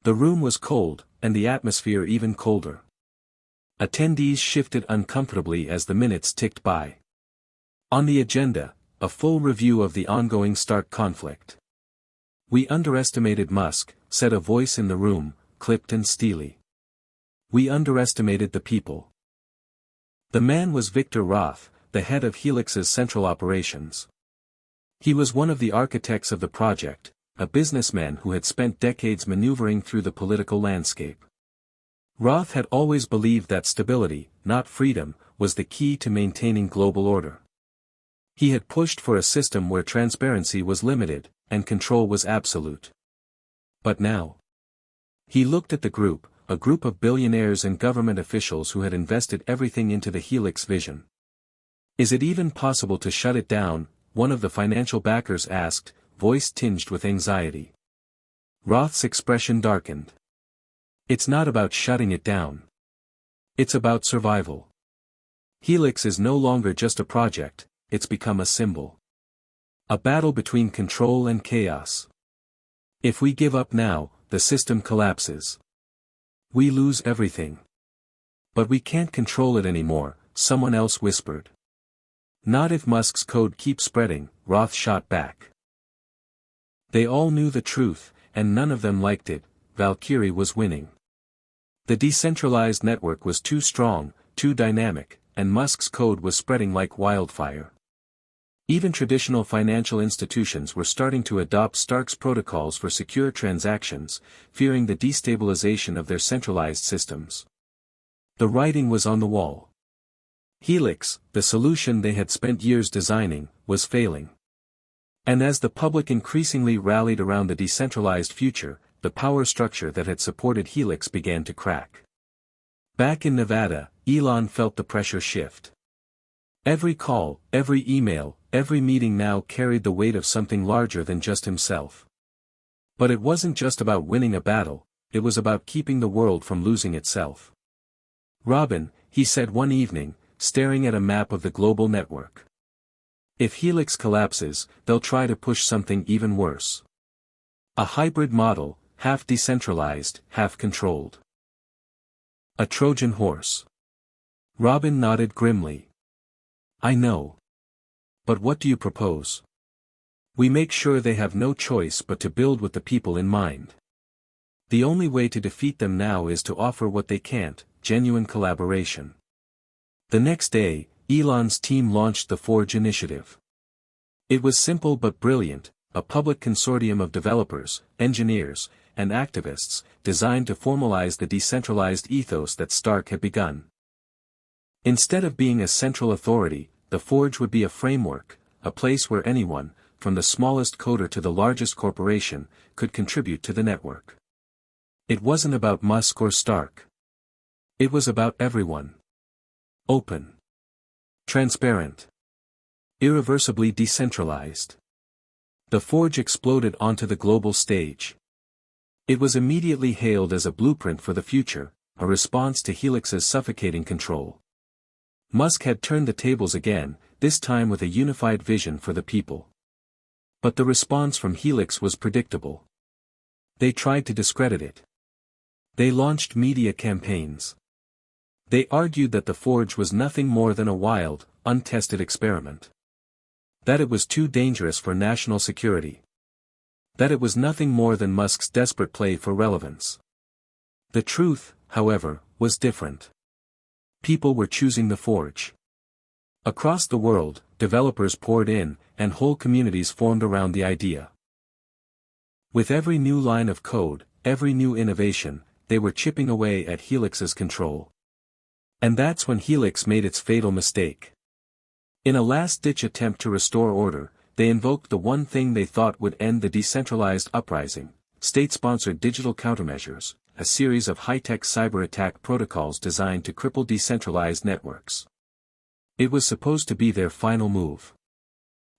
The room was cold, and the atmosphere even colder. Attendees shifted uncomfortably as the minutes ticked by. On the agenda, a full review of the ongoing Stark conflict. "We underestimated Musk," said a voice in the room, clipped and steely. "We underestimated the people." The man was Victor Roth, the head of Helix's central operations. He was one of the architects of the project, a businessman who had spent decades maneuvering through the political landscape. Roth had always believed that stability, not freedom, was the key to maintaining global order. He had pushed for a system where transparency was limited, and control was absolute. But now, he looked at the group, a group of billionaires and government officials who had invested everything into the Helix vision. "Is it even possible to shut it down?" one of the financial backers asked, voice tinged with anxiety. Roth's expression darkened. "It's not about shutting it down. It's about survival. Helix is no longer just a project, it's become a symbol. A battle between control and chaos. If we give up now, the system collapses. We lose everything. But we can't control it anymore," someone else whispered. "Not if Musk's code keeps spreading," Roth shot back. They all knew the truth, and none of them liked it. Valkyrie was winning. The decentralized network was too strong, too dynamic, and Musk's code was spreading like wildfire. Even traditional financial institutions were starting to adopt Stark's protocols for secure transactions, fearing the destabilization of their centralized systems. The writing was on the wall. Helix, the solution they had spent years designing, was failing. And as the public increasingly rallied around the decentralized future, the power structure that had supported Helix began to crack. Back in Nevada, Elon felt the pressure shift. Every call, every email, every meeting now carried the weight of something larger than just himself. But it wasn't just about winning a battle, it was about keeping the world from losing itself. "Robin," he said one evening, staring at a map of the global network. "If Helix collapses, they'll try to push something even worse. A hybrid model, half decentralized, half controlled. A Trojan horse." Robin nodded grimly. "I know. But what do you propose?" "We make sure they have no choice but to build with the people in mind. The only way to defeat them now is to offer what they can't, genuine collaboration." The next day, Elon's team launched the Forge initiative. It was simple but brilliant, a public consortium of developers, engineers, and activists, designed to formalize the decentralized ethos that Stark had begun. Instead of being a central authority, the Forge would be a framework, a place where anyone, from the smallest coder to the largest corporation, could contribute to the network. It wasn't about Musk or Stark. It was about everyone. Open. Transparent. Irreversibly decentralized. The Forge exploded onto the global stage. It was immediately hailed as a blueprint for the future, a response to Helix's suffocating control. Musk had turned the tables again, this time with a unified vision for the people. But the response from Helix was predictable. They tried to discredit it. They launched media campaigns. They argued that the Forge was nothing more than a wild, untested experiment. That it was too dangerous for national security. That it was nothing more than Musk's desperate play for relevance. The truth, however, was different. People were choosing the Forge. Across the world, developers poured in, and whole communities formed around the idea. With every new line of code, every new innovation, they were chipping away at Helix's control. And that's when Helix made its fatal mistake. In a last-ditch attempt to restore order, they invoked the one thing they thought would end the decentralized uprising: state-sponsored digital countermeasures, a series of high-tech cyber-attack protocols designed to cripple decentralized networks. It was supposed to be their final move.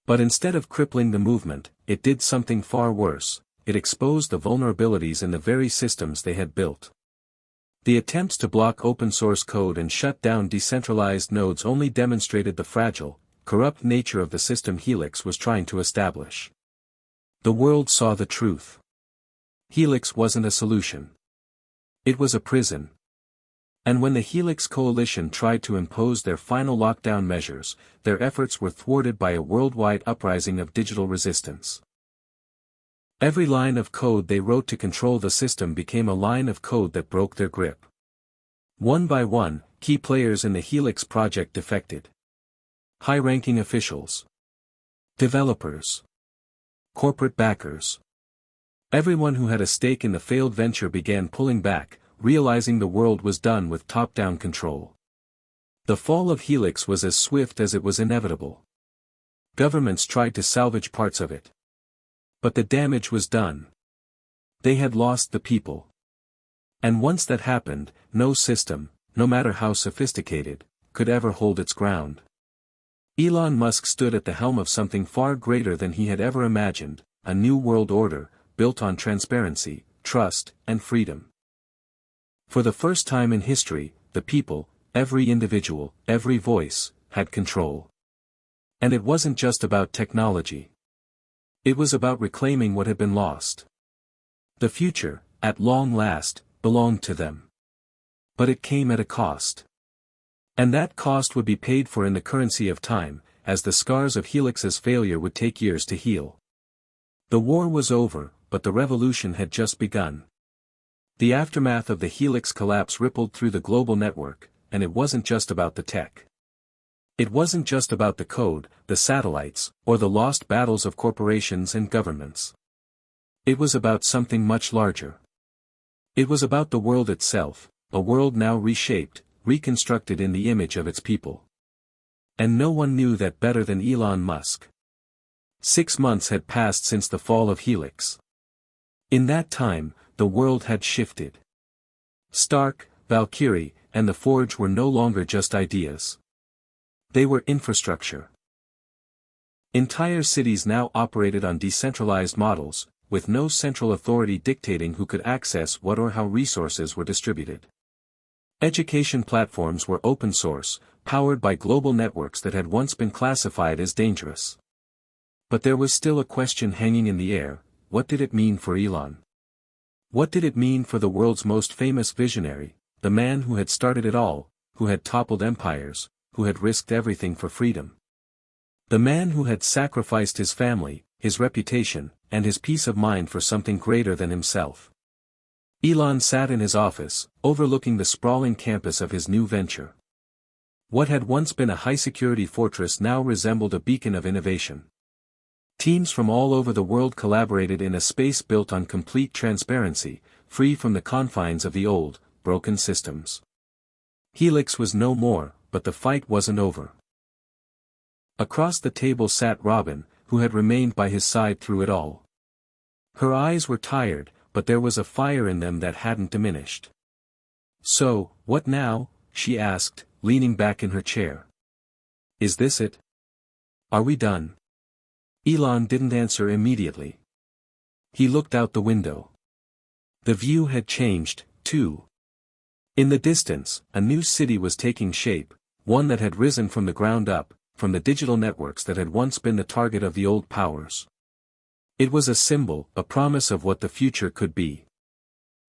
But instead of crippling the movement, it did something far worse: it exposed the vulnerabilities in the very systems they had built. The attempts to block open-source code and shut down decentralized nodes only demonstrated the fragile, corrupt nature of the system Helix was trying to establish. The world saw the truth. Helix wasn't a solution. It was a prison. And when the Helix Coalition tried to impose their final lockdown measures, their efforts were thwarted by a worldwide uprising of digital resistance. Every line of code they wrote to control the system became a line of code that broke their grip. One by one, key players in the Helix project defected. High-ranking officials, developers, corporate backers. Everyone who had a stake in the failed venture began pulling back, realizing the world was done with top-down control. The fall of Helix was as swift as it was inevitable. Governments tried to salvage parts of it. But the damage was done. They had lost the people. And once that happened, no system, no matter how sophisticated, could ever hold its ground. Elon Musk stood at the helm of something far greater than he had ever imagined: a new world order, built on transparency, trust, and freedom. For the first time in history, the people, every individual, every voice, had control. And it wasn't just about technology. It was about reclaiming what had been lost. The future, at long last, belonged to them. But it came at a cost. And that cost would be paid for in the currency of time, as the scars of Helix's failure would take years to heal. The war was over, but the revolution had just begun. The aftermath of the Helix collapse rippled through the global network, and it wasn't just about the tech. It wasn't just about the code, the satellites, or the lost battles of corporations and governments. It was about something much larger. It was about the world itself, a world now reshaped, reconstructed in the image of its people. And no one knew that better than Elon Musk. 6 months had passed since the fall of Helix. In that time, the world had shifted. Stark, Valkyrie, and the Forge were no longer just ideas. They were infrastructure. Entire cities now operated on decentralized models, with no central authority dictating who could access what or how resources were distributed. Education platforms were open source, powered by global networks that had once been classified as dangerous. But there was still a question hanging in the air: what did it mean for Elon? What did it mean for the world's most famous visionary, the man who had started it all, who had toppled empires, who had risked everything for freedom? The man who had sacrificed his family, his reputation, and his peace of mind for something greater than himself. Elon sat in his office, overlooking the sprawling campus of his new venture. What had once been a high-security fortress now resembled a beacon of innovation. Teams from all over the world collaborated in a space built on complete transparency, free from the confines of the old, broken systems. Helix was no more, but the fight wasn't over. Across the table sat Robin, who had remained by his side through it all. Her eyes were tired, but there was a fire in them that hadn't diminished. "So, what now?" she asked, leaning back in her chair. "Is this it? Are we done?" Elon didn't answer immediately. He looked out the window. The view had changed, too. In the distance, a new city was taking shape, one that had risen from the ground up, from the digital networks that had once been the target of the old powers. It was a symbol, a promise of what the future could be.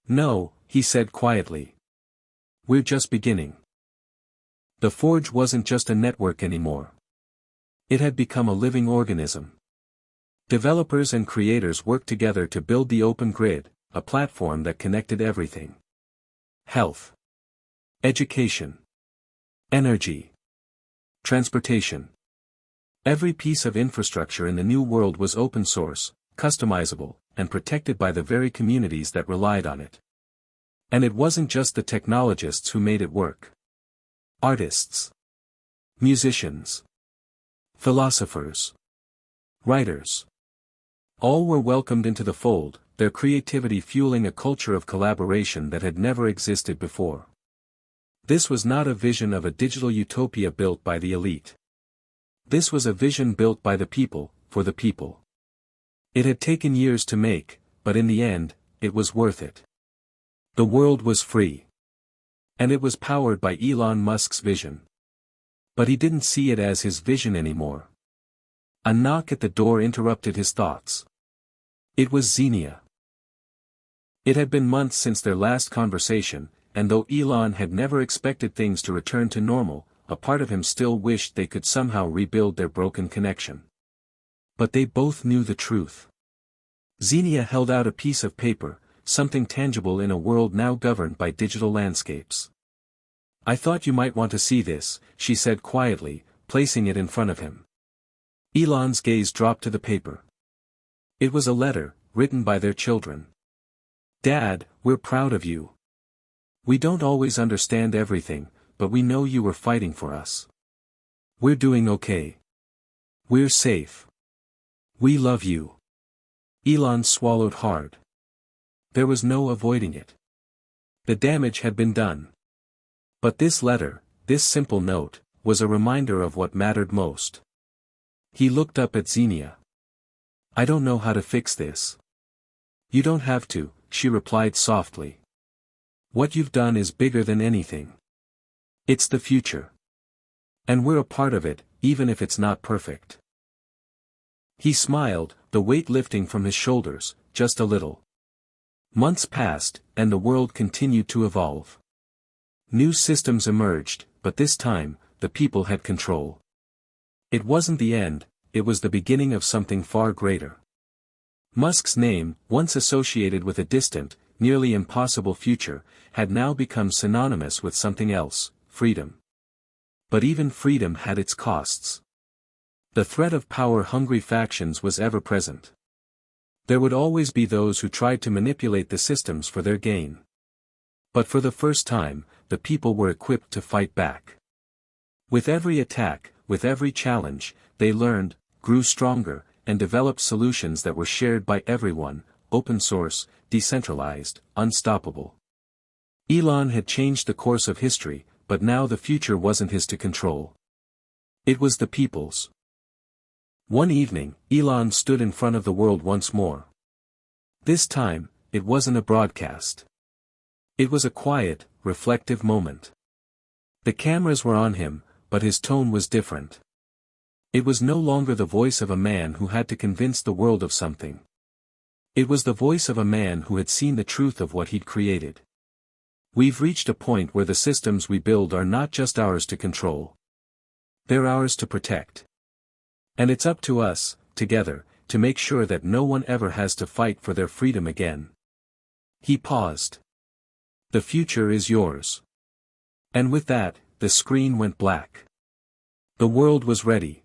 "No," he said quietly. "We're just beginning." The Forge wasn't just a network anymore. It had become a living organism. Developers and creators worked together to build the open grid, a platform that connected everything. Health, education, energy, transportation. Every piece of infrastructure in the new world was open source, customizable, and protected by the very communities that relied on it. And it wasn't just the technologists who made it work. Artists, musicians, philosophers, writers. All were welcomed into the fold, their creativity fueling a culture of collaboration that had never existed before. This was not a vision of a digital utopia built by the elite. This was a vision built by the people, for the people. It had taken years to make, but in the end, it was worth it. The world was free. And it was powered by Elon Musk's vision. But he didn't see it as his vision anymore. A knock at the door interrupted his thoughts. It was Xenia. It had been months since their last conversation, and though Elon had never expected things to return to normal, a part of him still wished they could somehow rebuild their broken connection. But they both knew the truth. Xenia held out a piece of paper, something tangible in a world now governed by digital landscapes. "I thought you might want to see this," she said quietly, placing it in front of him. Elon's gaze dropped to the paper. It was a letter, written by their children. "Dad, we're proud of you. We don't always understand everything, but we know you were fighting for us. We're doing okay. We're safe. We love you." Elon swallowed hard. There was no avoiding it. The damage had been done. But this letter, this simple note, was a reminder of what mattered most. He looked up at Xenia. "I don't know how to fix this." "You don't have to," she replied softly. "What you've done is bigger than anything. It's the future. And we're a part of it, even if it's not perfect." He smiled, the weight lifting from his shoulders, just a little. Months passed, and the world continued to evolve. New systems emerged, but this time, the people had control. It wasn't the end, it was the beginning of something far greater. Musk's name, once associated with a distant, nearly impossible future, had now become synonymous with something else: freedom. But even freedom had its costs. The threat of power-hungry factions was ever present. There would always be those who tried to manipulate the systems for their gain. But for the first time, the people were equipped to fight back. With every attack, with every challenge, they learned, grew stronger, and developed solutions that were shared by everyone: open source, decentralized, unstoppable. Elon had changed the course of history, but now the future wasn't his to control. It was the people's. One evening, Elon stood in front of the world once more. This time, it wasn't a broadcast. It was a quiet, reflective moment. The cameras were on him, but his tone was different. It was no longer the voice of a man who had to convince the world of something. It was the voice of a man who had seen the truth of what he'd created. "We've reached a point where the systems we build are not just ours to control. They're ours to protect. And it's up to us, together, to make sure that no one ever has to fight for their freedom again." He paused. "The future is yours." And with that, the screen went black. The world was ready.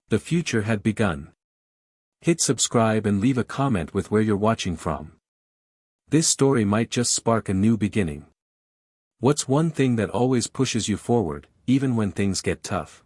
The future had begun. Hit subscribe and leave a comment with where you're watching from. This story might just spark a new beginning. What's one thing that always pushes you forward, even when things get tough?